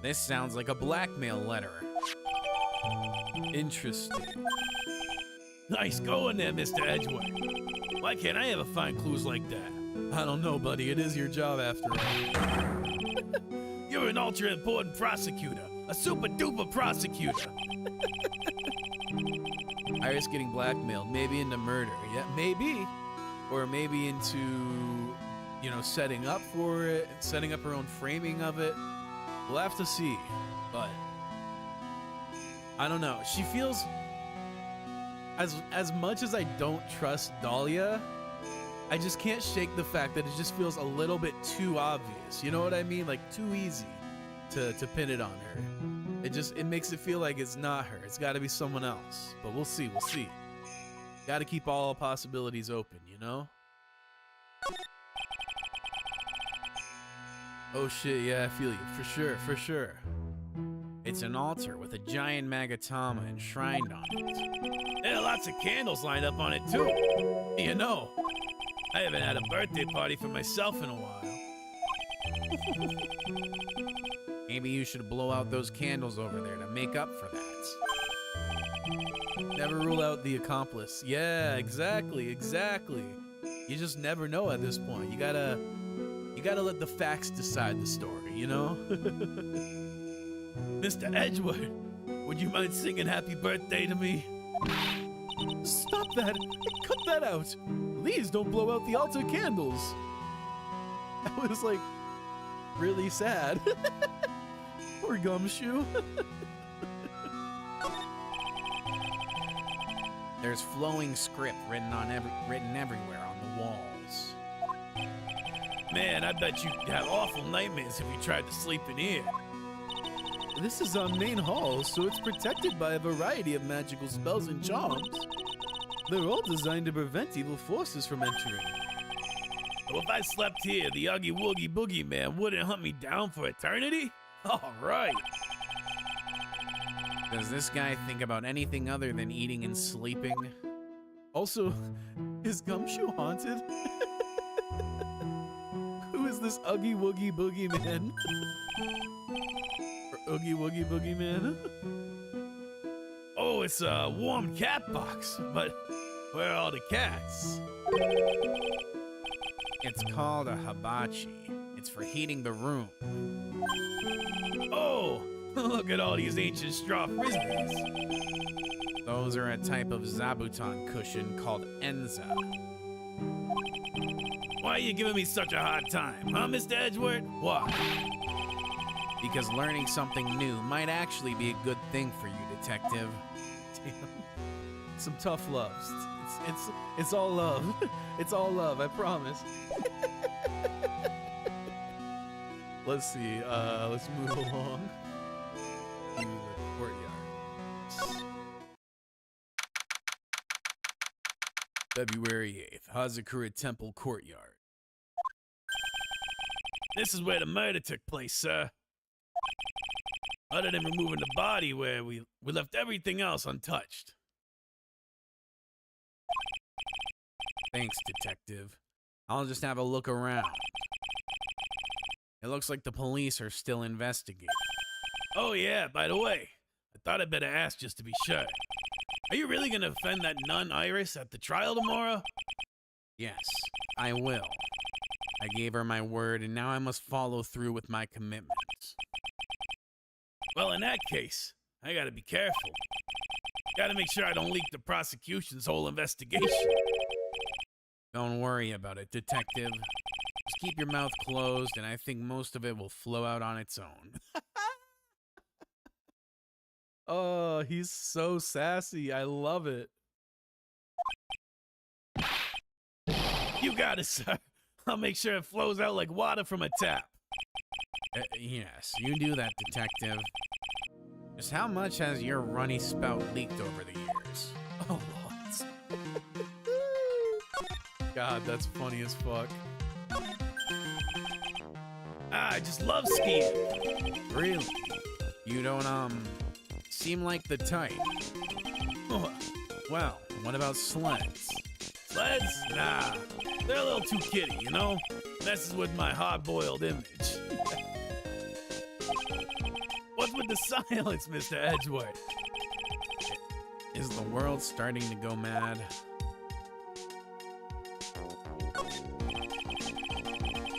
This sounds like a blackmail letter. Interesting. Nice going there, Mr. Edgewood. Why can't I ever find clues like that? I don't know, buddy. It is your job after all. You're an ultra-important prosecutor. A super-duper prosecutor. Iris getting blackmailed, maybe into murder. Yeah, maybe. Or maybe into, you know, setting up for it, setting up her own framing of it. We'll have to see. But I don't know. She feels, as much as I don't trust Dahlia, I just can't shake the fact that it just feels a little bit too obvious. You know what I mean? Like too easy to pin it on her. It makes it feel like it's not her. It's got to be someone else. But we'll see. We'll see. Got to keep all possibilities open, you know? Oh shit, yeah, I feel you. For sure, for sure. It's an altar with a giant Magatama enshrined on it. There are lots of candles lined up on it, too. You know, I haven't had a birthday party for myself in a while. Maybe you should blow out those candles over there to make up for that. Never rule out the accomplice. Yeah, exactly, exactly. You just never know at this point. You gotta let the facts decide the story, you know? Mr. Edgewood, would you mind singing happy birthday to me? Stop that! Cut that out! Please don't blow out the altar candles! That was like really sad. Poor Gumshoe. There's flowing script written everywhere on the walls. Man, I bet you'd have awful nightmares if you tried to sleep in here. This is our main hall, so it's protected by a variety of magical spells and charms. They're all designed to prevent evil forces from entering. Well, if I slept here, the Oogie Woogie Boogie Man wouldn't hunt me down for eternity? All right. Does this guy think about anything other than eating and sleeping? Also, is Gumshoe haunted? Who is this Oogie Woogie Boogie Man? Or Oogie Woogie Boogie Man? Oh, it's a warm cat box, but where are all the cats? It's called a hibachi. It's for heating the room. Oh, look at all these ancient straw frisbees. Those are a type of zabuton cushion called Enza. Why are you giving me such a hard time, huh, Mr. Edgeworth? Why? Because learning something new might actually be a good thing for you, detective. Damn. Some tough loves. It's all love. It's all love, I promise. Let's see, let's move along to the courtyard. February 8th, Hazakura Temple Courtyard. This is where the murder took place, sir. Other than removing the body, where we left everything else untouched. Thanks, detective. I'll just have a look around. It looks like the police are still investigating. Oh yeah, by the way, I thought I'd better ask just to be sure. Are you really gonna offend that nun Iris at the trial tomorrow? Yes, I will. I gave her my word, and now I must follow through with my commitments. Well, in that case, I gotta be careful. Gotta make sure I don't leak the prosecution's whole investigation. Don't worry about it, detective. Just keep your mouth closed, and I think most of it will flow out on its own. Oh, he's so sassy. I love it. You got it, sir. I'll make sure it flows out like water from a tap. Yes, you do that, detective. Just how much has your runny spout leaked over the years? Oh, lots. God, that's funny as fuck. I just love skiing. Really? You don't, seem like the type. Well, what about sleds? Sleds? Nah, they're a little too kiddie, you know? Messes with my hard-boiled image. What's with the silence, Mr. Edgeworth? Is the world starting to go mad?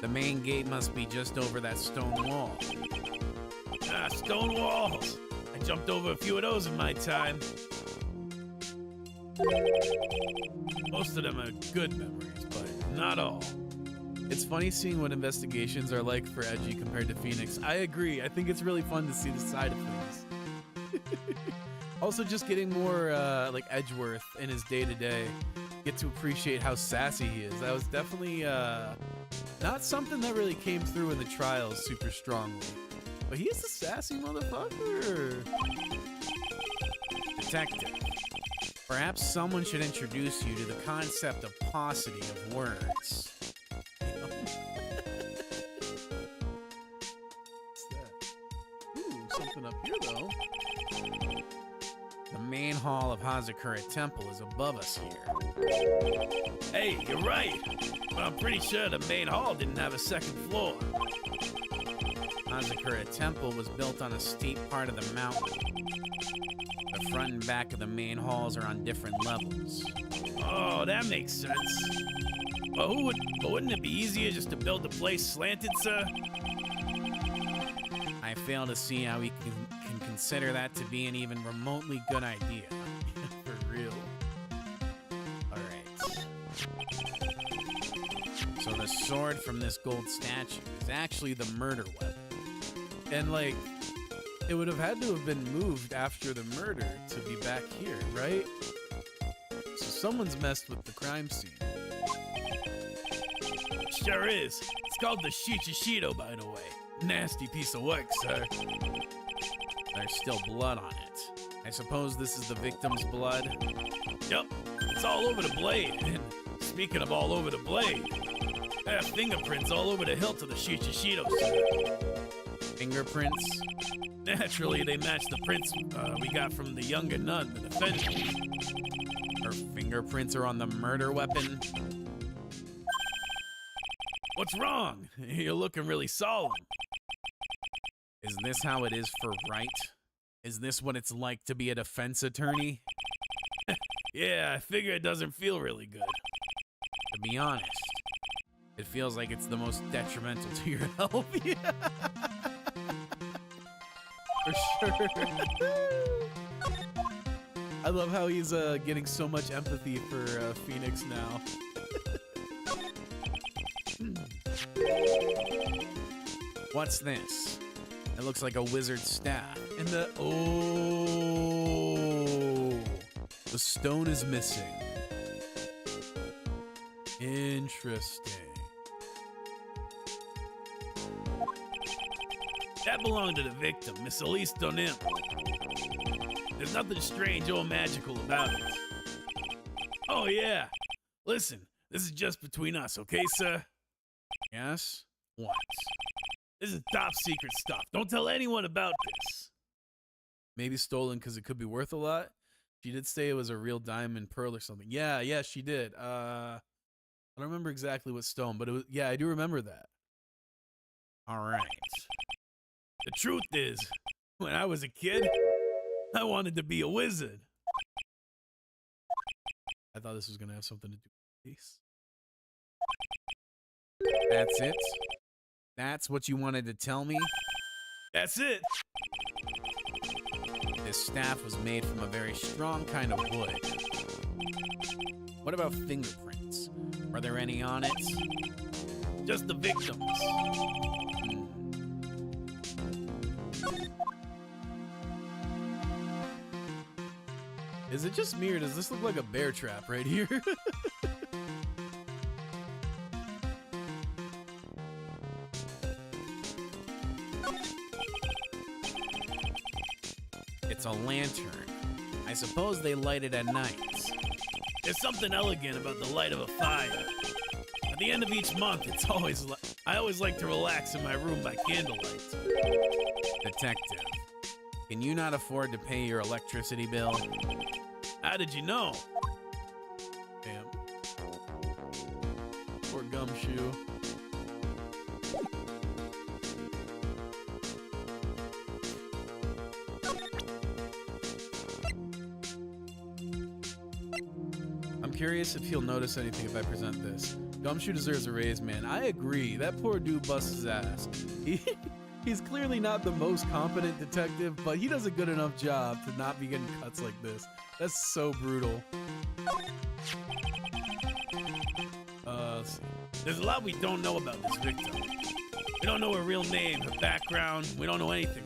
The main gate must be just over that stone wall. Ah, stone walls. I jumped over a few of those in my time. Most of them are good memories, but not all. It's funny seeing what investigations are like for Edgy compared to Phoenix. I agree. I think it's really fun to see the side of things. Also, just getting more like Edgeworth in his day-to-day. Get to appreciate how sassy he is. That was definitely not something that really came through in the trials super strongly. But he's a sassy motherfucker. Detective, perhaps someone should introduce you to the concept of paucity of words. What's that? Ooh, something up here though. The main hall of Hazakura Temple is above us here. Hey, you're right. But I'm pretty sure the main hall didn't have a second floor. Hazakura Temple was built on a steep part of the mountain. The front and back of the main halls are on different levels. Oh, that makes sense. But wouldn't it be easier just to build the place slanted, sir? I fail to see how we can consider that to be an even remotely good idea. For real. Alright. So the sword from this gold statue is actually the murder weapon. And like, it would have had to have been moved after the murder to be back here, right? So someone's messed with the crime scene. Sure is. It's called the Shichishito, by the way. Nasty piece of work, sir. There's still blood on it. I suppose this is the victim's blood. Yup, it's all over the blade. And speaking of all over the blade, there are fingerprints all over the hilt of the Shichishito, sir. Fingerprints? Naturally, they match the prints we got from the younger nun, the defendant. Her fingerprints are on the murder weapon. What's wrong? You're looking really solemn. Is this how it is for Wright? Is this what it's like to be a defense attorney? Yeah, I figure it doesn't feel really good. To be honest, it feels like it's the most detrimental to your health. Yeah. For sure. I love how he's getting so much empathy for Phoenix now. What's this? It looks like a wizard's staff. And the stone is missing. Interesting. That belonged to the victim, Miss Elise Donim. There's nothing strange or magical about it. Oh, yeah. Listen, this is just between us, okay, sir? Yes? What? This is top secret stuff. Don't tell anyone about this. Maybe stolen because it could be worth a lot. She did say it was a real diamond pearl or something. Yeah, she did. I don't remember exactly what stone, but it was, yeah, I do remember that. All right. The truth is, when I was a kid, I wanted to be a wizard. I thought this was going to have something to do with peace. That's it? That's what you wanted to tell me? That's it. This staff was made from a very strong kind of wood. What about fingerprints? Are there any on it? Just the victims. Is it just me or does this look like a bear trap right here? It's a lantern. I suppose they light it at night. There's something elegant about the light of a fire. At the end of each month, I always like to relax in my room by candlelight. Detective, can you not afford to pay your electricity bill? How did you know? Damn. Poor gumshoe. curious if he'll notice anything if I present this. Gumshoe deserves a raise, man. I agree. That poor dude busts his ass. He's clearly not the most competent detective, but he does a good enough job to not be getting cuts like this. That's so brutal. Let's see. There's a lot we don't know about this victim. We don't know her real name, her background. We don't know anything.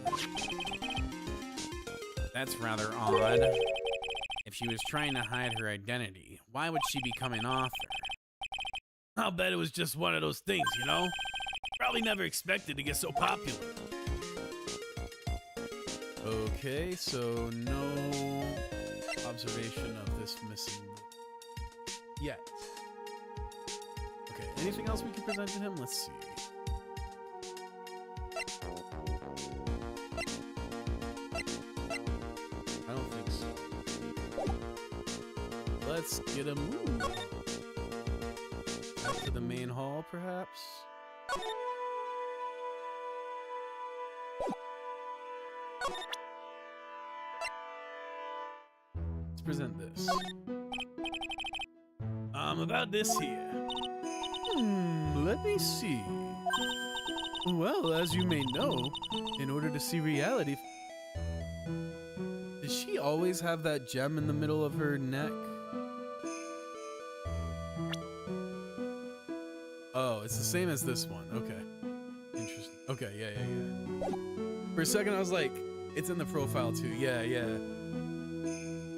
That's rather odd. If she was trying to hide her identity, why would she become an author? I'll bet it was just one of those things, you know? Probably never expected to get so popular. Okay, so no observation of this missing yet. Okay, anything else we can present to him? Let's see. I don't think so. Let's get a move. Up to the main hall, perhaps? Let's present this. About this here. Let me see. Well, as you may know, in order to see reality... Does she always have that gem in the middle of her neck? Oh, it's the same as this one. Okay. Interesting. Okay, yeah. For a second, I was like, it's in the profile too. Yeah.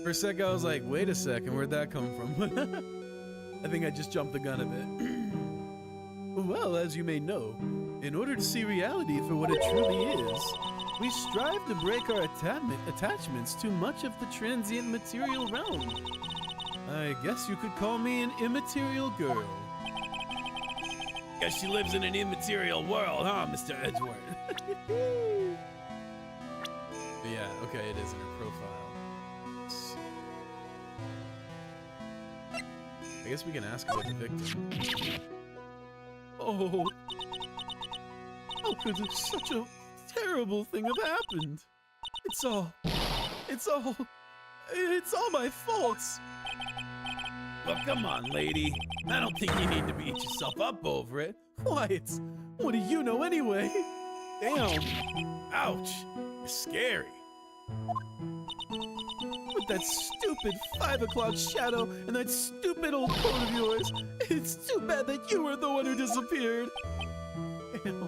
For a second, I was like, wait a second, where'd that come from? I think I just jumped the gun a bit. Well, as you may know, in order to see reality for what it truly is, we strive to break our attachments to much of the transient material realm. I guess you could call me an immaterial girl. Guess she lives in an immaterial world, huh, Mr. Edgeworth? Yeah, okay, it is in her profile. Let's see. I guess we can ask about the victim. Oh, how could such a terrible thing have happened? It's all my fault. Well, come on, lady. I don't think you need to beat yourself up over it. What? What do you know anyway? Damn. Ouch. It's scary. With that stupid 5 o'clock shadow and that stupid old coat of yours, it's too bad that you were the one who disappeared. Damn.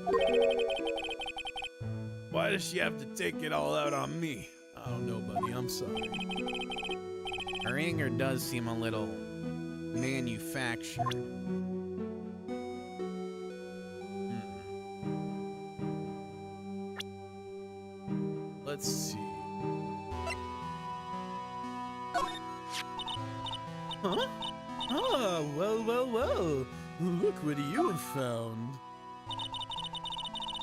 Why does she have to take it all out on me? I don't know, buddy. I'm sorry. Her anger does seem a little manufactured. Let's see. Huh? Ah, well. Look what you have found.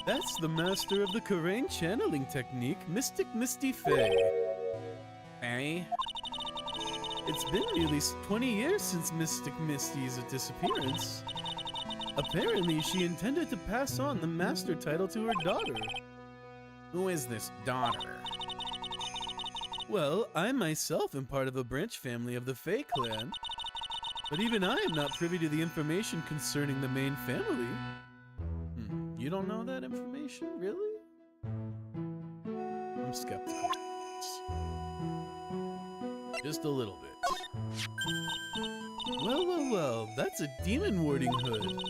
That's the master of the Karain channeling technique, Mystic Misty Fae. Fae? It's been nearly 20 years since Mystic Misty's disappearance. Apparently, she intended to pass on the master title to her daughter. Who is this daughter? Well, I myself am part of a branch family of the Fae clan. But even I am not privy to the information concerning the main family. You don't know that information, really? I'm skeptical. Just a little bit. Well, that's a demon warding hood.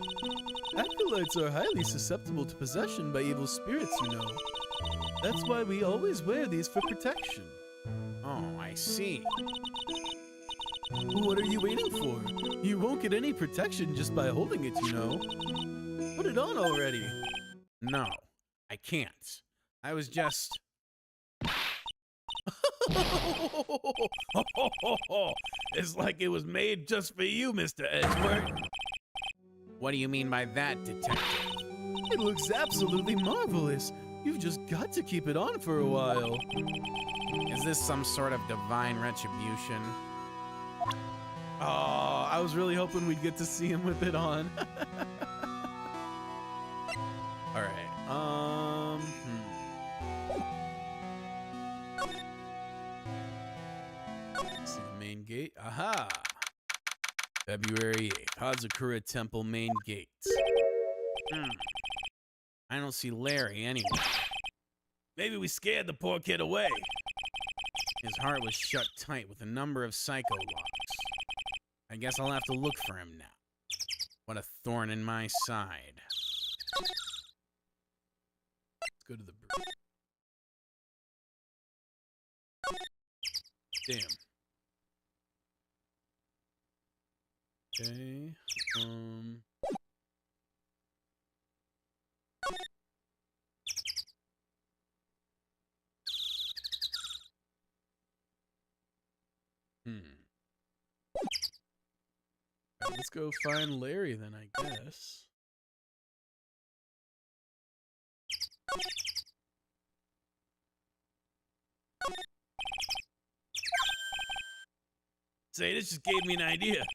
Acolytes are highly susceptible to possession by evil spirits, you know. That's why we always wear these for protection. Oh, I see. What are you waiting for? You won't get any protection just by holding it, you know. Put it on already. No, I can't. I was just... It's like it was made just for you, Mr. Edgeworth. What do you mean by that, detective? It looks absolutely marvelous. You've just got to keep it on for a while. Is this some sort of divine retribution? Oh, I was really hoping we'd get to see him with it on. All right. See the main gate. Aha. February 8th, Hazakura Temple main gate. I don't see Larry anywhere. Maybe we scared the poor kid away. His heart was shut tight with a number of psycho locks. I guess I'll have to look for him now. What a thorn in my side. Let's go to the brew. Damn. Okay. Alright, let's go find Larry then, I guess. Say, this just gave me an idea.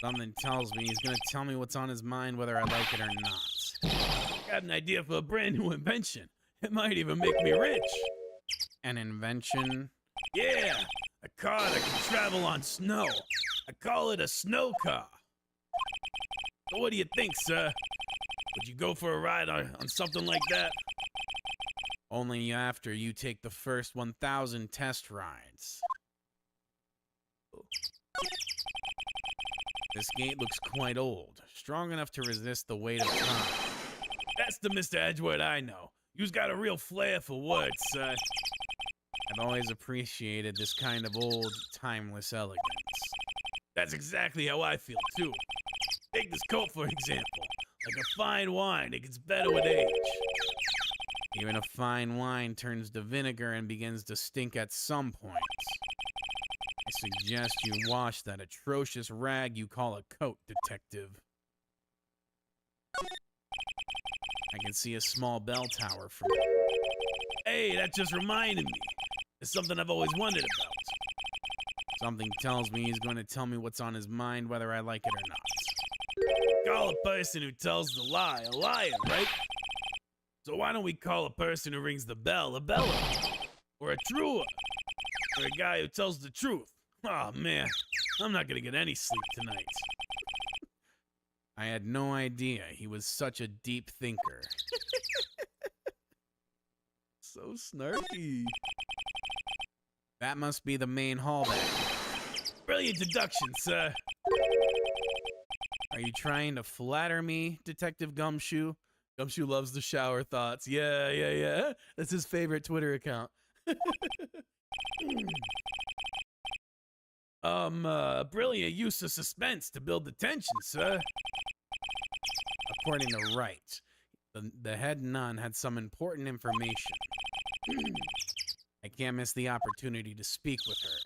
Something tells me he's gonna tell me what's on his mind whether I like it or not. Got an idea for a brand new invention. It might even make me rich. An invention? Yeah, a car that can travel on snow. I call it a snow car. So what do you think, sir? Would you go for a ride on something like that? Only after you take the first 1,000 test rides. This gate looks quite old, strong enough to resist the weight of time. That's the Mr. Edgeworth I know. You's got a real flair for words, sir. I've always appreciated this kind of old, timeless elegance. That's exactly how I feel, too. Take this coat, for example. Like a fine wine, it gets better with age. Even a fine wine turns to vinegar and begins to stink at some point. I suggest you wash that atrocious rag you call a coat, detective. I can see a small bell tower from here. Hey, that just reminded me. It's something I've always wondered about. Something tells me he's going to tell me what's on his mind, whether I like it or not. Call a person who tells the lie a liar, right? So why don't we call a person who rings the bell a beller? Or a truer? Or a guy who tells the truth? Oh man, I'm not gonna get any sleep tonight. I had no idea he was such a deep thinker. So snarky. That must be the main hallway. Brilliant deduction, sir. Are you trying to flatter me, Detective Gumshoe? Gumshoe loves the shower thoughts. Yeah. That's his favorite Twitter account. Brilliant use of suspense to build the tension, sir. According to Wright, the head nun had some important information. I can't miss the opportunity to speak with her.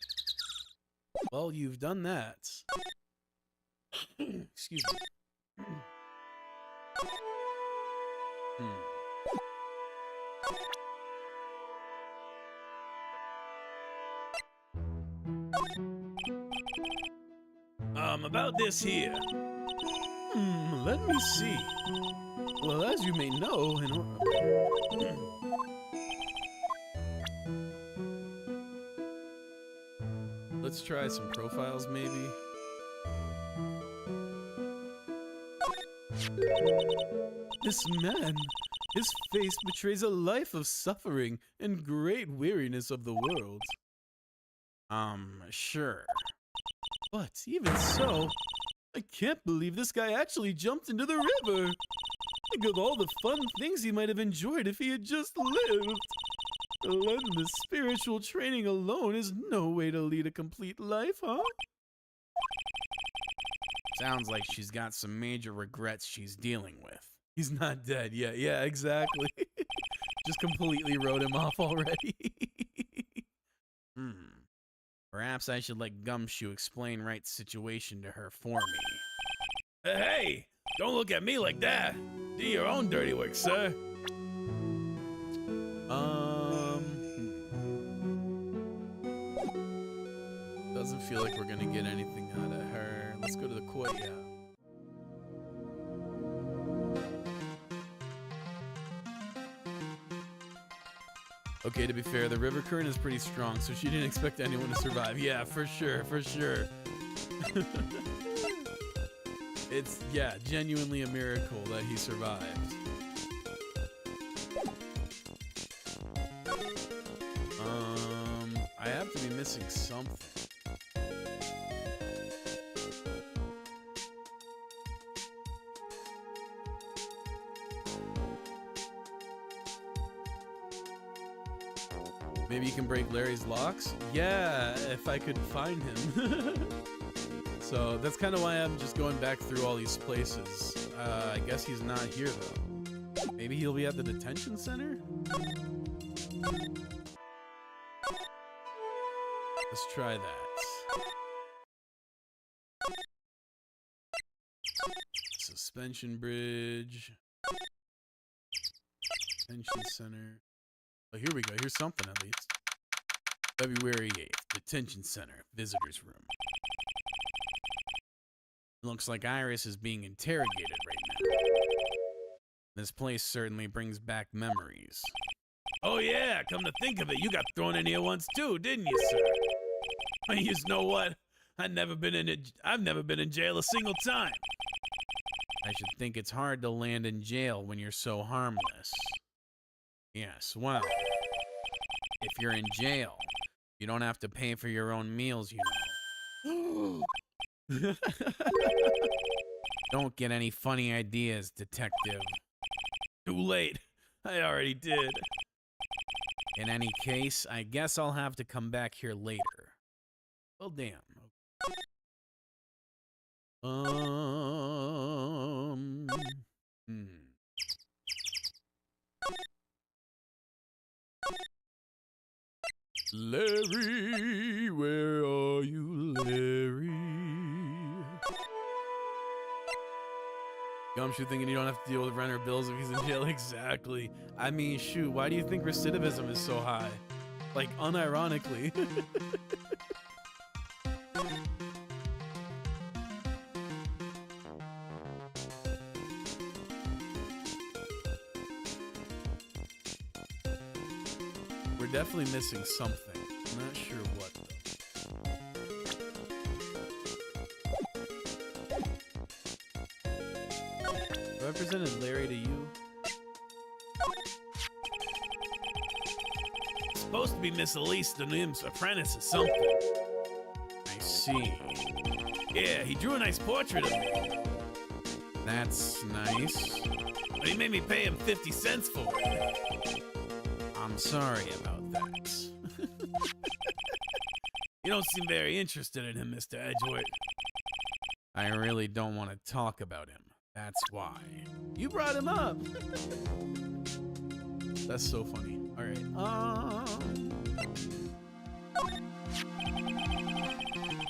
Well, you've done that. Excuse me. About this here. Let me see. Well, as you may know, let's try some profiles, maybe. This man, his face betrays a life of suffering and great weariness of the world. Sure. But even so, I can't believe this guy actually jumped into the river. Think of all the fun things he might have enjoyed if he had just lived. Letting the spiritual training alone is no way to lead a complete life, huh? Sounds like she's got some major regrets she's dealing with. He's not dead yet. Yeah, exactly. Just completely wrote him off already. Perhaps I should let Gumshoe explain Wright's situation to her for me. Hey, don't look at me like that. Do your own dirty work, sir. Doesn't feel like we're gonna get anything out of her. Let's go to the courtyard. Okay, to be fair, the river current is pretty strong, so she didn't expect anyone to survive. Yeah, for sure, for sure. It's, yeah, genuinely a miracle that he survived. I have to be missing something. Maybe you can break Larry's locks? Yeah, if I could find him. So that's kind of why I'm just going back through all these places. I guess he's not here though. Maybe he'll be at the detention center? Let's try that. Suspension bridge. Detention center. Oh, here we go. Here's something at least. February 8th. Detention center. Visitors room. Looks like Iris is being interrogated right now. This place certainly brings back memories. Oh yeah, come to think of it, you got thrown in here once too, didn't you, sir? You know what? I've never been in jail a single time. I should think it's hard to land in jail when you're so harmless. Yes, well, if you're in jail, you don't have to pay for your own meals, you know. Don't get any funny ideas, detective. Too late. I already did. In any case, I guess I'll have to come back here later. Well, damn. Larry, where are you, Larry? Gumshoe thinking you don't have to deal with rent or bills if he's in jail. Exactly. I mean, shoot, why do you think recidivism is so high? Like, unironically. We're definitely missing something. I'm not sure what, though. Have I presented Larry to you? Supposed to be Miss Elise Dunham's apprentice or something. I see. Yeah, he drew a nice portrait of me. That's nice. But he made me pay him 50 cents for it. I'm sorry about that. You don't seem very interested in him, Mr. Edgeworth. I really don't want to talk about him. That's why. You brought him up. That's so funny. All right.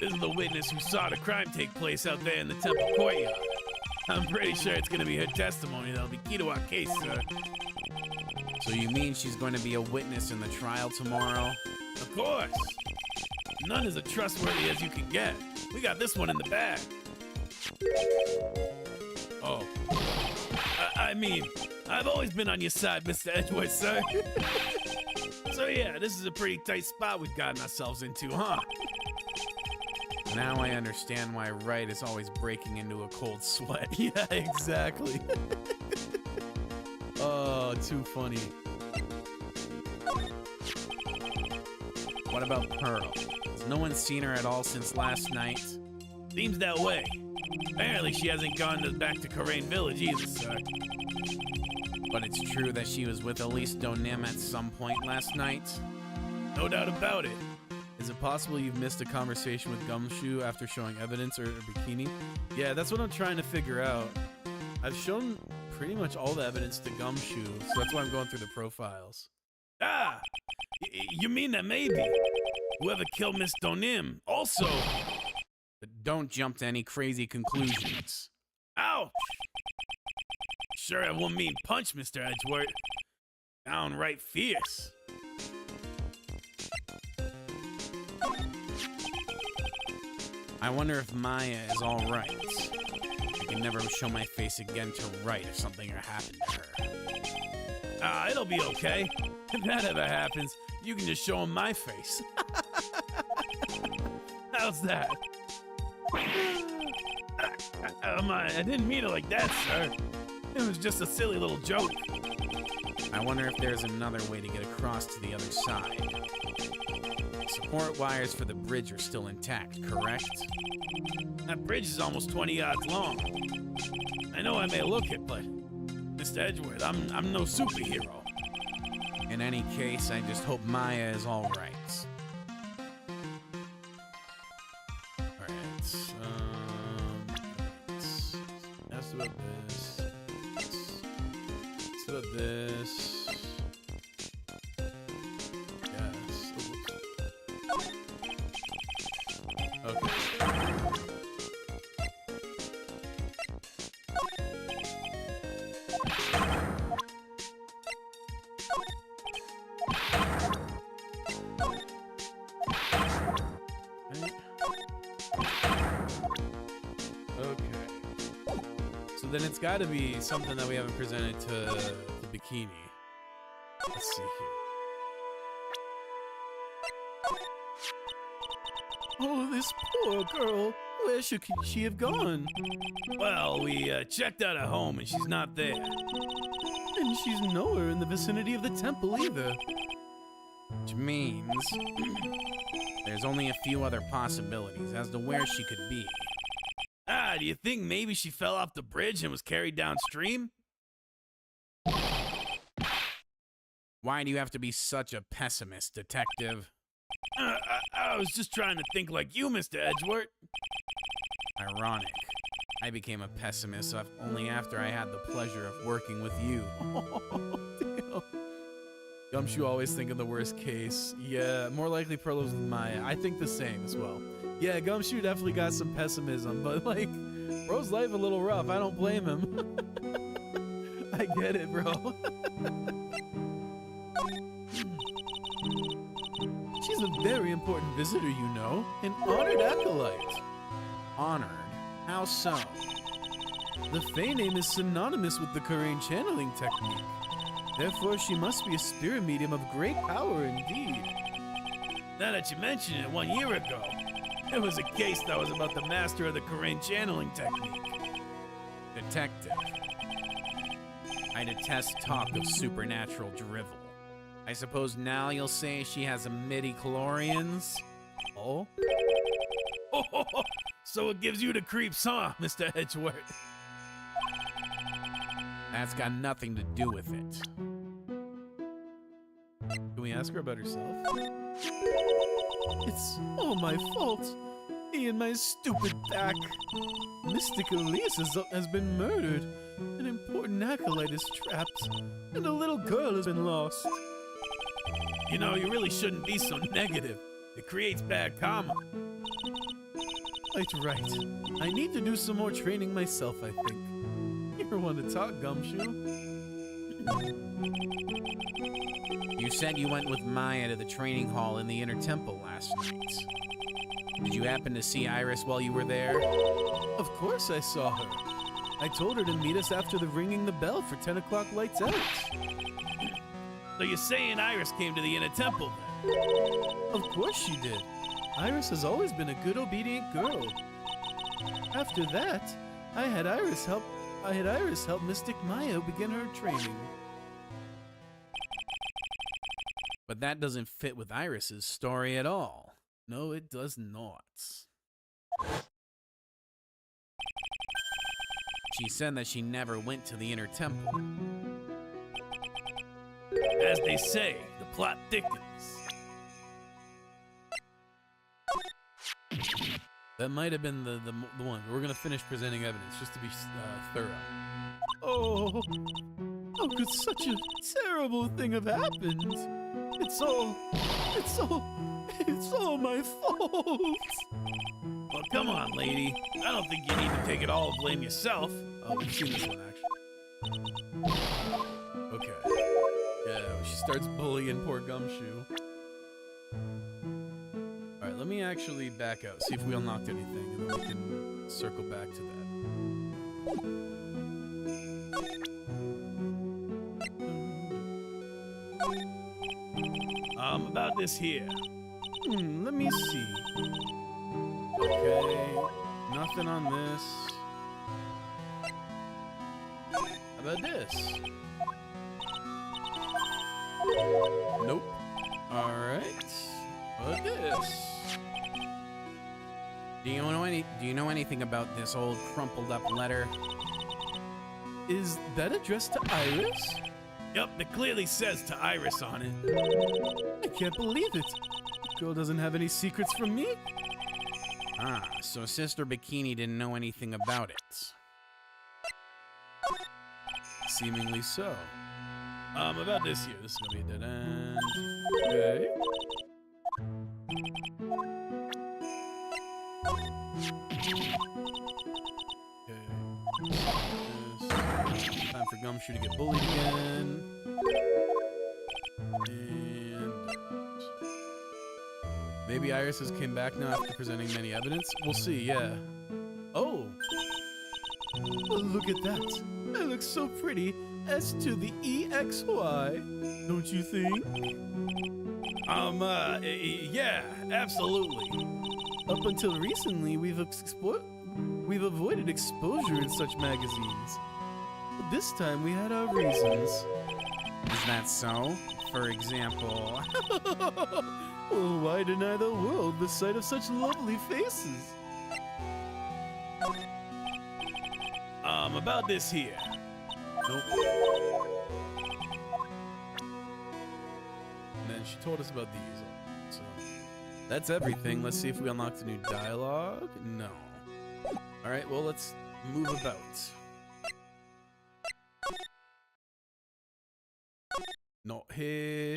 This is the witness who saw the crime take place out there in the temple courtyard. I'm pretty sure it's going to be her testimony that'll be key to our case, sir. So you mean she's going to be a witness in the trial tomorrow? Of course. None as trustworthy as you can get. We got this one in the bag. Oh. I mean, I've always been on your side, Mr. Edgeworth, sir. So yeah, this is a pretty tight spot we've gotten ourselves into, huh? Now I understand why Wright is always breaking into a cold sweat. Yeah, exactly. Oh, too funny. What about Pearl? Has no one seen her at all since last night? Seems that way. Apparently she hasn't gone back to Corain Village either, sir. But it's true that she was with Elise Dunham at some point last night? No doubt about it. Is it possible you've missed a conversation with Gumshoe after showing evidence or a bikini? Yeah, that's what I'm trying to figure out. I've shown pretty much all the evidence to Gumshoe, so that's why I'm going through the profiles. Ah! You mean that maybe whoever killed Miss Dunham also... But don't jump to any crazy conclusions. Ouch! Sure, I won't mean punch, Mr. Edgeworth. Downright fierce. I wonder if Maya is all right. I can never show my face again to Wright if something happened to her. Ah, it'll be okay. If that ever happens, you can just show him my face. How's that? I didn't mean it like that, sir. It was just a silly little joke. I wonder if there's another way to get across to the other side. Support wires for the bridge are still intact, correct? That bridge is almost 20 yards long. I know I may look it, but Mr. Edgeworth, I'm no superhero. In any case, I just hope Maya is all right. Alright, that's about this. That's about this. Yes. Okay. So then it's got to be something that we haven't presented to Bikini. Let's see here. Oh, this poor girl. Where should she have gone? Well, we checked out her home and she's not there. And she's nowhere in the vicinity of the temple either. Which means there's only a few other possibilities as to where she could be. Do you think maybe she fell off the bridge and was carried downstream? Why do you have to be such a pessimist, detective? I was just trying to think like you, Mr. Edgeworth. Ironic. I became a pessimist only after I had the pleasure of working with you. Damn. Gumshoe always thinking the worst case. Yeah, more likely Perlo's with Maya. I think the same as well. Yeah, Gumshoe definitely got some pessimism, but like, bro's life a little rough. I don't blame him. I get it, bro. She's a very important visitor, you know. An honored acolyte. Honored? How so? The Fae name is synonymous with the Karain channeling technique. Therefore, she must be a spirit medium of great power indeed. Now that you mention it, 1 year ago, there was a case that was about the master of the Karain channeling technique. Detective. I detest talk of supernatural drivel. I suppose now you'll say she has a midi-chlorians? Oh? So it gives you the creeps, huh, Mr. Edgeworth? That's got nothing to do with it. Can we ask her about herself? It's all my fault. Me and my stupid back. Mystic Elias has been murdered. An important acolyte is trapped. And a little girl has been lost. You know, you really shouldn't be so negative. It creates bad karma. Quite right. I need to do some more training myself, I think. You ever want to talk, Gumshoe? You said you went with Maya to the training hall in the inner temple last night. Did you happen to see Iris while you were there? Of course I saw her. I told her to meet us after the ringing the bell for 10 o'clock lights out. So you're saying Iris came to the inner temple then? Of course she did. Iris has always been a good, obedient girl. After that, I had Iris help Mystic Maya begin her training. But that doesn't fit with Iris's story at all. No, it does not. She said that she never went to the inner temple. As they say, the plot thickens. That might have been the one. We're gonna finish presenting evidence just to be thorough. Oh, how could such a terrible thing have happened? It's all my fault. Well, come on, lady. I don't think you need to take it all and blame yourself. Oh, we've seen this one actually. Okay. Yeah, she starts bullying poor Gumshoe. Alright, let me actually back out, see if we unlocked anything, and then we can circle back to that. About this here. Let me see. Okay, nothing on this. How about this? Nope. Alright. How about this? Do you know anything about this old crumpled up letter? Is that addressed to Iris? Yup, it clearly says to Iris on it. I can't believe it. The girl doesn't have any secrets from me? Ah, so Sister Bikini didn't know anything about it. Seemingly so. About this here. This is gonna be a dead end. Okay. Time for Gumshoe to get bullied again. And maybe Iris has came back now after presenting many evidence. We'll see, yeah. Oh! Oh, look at that. I look so pretty. S to the EXY. Don't you think? Yeah, absolutely. Up until recently, we've avoided exposure in such magazines. But this time we had our reasons. Is that so? For example... Well, why deny the world the sight of such lovely faces? About this here. Nope. And then she told us about these. So that's everything. Let's see if we unlocked a new dialogue. No. Alright, well, let's move about. Not here.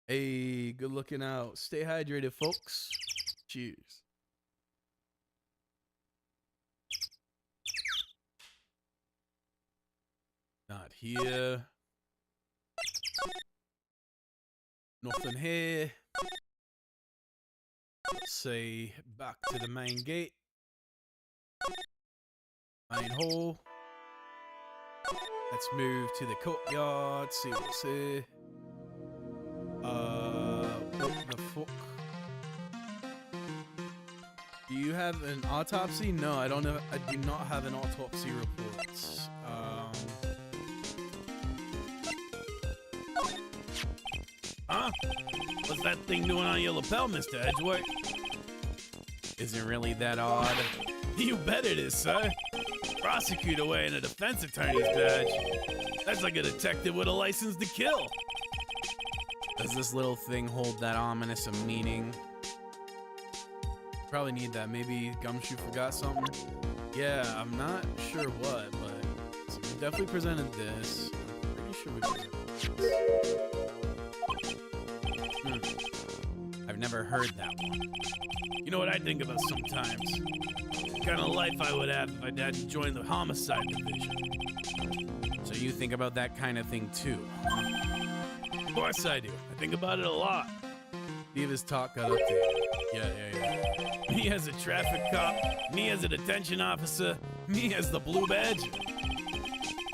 Hey, good looking out. Stay hydrated, folks. Cheers. Not here. Nothing here. Let's say back to the main gate. Main hall. Let's move to the courtyard, see what's here. What the fuck? Do you have an autopsy? No, I don't have. I do not have an autopsy report. Huh? What's that thing doing on your lapel, Mr. Edgeworth? Is it really that odd? You bet it is, sir. Prosecutor wearing a defense attorney's badge. That's like a detective with a license to kill. Does this little thing hold that ominous a meaning? Probably need that. Maybe Gumshoe forgot something. Yeah, I'm not sure what, but we definitely presented this. I'm pretty sure we presented this. I've never heard that one. You know what I think about sometimes? The kind of life I would have if I hadn't joined the homicide division. So you think about that kind of thing too, huh? Of course I do. I think about it a lot. Diva's talk got updated. Yeah. Me as a traffic cop, me as a detention officer, me as the blue badge.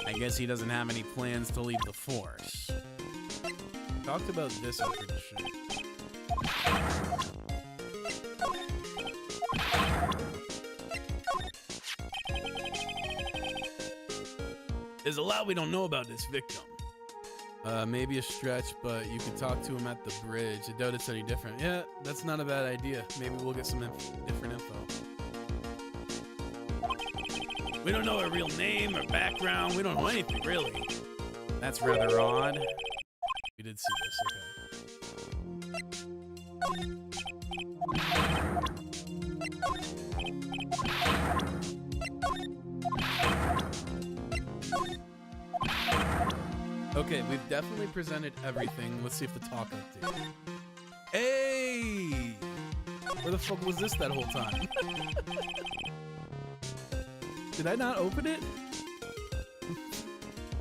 I guess he doesn't have any plans to leave the force. Talked about this, I'm pretty sure. There's a lot we don't know about this victim. Maybe a stretch, but you can talk to him at the bridge. I doubt it's any different. Yeah, that's not a bad idea. Maybe we'll get some different info. We don't know her real name or background. We don't know anything, really. That's rather odd. We did see this, okay. Okay, we've definitely presented everything. Let's see if the talk updated. Hey! Where the fuck was this that whole time? Did I not open it?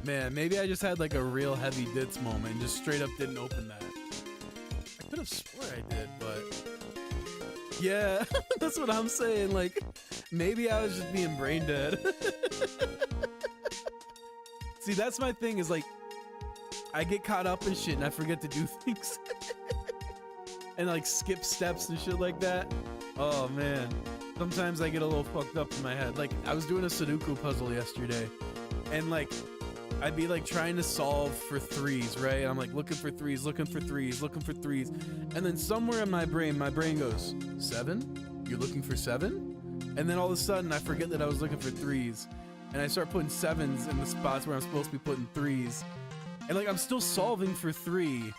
Man, maybe I just had like a real heavy dits moment and just straight up didn't open that. I could have swore I did, but... Yeah, that's what I'm saying. Like, maybe I was just being brain dead. See, that's my thing is like, I get caught up in shit and I forget to do things. And like skip steps and shit like that. Oh man. Sometimes I get a little fucked up in my head. Like I was doing a Sudoku puzzle yesterday And like, I'd be like trying to solve for threes, right? And I'm like looking for threes, looking for threes, looking for threes. And then somewhere in my brain goes, 7? You're looking for 7? And then all of a sudden I forget that I was looking for threes. And I start putting 7s in the spots where I'm supposed to be putting 3s. And like, I'm still solving for 3.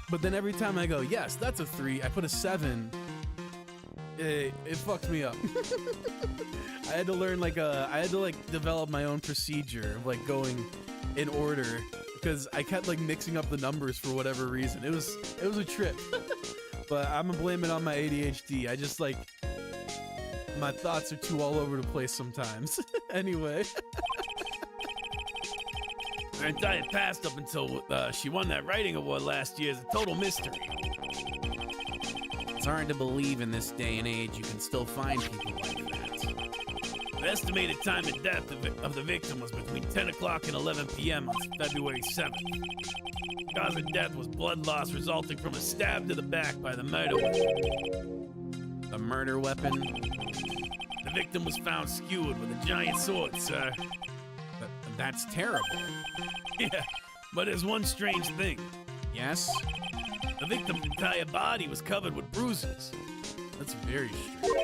But then every time I go, yes, that's a 3, I put a 7. It fucked me up. I had to learn I had to develop my own procedure of like going in order because I kept like mixing up the numbers for whatever reason. It was a trip. But I'm gonna blame it on my ADHD. I just like, my thoughts are too all over the place sometimes. Anyway. Her entire past up until she won that writing award last year is a total mystery. It's hard to believe in this day and age you can still find people like that. The estimated time of death of the victim was between 10 o'clock and 11 p.m. on February 7th. The cause of death was blood loss resulting from a stab to the back by the murder weapon. The murder weapon? The victim was found skewered with a giant sword, sir. That's terrible. Yeah, but there's one strange thing. Yes? The victim's entire body was covered with bruises. That's very strange.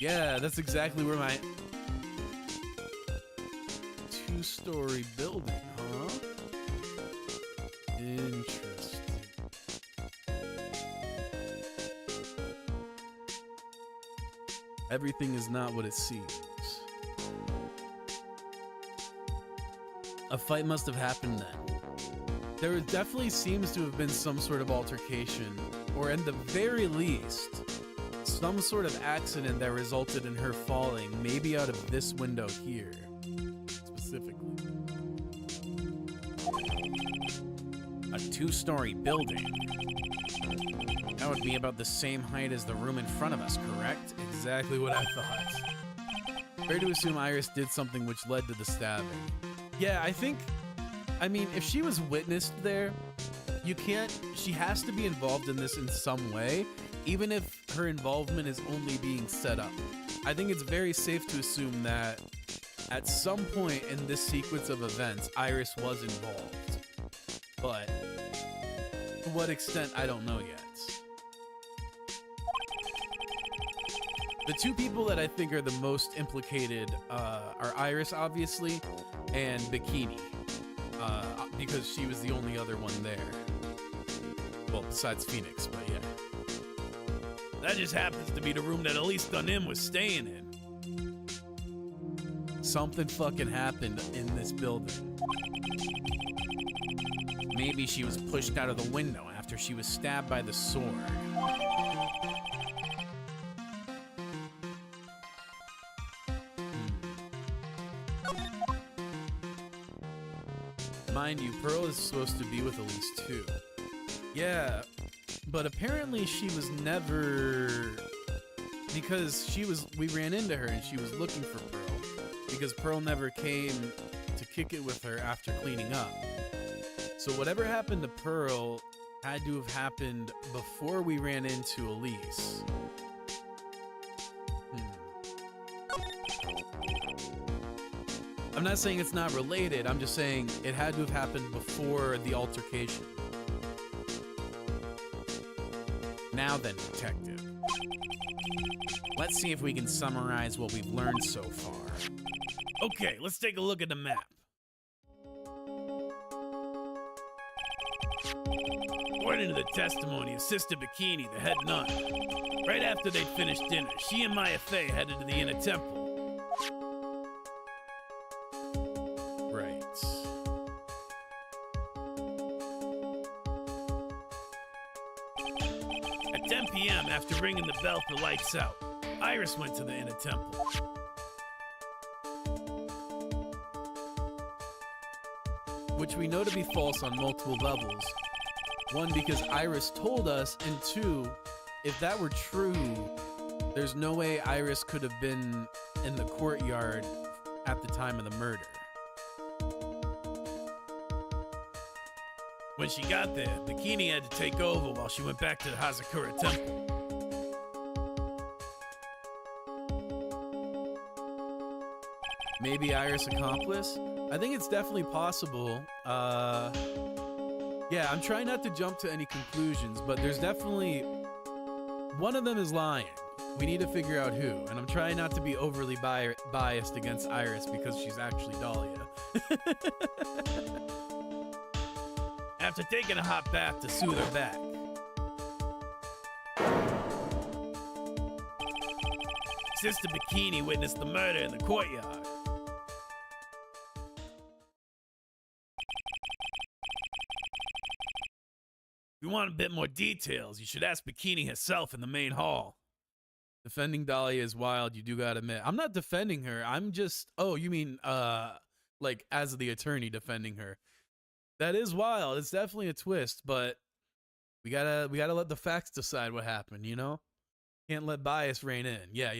Yeah, that's exactly where my 2-story building, huh? Interesting. Everything is not what it seems. A fight must have happened then. There definitely seems to have been some sort of altercation, or at the very least, some sort of accident that resulted in her falling, maybe out of this window here, specifically. A 2-story building. That would be about the same height as the room in front of us, correct? Exactly what I thought. Fair to assume Iris did something which led to the stabbing. Yeah, I mean, if she was witnessed there, she has to be involved in this in some way, even if her involvement is only being set up. I think it's very safe to assume that at some point in this sequence of events, Iris was involved. But to what extent, I don't know yet. The two people that I think are the most implicated are Iris, obviously, and Bikini, because she was the only other one there. Well, besides Phoenix, but yeah. That just happens to be the room that Elise Dunham was staying in. Something fucking happened in this building. Maybe she was pushed out of the window after she was stabbed by the sword. Mind you, Pearl is supposed to be with Elise too. Yeah, but apparently she was never... Because we ran into her and she was looking for Pearl. Because Pearl never came to kick it with her after cleaning up. So whatever happened to Pearl had to have happened before we ran into Elise. I'm not saying it's not related, I'm just saying it had to have happened before the altercation. Now then, detective. Let's see if we can summarize what we've learned so far. Okay, let's take a look at the map. According to the testimony of Sister Bikini, the head nun, right after they'd finished dinner, she and Maya Fey headed to the inner temple. Right. At 10 p.m., after ringing the bell for lights out, Iris went to the inner temple. Which we know to be false on multiple levels. One, because Iris told us, and two, if that were true, there's no way Iris could have been in the courtyard at the time of the murder. When she got there, Bikini had to take over while she went back to the Hazakura temple. Maybe Iris accomplice? I think it's definitely possible. Yeah, I'm trying not to jump to any conclusions, but there's definitely one of them is lying. We need to figure out who, and I'm trying not to be overly biased against Iris because she's actually Dahlia. After taking a hot bath to soothe her back, Sister Bikini witnessed the murder in the courtyard. If you want a bit more details, you should ask Bikini herself in the main hall. Defending Dahlia is wild, you do gotta admit. I'm not defending her. I'm just, oh, you mean, like, as the attorney defending her. That is wild. It's definitely a twist, but we gotta let the facts decide what happened, you know? Can't let bias reign in. Yeah.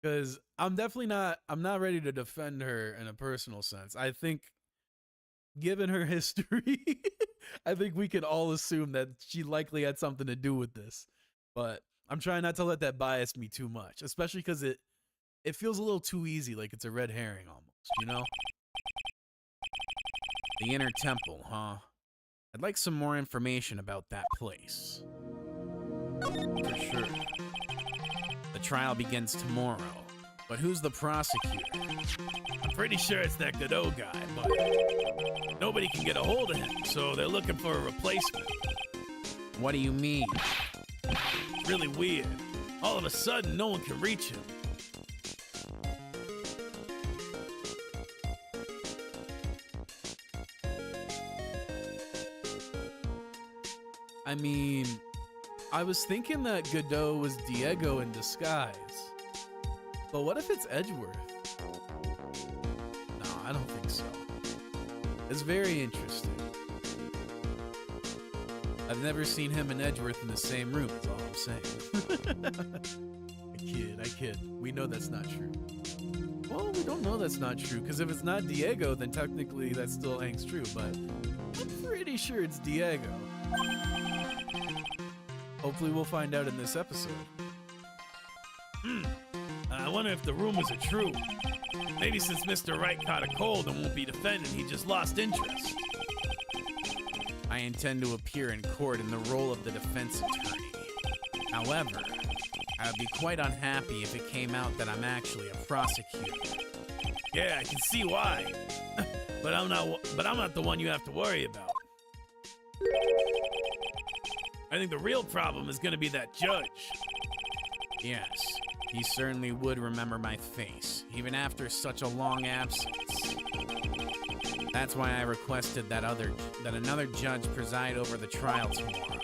Because I'm not ready to defend her in a personal sense. I think, given her history, I think we can all assume that she likely had something to do with this. But I'm trying not to let that bias me too much, especially because it feels a little too easy, like it's a red herring almost, you know? The Inner Temple, huh? I'd like some more information about that place. For sure. The trial begins tomorrow, but who's the prosecutor? I'm pretty sure it's that Godot guy, but nobody can get a hold of him, so they're looking for a replacement. What do you mean? It's really weird. All of a sudden, no one can reach him. I mean, I was thinking that Godot was Diego in disguise. But what if it's Edgeworth? No, I don't think so. It's very interesting. I've never seen him and Edgeworth in the same room, is all I'm saying. I kid. We know that's not true. Well, we don't know that's not true, because if it's not Diego, then technically that still hangs true, but I'm pretty sure it's Diego. Hopefully we'll find out in this episode. I wonder if the rumors are true. Maybe since Mr. Wright caught a cold and won't be defended, he just lost interest. I intend to appear in court in the role of the defense attorney. However, I would be quite unhappy if it came out that I'm actually a prosecutor. Yeah, I can see why. But I'm not the one you have to worry about. I think the real problem is going to be that judge. Yes, he certainly would remember my face, even after such a long absence. That's why I requested that another judge preside over the trial tomorrow.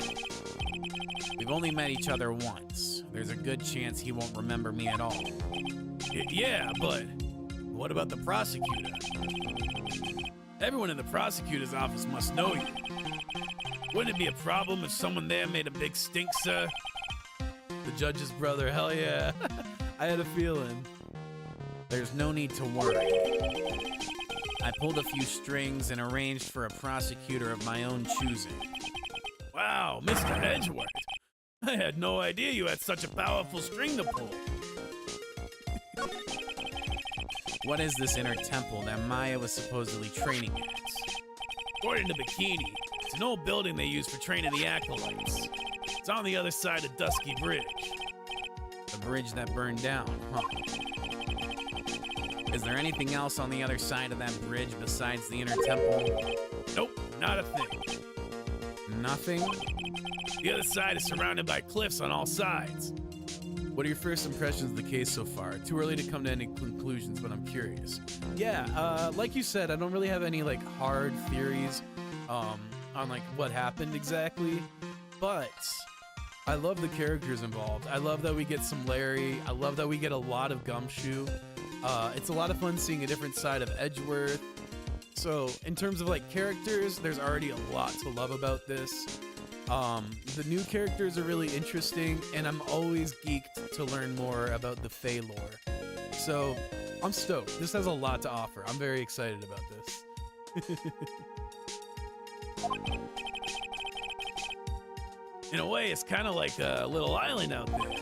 We've only met each other once. There's a good chance he won't remember me at all. Yeah, but what about the prosecutor? Everyone in the prosecutor's office must know you. Wouldn't it be a problem if someone there made a big stink, sir? The judge's brother, hell yeah. I had a feeling. There's no need to worry. I pulled a few strings and arranged for a prosecutor of my own choosing. Wow, Mr. Edgeworth. I had no idea you had such a powerful string to pull. What is this inner temple that Maya was supposedly training at? According to Bikini, it's an old building they use for training the acolytes. It's on the other side of Dusky Bridge. The bridge that burned down, huh? Is there anything else on the other side of that bridge besides the inner temple? Nope, not a thing. Nothing? The other side is surrounded by cliffs on all sides. What are your first impressions of the case so far? Too early to come to any conclusions, but I'm curious. Yeah, like you said, I don't really have any like hard theories on like what happened exactly, but I love the characters involved. I love that we get some Larry. I love that we get a lot of Gumshoe. It's a lot of fun seeing a different side of Edgeworth. So in terms of like characters, there's already a lot to love about this. The new characters are really interesting, and I'm always geeked to learn more about the Fae lore. So I'm stoked. This has a lot to offer. I'm very excited about this. In a way, it's kind of like a little island out there.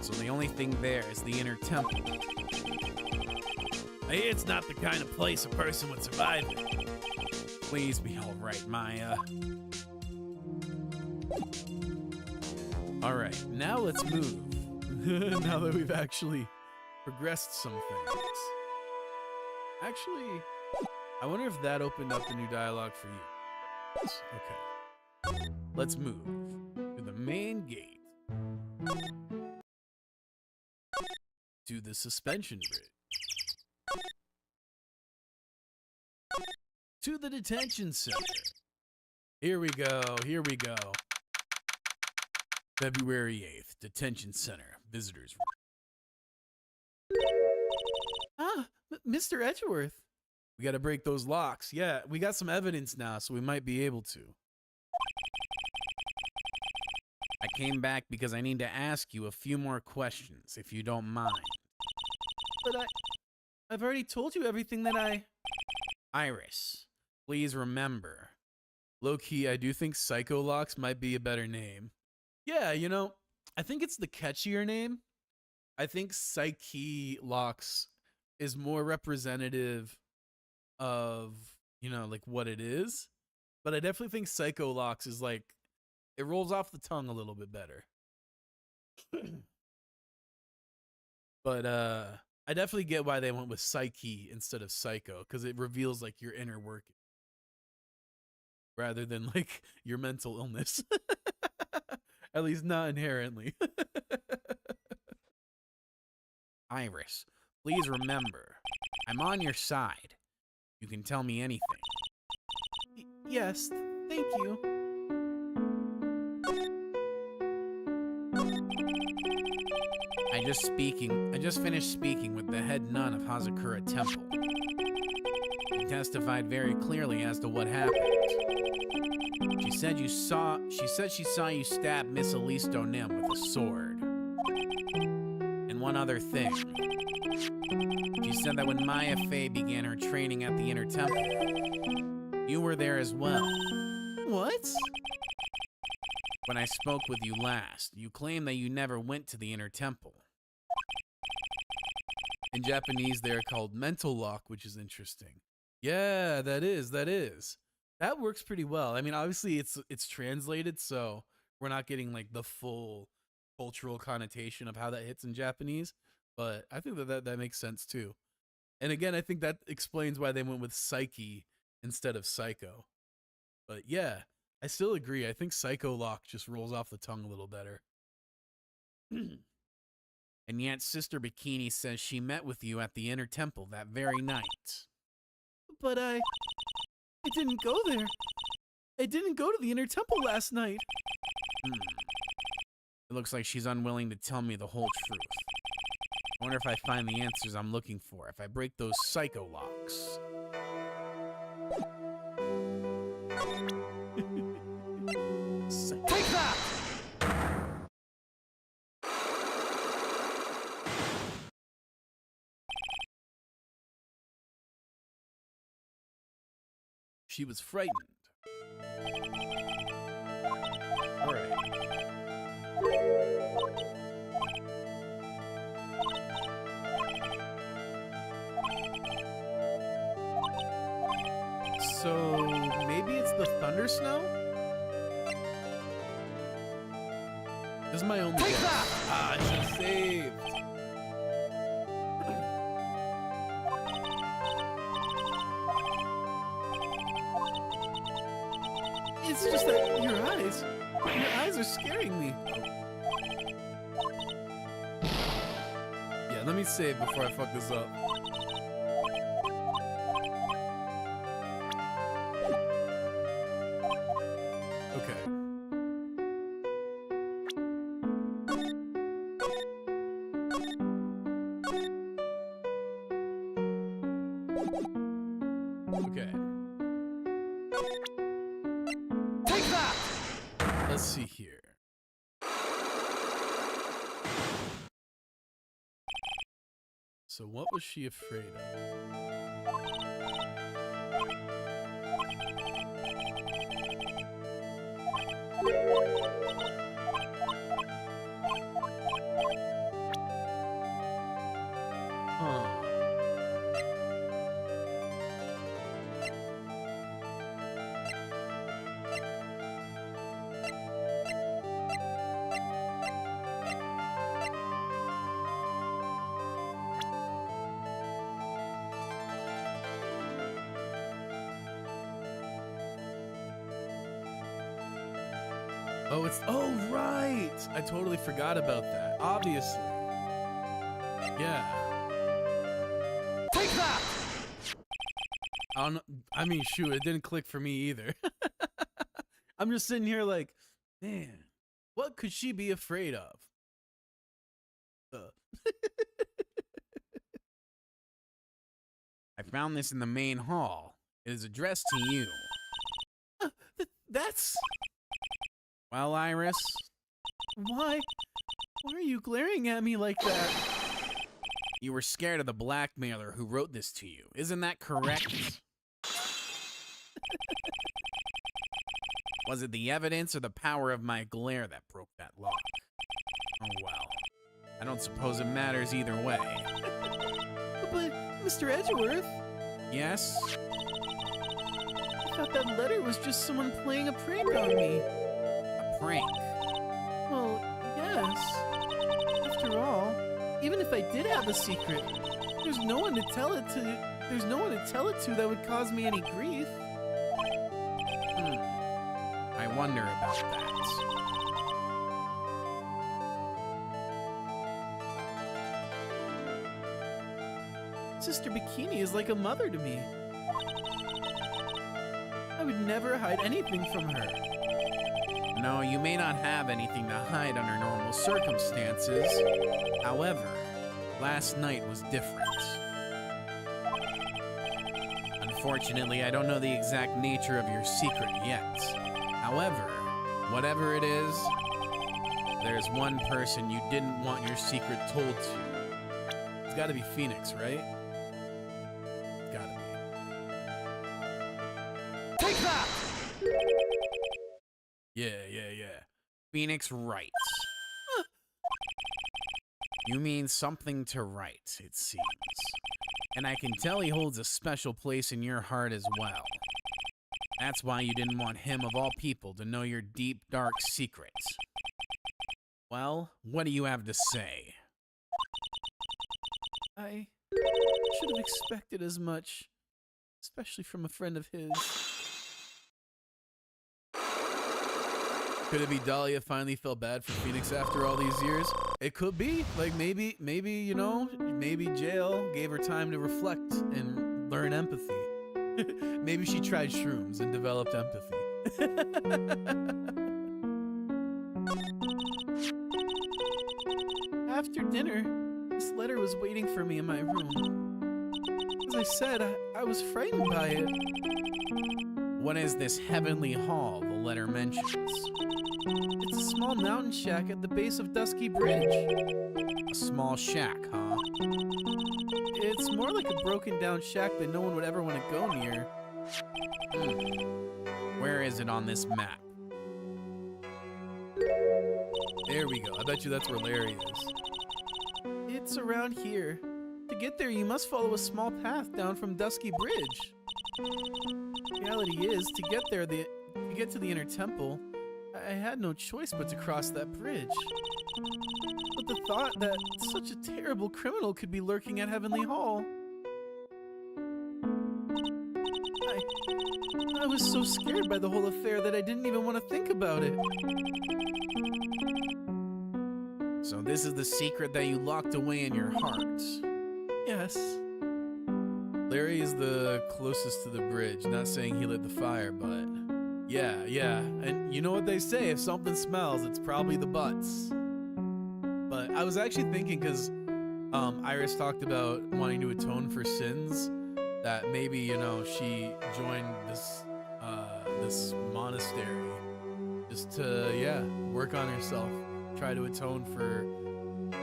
So the only thing there is the inner temple. I hear it's not the kind of place a person would survive in. Please be all right, Maya. All right, now let's move. Now that we've actually progressed some things. Actually, I wonder if that opened up the new dialogue for you. Okay. Let's move to the main gate. To the suspension bridge. To the detention center. Here we go, here we go. February 8th, detention center, visitors room. Ah, Mr. Edgeworth. We gotta break those locks. Yeah, we got some evidence now, so we might be able to. I came back because I need to ask you a few more questions, if you don't mind. But I've already told you everything that I... Iris, please remember. Low-key, I do think Psycho Locks might be a better name. Yeah, you know, I think it's the catchier name. I think Psyche Locks is more representative of, you know, like what it is. But I definitely think Psycho Locks is like, it rolls off the tongue a little bit better. But I definitely get why they went with Psyche instead of Psycho, because it reveals like your inner working rather than like your mental illness. At least not inherently. Iris, please remember, I'm on your side. You can tell me anything. Yes, thank you. I just finished speaking with the head nun of Hazakura Temple. She testified very clearly as to what happened. She said she saw you stab Miss Elise Donim with a sword. And one other thing. She said that when Maya Fey began her training at the Inner Temple, you were there as well. What? When I spoke with you last, you claimed that you never went to the Inner Temple. In Japanese, they're called mental lock, which is interesting. Yeah, that is. That works pretty well. I mean, obviously it's translated, so we're not getting like the full cultural connotation of how that hits in Japanese, but I think that makes sense too. And again, I think that explains why they went with Psyche instead of Psycho. But yeah, I still agree. I think Psycho Lock just rolls off the tongue a little better. And yet Sister Bikini says she met with you at the Inner Temple that very night. But I didn't go there. I didn't go to the Inner Temple last night. It looks like she's unwilling to tell me the whole truth. I wonder if I find the answers I'm looking for if I break those psycho locks. Take that! She was frightened. All right. So maybe it's the thunder snow? This is my only Take guess. that! Ah, she saved. It's just that your eyes are scaring me. Yeah, let me save before I fuck this up. Okay. Okay. Take that! Let's see here. So what was she afraid of? Huh. Oh, oh, right. I totally forgot about that. Obviously. Yeah. Take that! I mean, shoot, it didn't click for me either. I'm just sitting here like, man, what could she be afraid of? I found this in the main hall. It is addressed to you. That's... Well, Iris, Why are you glaring at me like that? you were scared of the blackmailer who wrote this to you. Isn't that correct? Was it the evidence or the power of my glare that broke that lock? Oh well. I don't suppose it matters either way. But, Mr. Edgeworth, Yes? I thought that letter was just someone playing a prank on me. A prank? Well, yes. After all, even if I did have a secret, there's no one to tell it to. There's no one to tell it to that would cause me any grief. I wonder about that. Sister Bikini is like a mother to me. I would never hide anything from her. No, you may not have anything to hide under normal circumstances. However, last night was different. Unfortunately, I don't know the exact nature of your secret yet. However, whatever it is, there's one person you didn't want your secret told to. It's gotta be Phoenix, right? Gotta be. Take that! Yeah. Phoenix Wright. You mean something to Wright, it seems. And I can tell he holds a special place in your heart as well. That's why you didn't want him, of all people, to know your deep, dark secret. Well, what do you have to say? I should have expected as much, especially from a friend of his. Could it be Dahlia finally felt bad for Phoenix after all these years? It could be. Like maybe, you know, maybe jail gave her time to reflect and learn empathy. Maybe she tried shrooms and developed empathy. After dinner, this letter was waiting for me in my room. As I said, I was frightened by it. What is this heavenly hall the letter mentions? It's a small mountain shack at the base of Dusky Bridge. A small shack, huh? It's more like a broken down shack that no one would ever want to go near. Where is it on this map? There we go. I bet you that's where Larry is. It's around here. To get there, you must follow a small path down from Dusky Bridge. Reality is, to get there, to get to the inner temple, I had no choice but to cross that bridge. But the thought that such a terrible criminal could be lurking at Heavenly Hall. I was so scared by the whole affair that I didn't even want to think about it. So this is the secret that you locked away in your heart. Yes. Larry is the closest to the bridge, not saying he lit the fire, but yeah. And you know what they say, if something smells, it's probably the butts. But I was actually thinking, because Iris talked about wanting to atone for sins, that maybe, you know, she joined this monastery just to, work on herself, try to atone for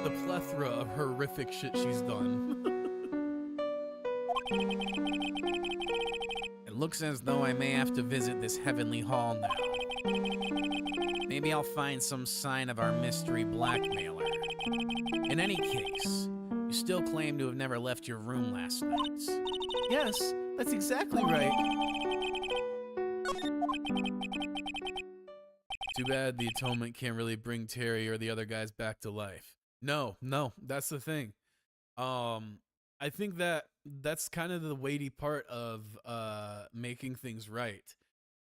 the plethora of horrific shit she's done. It looks as though I may have to visit this heavenly hall now. Maybe I'll find some sign of our mystery blackmailer. In any case, you still claim to have never left your room last night. Yes, that's exactly right. Too bad the atonement can't really bring Terry or the other guys back to life. No, that's the thing. I think that's kind of the weighty part of making things right,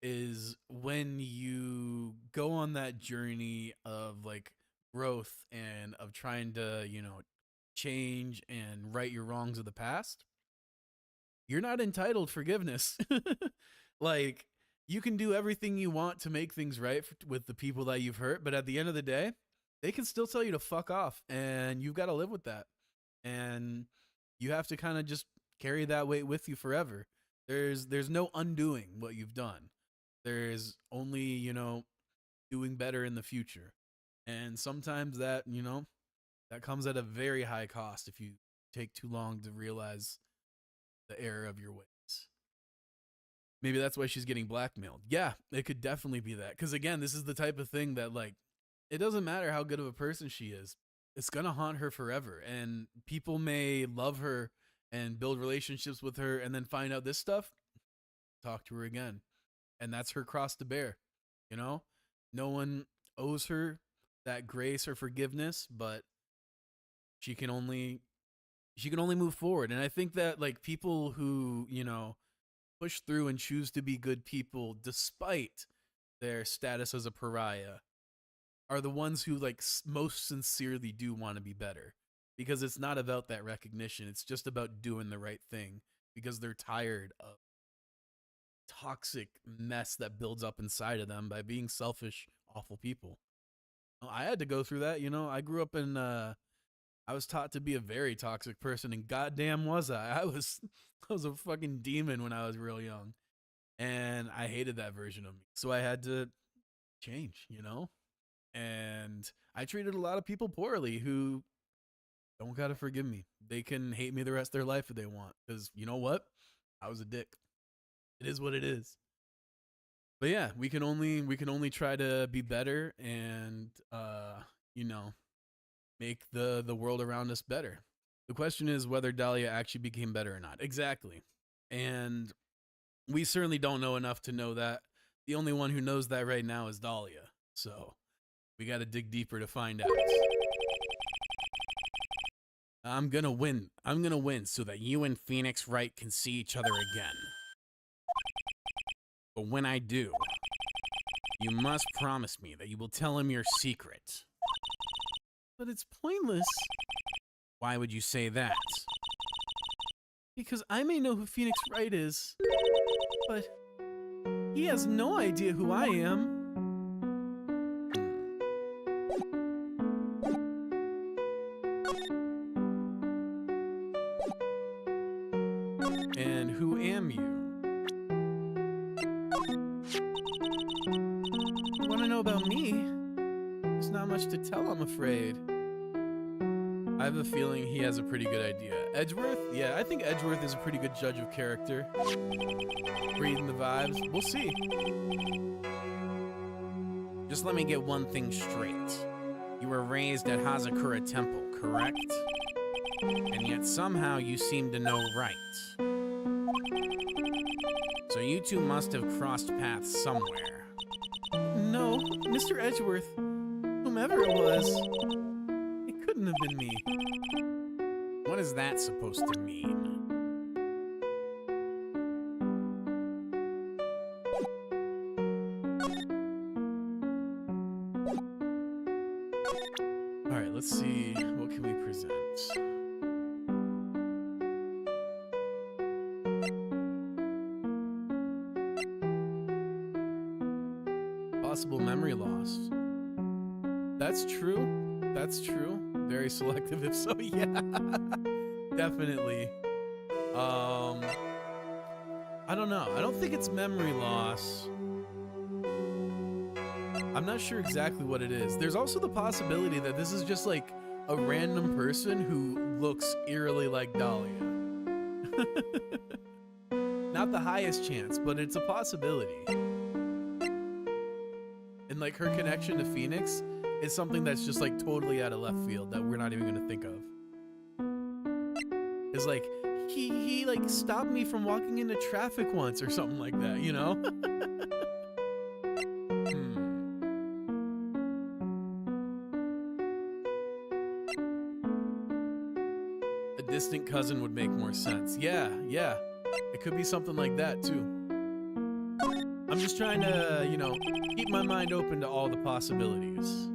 is when you go on that journey of like growth and of trying to, change and right your wrongs of the past, you're not entitled forgiveness. Like, you can do everything you want to make things right with the people that you've hurt, but at the end of the day, they can still tell you to fuck off, and you've got to live with that. And you have to kind of just carry that weight with you forever. There's no undoing what you've done. There's only, doing better in the future. And sometimes that, that comes at a very high cost if you take too long to realize the error of your ways. Maybe that's why she's getting blackmailed. Yeah, it could definitely be that. Because again, this is the type of thing that, like, it doesn't matter how good of a person she is. It's going to haunt her forever. And people may love her and build relationships with her and then find out this stuff, talk to her again. And that's her cross to bear. No one owes her that grace or forgiveness, but she can only move forward. And I think that, like, people who, push through and choose to be good people despite their status as a pariah are the ones who, like, most sincerely do want to be better, because it's not about that recognition. It's just about doing the right thing because they're tired of toxic mess that builds up inside of them by being selfish, awful people. I had to go through that. I grew up in, I was taught to be a very toxic person, and goddamn was I. I was a fucking demon when I was real young, and I hated that version of me. So I had to change, and I treated a lot of people poorly who don't gotta forgive me. They can hate me the rest of their life if they want, because you know what? I was a dick. It is what it is. But yeah, we can only try to be better and make the world around us better. The question is whether Dahlia actually became better or not. Exactly. And we certainly don't know enough to know that. The only one who knows that right now is Dahlia. So we got to dig deeper to find out. I'm going to win. I'm going to win so that you and Phoenix Wright can see each other again. But when I do, you must promise me that you will tell him your secret. But it's pointless. Why would you say that? Because I may know who Phoenix Wright is, but he has no idea who I am. And who am you? You want to know about me? There's not much to tell, I'm afraid. I have a feeling he has a pretty good idea. Edgeworth? Yeah, I think Edgeworth is a pretty good judge of character. Reading the vibes. We'll see. Just let me get one thing straight. You were raised at Hazakura Temple, correct? And yet somehow you seem to know Wright. So you two must have crossed paths somewhere. No, Mr. Edgeworth, whomever it was, it couldn't have been me. What is that supposed to mean? All right, let's see. What can we present? Possible memory loss. That's true. That's true. Very selective if so, yeah. Definitely. I don't know. I don't think it's memory loss. I'm not sure exactly what it is. There's also the possibility that this is just like a random person who looks eerily like Dahlia. Not the highest chance, but it's a possibility. And like her connection to Phoenix is something that's just like totally out of left field that we're not even going to think of. It's like he like stopped me from walking into traffic once or something like that, you know? A distant cousin would make more sense. Yeah. It could be something like that too. I'm just trying to, keep my mind open to all the possibilities.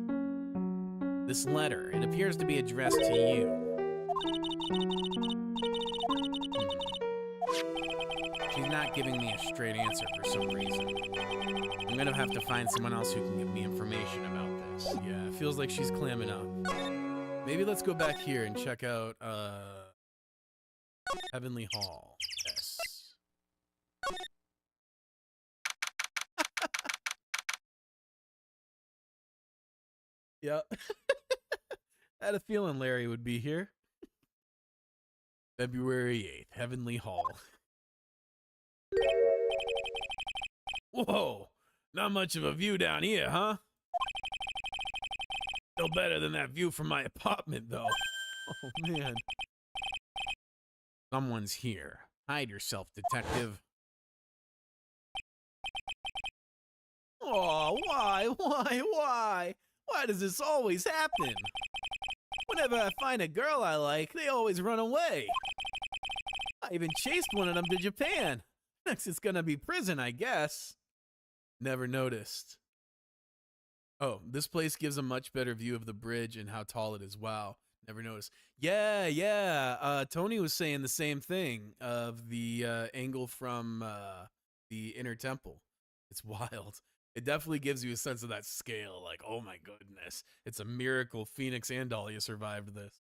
This letter, it appears to be addressed to you. She's not giving me a straight answer for some reason. I'm gonna have to find someone else who can give me information about this. Yeah, it feels like she's clamming up. Maybe let's go back here and check out, Heavenly Hall. Yes. Yep. I had a feeling Larry would be here. February 8th, Heavenly Hall. Whoa, not much of a view down here, huh? Still better than that view from my apartment, though. Oh, man. Someone's here. Hide yourself, detective. Oh, why? Why does this always happen? Whenever I find a girl I like, they always run away. I even chased one of them to Japan. Next it's gonna be prison, I guess. Never noticed. Oh, this place gives a much better view of the bridge and how tall it is. Wow, never noticed. Yeah. Tony was saying the same thing of the angle from the inner temple. It's wild. It definitely gives you a sense of that scale. Like, oh my goodness, it's a miracle Phoenix and Dahlia survived this.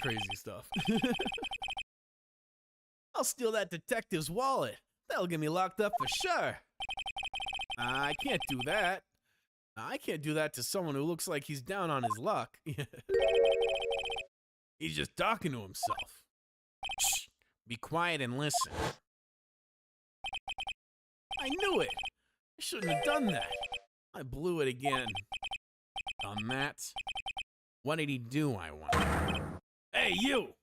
Crazy stuff. I'll steal that detective's wallet. That'll get me locked up for sure. I can't do that. I can't do that to someone who looks like he's down on his luck. He's just talking to himself. Shh. Be quiet and listen. I knew it. I shouldn't have done that. I blew it again. Done that? What did he do, I wonder? Hey, you!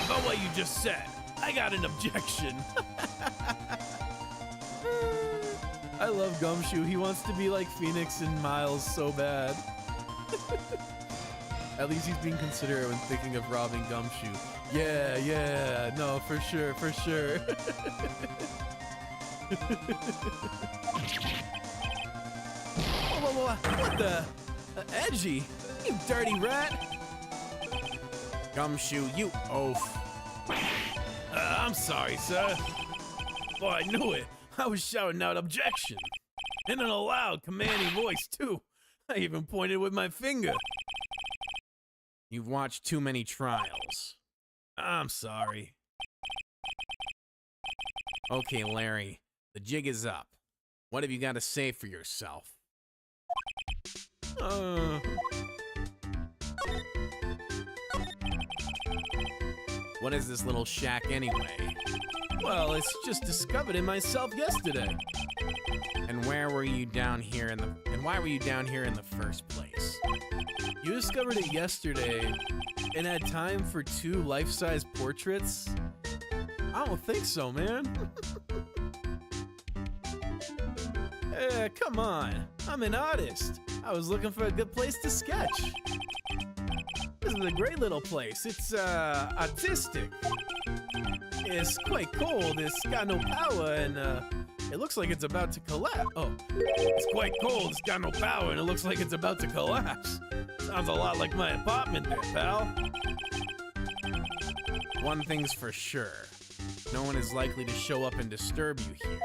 About what you just said, I got an objection. I love Gumshoe. He wants to be like Phoenix and Miles so bad. At least he's being considerate when thinking of robbing Gumshoe. Yeah, no, for sure. Whoa, what the? Edgy, you dirty rat. Gumshoe, you oaf. I'm sorry, sir. Boy, I knew it. I was shouting out objection. In a loud, commanding voice, too. I even pointed with my finger. You've watched too many trials. I'm sorry. Okay, Larry, the jig is up. What have you got to say for yourself? What is this little shack anyway? Well, it's just discovered it myself yesterday. And where were you down here and why were you down here in the first place? You discovered it yesterday and had time for 2 life-size portraits? I don't think so, man. Come on. I'm an artist. I was looking for a good place to sketch. This is a great little place. It's, artistic. It's quite cold. It's got no power, and, it looks like it's about to collapse. Oh, It's quite cold, it's got no power, and it looks like it's about to collapse. Sounds a lot like my apartment there, pal. One thing's for sure. No one is likely to show up and disturb you here.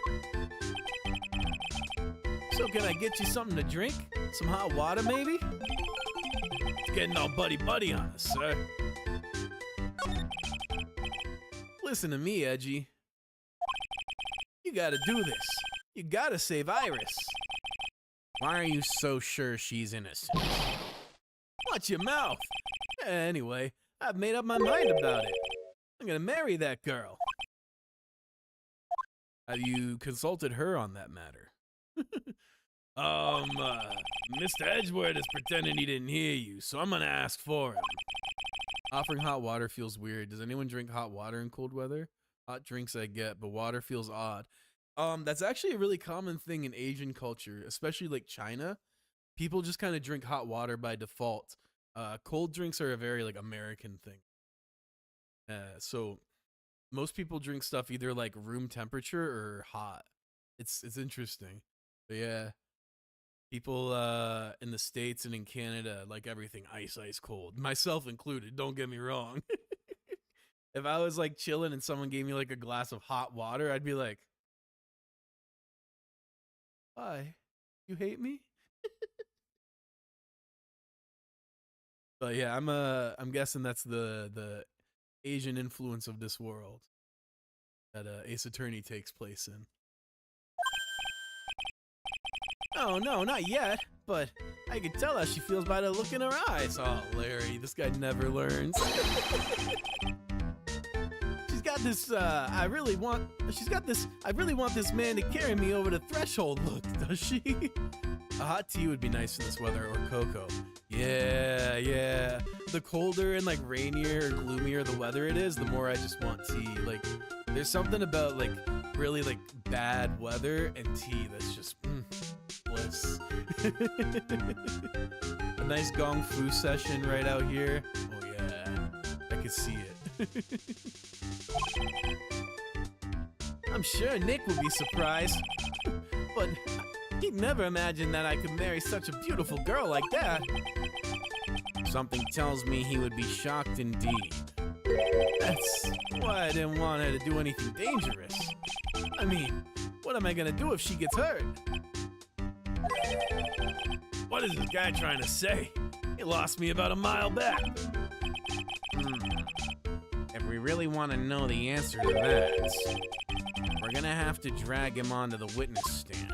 so can I get you something to drink? Some hot water, maybe? It's getting all buddy-buddy on us, sir. Listen to me, Edgy. You gotta do this. You gotta save Iris. Why are you so sure she's innocent? Watch your mouth. Anyway, I've made up my mind about it. I'm gonna marry that girl. Have you consulted her on that matter? Mr. Edgeworth is pretending he didn't hear you, so I'm gonna ask for him. Offering hot water feels weird. Does anyone drink hot water in cold weather? Hot drinks I get, but water feels odd. That's actually a really common thing in Asian culture, especially like China. People just kind of drink hot water by default. Cold drinks are a very like American thing. So most people drink stuff either like room temperature or hot. It's interesting. But yeah, people in the States and in Canada like everything ice cold, myself included. Don't get me wrong. If I was like chilling and someone gave me like a glass of hot water, I'd be like, "Why? You hate me?" But yeah, I'm guessing that's the Asian influence of this world that Ace Attorney takes place in. Oh no, not yet. But I can tell how she feels by the look in her eyes. Oh, Larry, this guy never learns. She's got this, I really want this man to carry me over the threshold look, does she? A hot tea would be nice in this weather, or cocoa. Yeah. The colder and like rainier or gloomier the weather it is, the more I just want tea. Like, there's something about like really like bad weather and tea that's just bliss. A nice gong fu session right out here. Oh yeah, I could see it. I'm sure Nick will be surprised, but he'd never imagine that I could marry such a beautiful girl like that. Something tells me he would be shocked indeed. That's why I didn't want her to do anything dangerous. I mean, what am I gonna do if she gets hurt? What is this guy trying to say? He lost me about a mile back. If we really want to know the answer to that, we're gonna have to drag him onto the witness stand.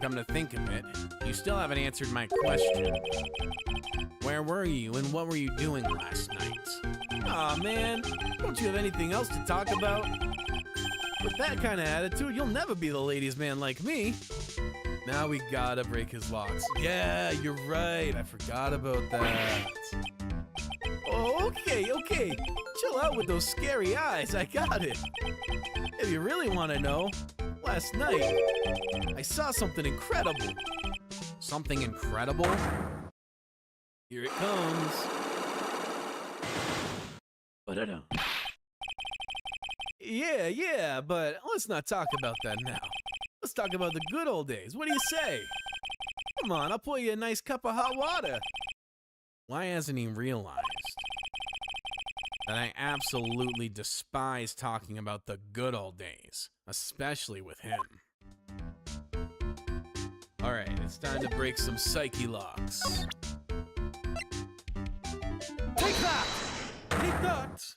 Come to think of it, you still haven't answered my question. Where were you and what were you doing last night? Aw, man, don't you have anything else to talk about? With that kind of attitude, you'll never be the ladies' man like me. Now we gotta break his locks. Yeah, you're right. I forgot about that. Oh, okay. Chill out with those scary eyes. I got it. If you really want to know, last night, I saw something incredible. Something incredible? Here it comes. Ba-da-da. Yeah, but let's not talk about that now. Let's talk about the good old days. What do you say? Come on, I'll pour you a nice cup of hot water. Why hasn't he realized that I absolutely despise talking about the good old days, especially with him? All right, it's time to break some psyche locks. Take that! Take that!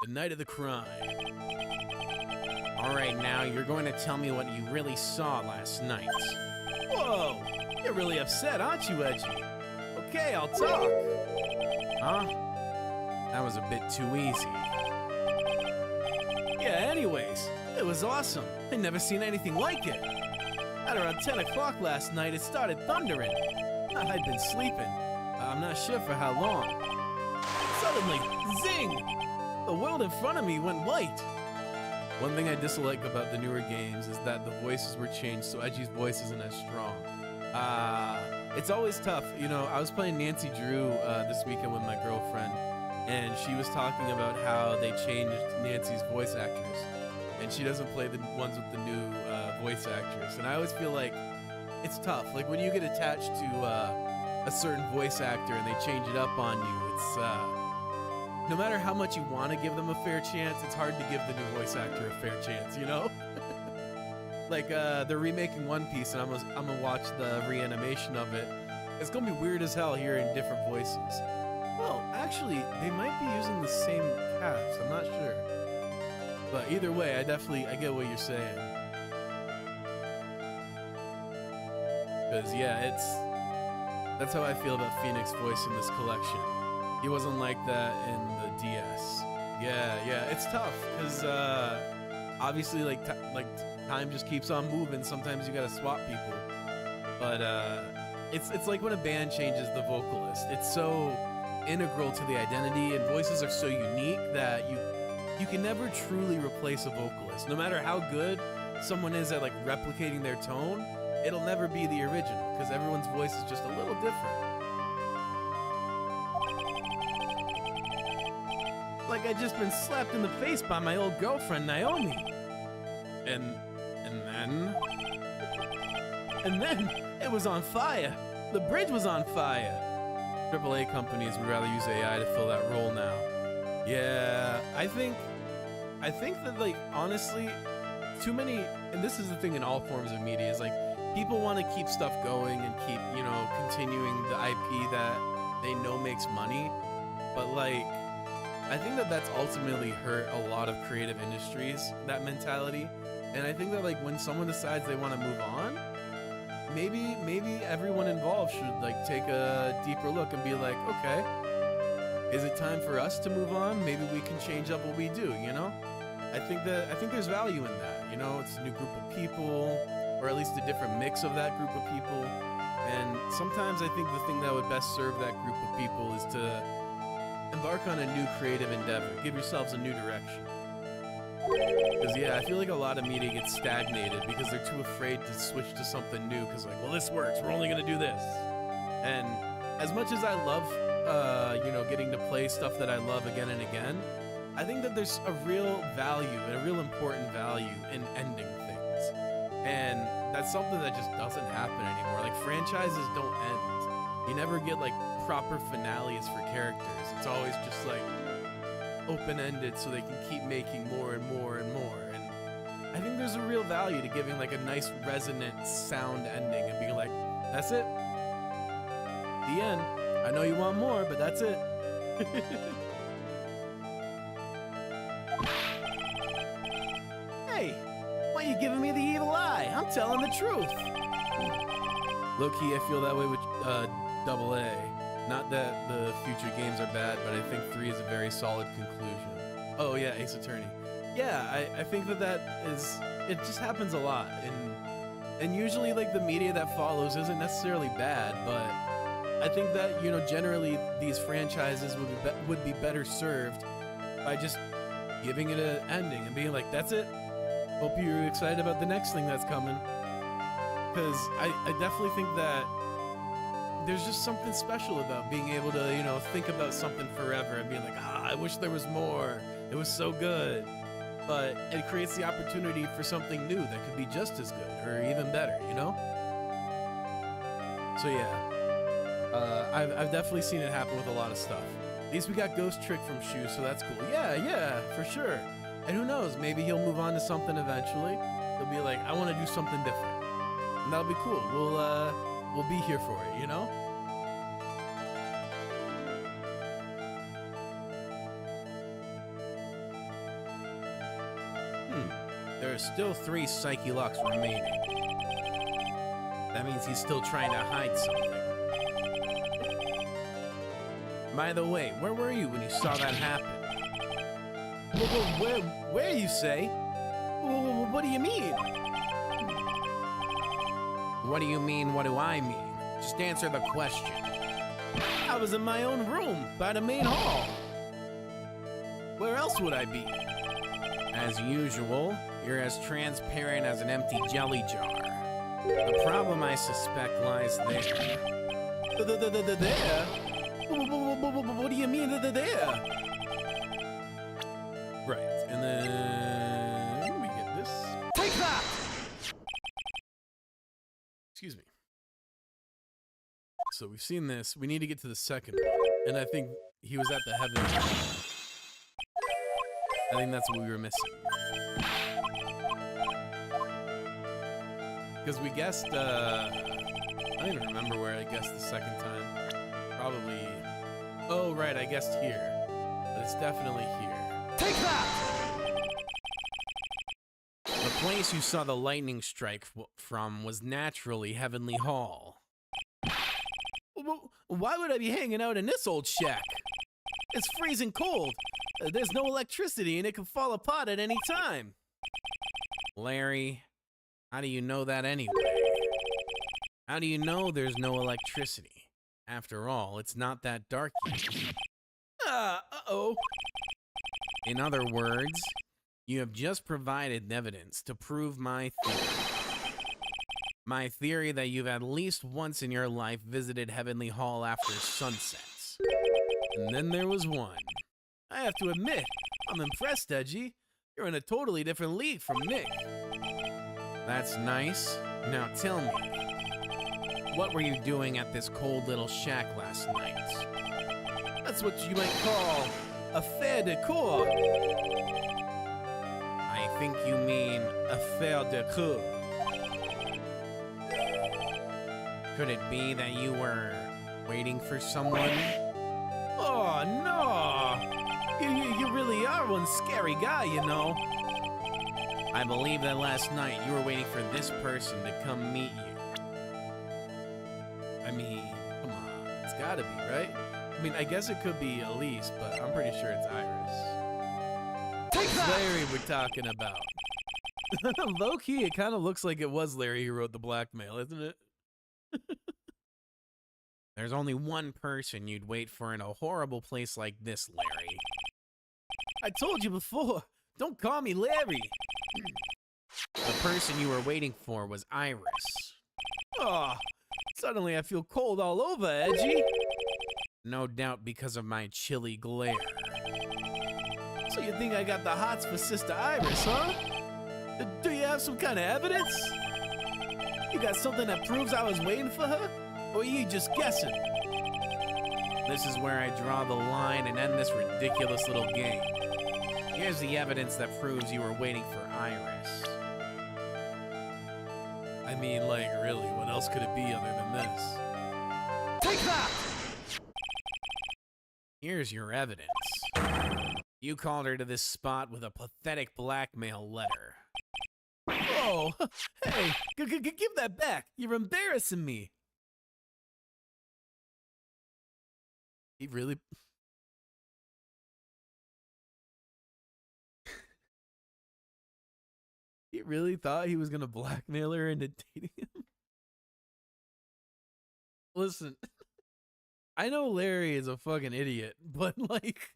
The night of the crime. All right, now you're going to tell me what you really saw last night. Whoa! You're really upset, aren't you, Edgy? Okay, I'll talk. Huh? That was a bit too easy. Yeah, anyways, it was awesome. I'd never seen anything like it. At around 10 o'clock last night, it started thundering. I'd been sleeping. I'm not sure for how long. Suddenly, zing! The world in front of me went white. One thing I dislike about the newer games is that the voices were changed, so Edgy's voice isn't as strong. It's always tough. You know, I was playing Nancy Drew this weekend with my girlfriend, and she was talking about how they changed Nancy's voice actress, and she doesn't play the ones with the new voice actress. And I always feel like it's tough. Like when you get attached to a certain voice actor and they change it up on you, it's no matter how much you want to give them a fair chance, it's hard to give the new voice actor a fair chance, you know? Like, they're remaking One Piece, and I'm gonna watch the reanimation of it. It's gonna be weird as hell hearing different voices. Well, actually, they might be using the same cast, I'm not sure. But either way, I get what you're saying. Because, yeah, that's how I feel about Phoenix's voice in this collection. He wasn't like that in the DS. Yeah, it's tough because obviously, like time just keeps on moving. Sometimes you gotta swap people, but it's like when a band changes the vocalist. It's so integral to the identity, and voices are so unique that you can never truly replace a vocalist. No matter how good someone is at like replicating their tone, it'll never be the original because everyone's voice is just a little different. Like I just been slapped in the face by my old girlfriend, Naomi. And then And then it was on fire. The bridge was on fire. AAA companies would rather use AI to fill that role now. Yeah, I think that, like, honestly, too many, and this is the thing in all forms of media, is like people want to keep stuff going and keep, you know, continuing the IP that they know makes money, but like I think that that's ultimately hurt a lot of creative industries, that mentality. And I think that, like, when someone decides they want to move on, maybe everyone involved should, like, take a deeper look and be like, okay, is it time for us to move on? Maybe we can change up what we do, you know? I think there's value in that, you know? It's a new group of people, or at least a different mix of that group of people. And sometimes I think the thing that would best serve that group of people is to embark on a new creative endeavor. Give yourselves a new direction. Because, yeah, I feel like a lot of media gets stagnated because they're too afraid to switch to something new. Because, like, well, this works. We're only going to do this. And as much as I love, you know, getting to play stuff that I love again and again, I think that there's a real value and a real important value in ending things. And that's something that just doesn't happen anymore. Like, franchises don't end. You never get, like, proper finales for characters. It's always just, like, open-ended so they can keep making more and more and more. And I think there's a real value to giving, like, a nice resonant sound ending and being like, that's it. The end. I know you want more, but that's it. Hey, why are you giving me the evil eye? I'm telling the truth. Low-key, I feel that way with AA. Not that the future games are bad, but I think 3 is a very solid conclusion. Oh yeah, Ace Attorney. Yeah, I think that is, it just happens a lot, and usually, like, the media that follows isn't necessarily bad, but I think that, you know, generally these franchises would be better served by just giving it an ending and being like, that's it. Hope you're excited about the next thing that's coming. Because I definitely think that there's just something special about being able to, you know, think about something forever and being like, I wish there was more. It was so good. But it creates the opportunity for something new that could be just as good or even better, you know? So yeah, I've definitely seen it happen with a lot of stuff. At least we got Ghost Trick from Shu, so that's cool. Yeah, for sure. And who knows, maybe he'll move on to something eventually. He'll be like, I want to do something different. And that'll be cool. We'll be here for it, you know? There are still 3 Psyche Locks remaining. That means he's still trying to hide something. By the way, where were you when you saw that happen? Where you say? What do you mean? What do you mean, what do I mean? Just answer the question. I was in my own room by the main hall. Where else would I be? As usual, you're as transparent as an empty jelly jar. The problem, I suspect, lies there. There? What do you mean there? Right, and then we get this. Take that! Excuse me. So we've seen this. We need to get to the second one. And I think he was at the heavens. I think that's what we were missing. Because we guessed, I don't even remember where I guessed the second time. Probably, oh right, I guessed here. But it's definitely here. Take that! The place you saw the lightning strike from was naturally Heavenly Hall. Why would I be hanging out in this old shack? It's freezing cold. There's no electricity and it can fall apart at any time. Larry, how do you know that anyway? How do you know there's no electricity? After all, it's not that dark yet. Uh-oh. In other words, you have just provided evidence to prove my theory. My theory that you've at least once in your life visited Heavenly Hall after sunsets. And then there was one. I have to admit, I'm impressed, Edgy. You're in a totally different league from Nick. That's nice. Now tell me, what were you doing at this cold little shack last night? That's what you might call a fait de cour. I think you mean Affaire de cour. Could it be that you were waiting for someone? Oh, no! You really are one scary guy, you know. I believe that last night you were waiting for this person to come meet you. I mean, come on. It's gotta be, right? I mean, I guess it could be Elise, but I'm pretty sure it's Iris. It's Larry we're talking about. Low-key, it kind of looks like it was Larry who wrote the blackmail, isn't it? There's only one person you'd wait for in a horrible place like this, Larry. I told you before. Don't call me Larry. The person you were waiting for was Iris. Oh, suddenly I feel cold all over, Edgy. No doubt because of my chilly glare. So you think I got the hots for Sister Iris, huh? Do you have some kind of evidence? You got something that proves I was waiting for her? Or are you just guessing? This is where I draw the line and end this ridiculous little game. Here's the evidence that proves you were waiting for Iris. I mean, like, really, what else could it be other than this? Take that! Here's your evidence. You called her to this spot with a pathetic blackmail letter. Oh, hey, give that back. You're embarrassing me. He really... He really thought he was gonna blackmail her into dating him? Listen, I know Larry is a fucking idiot, but like,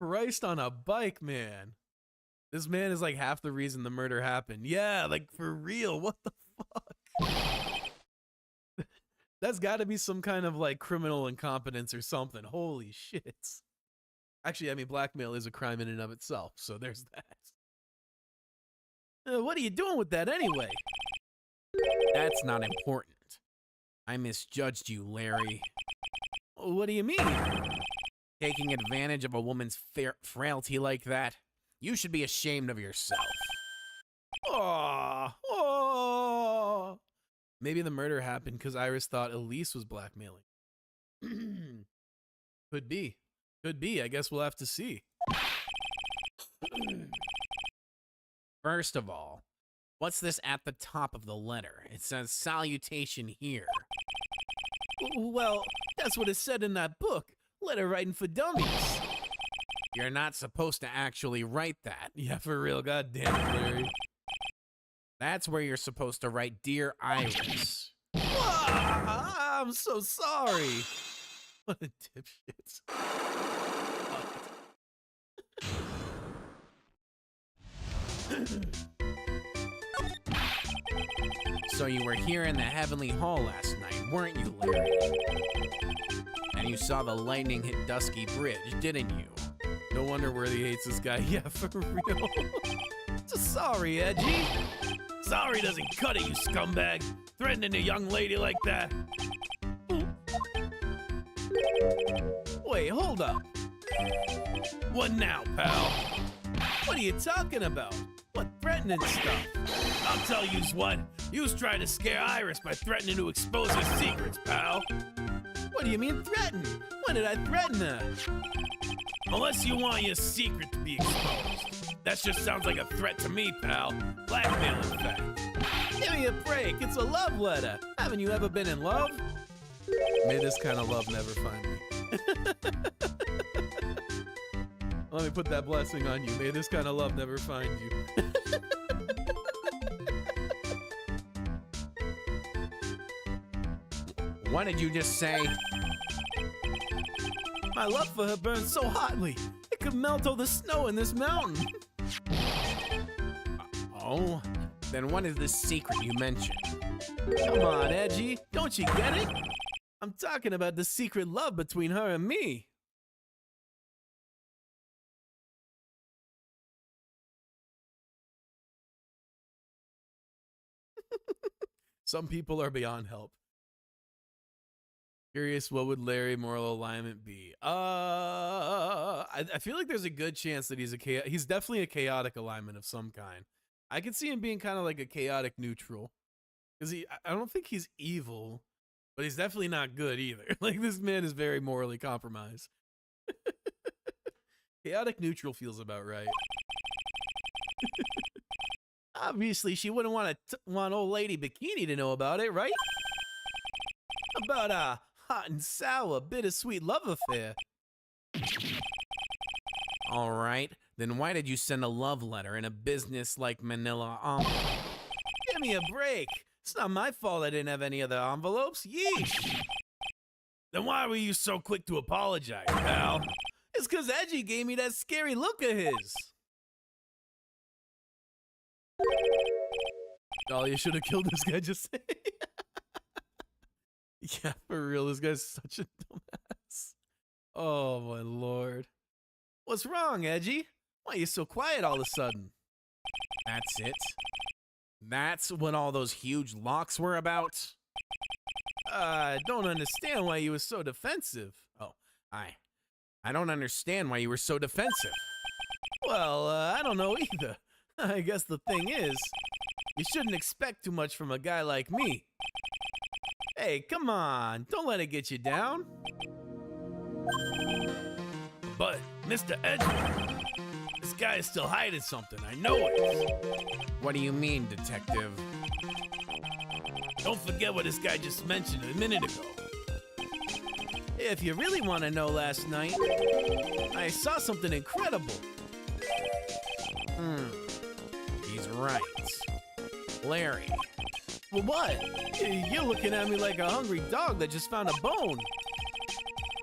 Christ on a bike, man. This man is like half the reason the murder happened. Yeah, like for real, what the fuck? That's gotta be some kind of like criminal incompetence or something. Holy shit. Actually, I mean, blackmail is a crime in and of itself, so there's that. What are you doing with that anyway? That's not important. I misjudged you, Larry. What do you mean? Taking advantage of a woman's frailty like that? You should be ashamed of yourself. Oh. Maybe the murder happened because Iris thought Elise was blackmailing. Could be. Could be. I guess we'll have to see. First of all, what's this at the top of the letter? It says salutation here. Well, that's what it said in that book, Letter Writing for Dummies. You're not supposed to actually write that. Yeah, for real. God damn it, Larry. That's where you're supposed to write Dear Iris. I'm so sorry. What a dipshit. So you were here in the Heavenly Hall last night, weren't you, Larry? And you saw the lightning hit Dusky Bridge, didn't you? No wonder Worthy hates this guy. Yeah, for real. So sorry, Edgy. Sorry doesn't cut it, you scumbag. Threatening a young lady like that. Wait, hold up. What now, pal? What are you talking about? What threatening stuff? I'll tell yous what. Yous tried to scare Iris by threatening to expose her secrets, pal. What do you mean threaten? When did I threaten her? Unless you want your secret to be exposed. That just sounds like a threat to me, pal. Blackmail, in fact. Give me a break. It's a love letter. Haven't you ever been in love? May this kind of love never find me. Let me put that blessing on you. May this kind of love never find you. What did you just say? My love for her burns so hotly, it could melt all the snow in this mountain. Oh, Then what is this secret you mentioned? Come on, Edgy. Don't you get it? I'm talking about the secret love between her and me. Some people are beyond help. Curious, what would Larry moral alignment be? I feel like there's a good chance that he's definitely a chaotic alignment of some kind. I could see him being kind of like a chaotic neutral, because I don't think he's evil, but he's definitely not good either. Like, this man is very morally compromised. Chaotic neutral feels about right. Obviously, she wouldn't want old lady Bikini to know about it, right? About a hot and sour, bittersweet love affair. All right, then why did you send a love letter in a business like Manila envelope? Give me a break. It's not my fault I didn't have any other envelopes. Yeesh. Then why were you so quick to apologize, pal? It's because Edgy gave me that scary look of his. Oh, you should have killed this guy just saying. Yeah, for real, this guy's such a dumbass. Oh, my lord. What's wrong, Edgy? Why are you so quiet all of a sudden? That's it? That's what all those huge locks were about? I don't understand why you were so defensive. Oh, I don't understand why you were so defensive. Well, I don't know either. I guess the thing is, you shouldn't expect too much from a guy like me. Hey, come on, don't let it get you down. But, Mr. Edgeworth, this guy is still hiding something. I know it. What do you mean, detective? Don't forget what this guy just mentioned a minute ago. If you really want to know, last night, I saw something incredible. He's right. Larry. Well, what? You're looking at me like a hungry dog that just found a bone.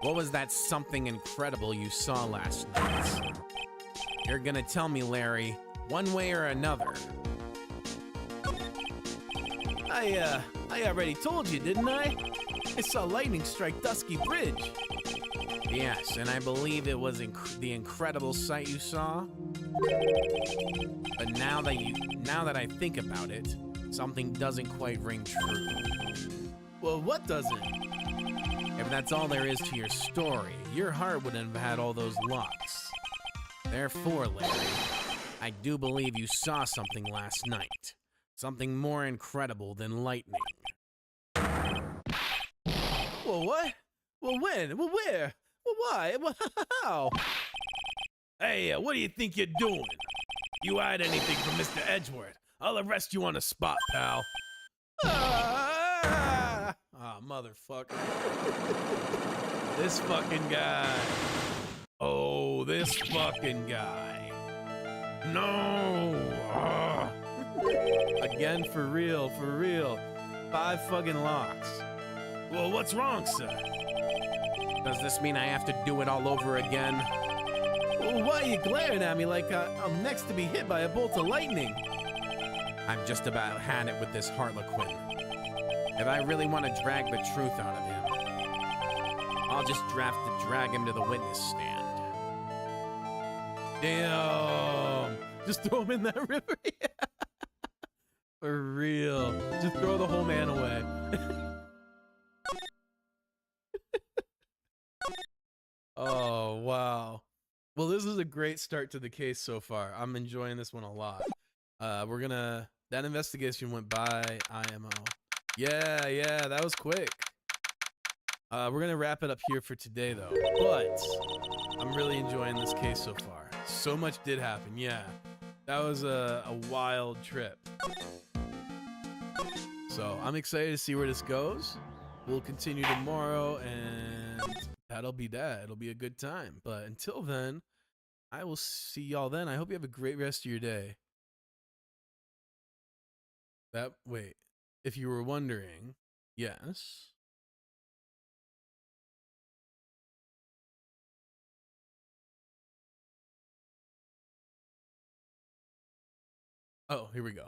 What was that something incredible you saw last night? You're gonna tell me, Larry, one way or another. I already told you, didn't I? I saw lightning strike Dusky Bridge. Yes, and I believe it was the incredible sight you saw. But now that I think about it, something doesn't quite ring true. Well, what doesn't? If that's all there is to your story, your heart wouldn't have had all those locks. Therefore, Larry, I do believe you saw something last night. Something more incredible than lightning. Well, what? Well, when? Well, where? Well, why? Well, how? Hey, what do you think you're doing? You hide anything from Mr. Edgeworth, I'll arrest you on the spot, pal. Ah, motherfucker. This fucking guy. Oh, this fucking guy. No. Again, for real, for real. 5 fucking locks. Well, what's wrong, sir? Does this mean I have to do it all over again? Well, why are you glaring at me like I'm next to be hit by a bolt of lightning? I've just about had it with this Harlequin. If I really want to drag the truth out of him, I'll just drag him to the witness stand. Damn. Just throw him in that river. For real. Just throw the whole man away. Oh, wow. Well, this is a great start to the case so far. I'm enjoying this one a lot. That investigation went by IMO. Yeah, that was quick. We're gonna wrap it up here for today though, but I'm really enjoying this case so far. So much did happen, yeah. That was a wild trip. So I'm excited to see where this goes. We'll continue tomorrow and that'll be that. It'll be a good time. But until then, I will see y'all then. I hope you have a great rest of your day. Wait, if you were wondering, yes. Oh, here we go.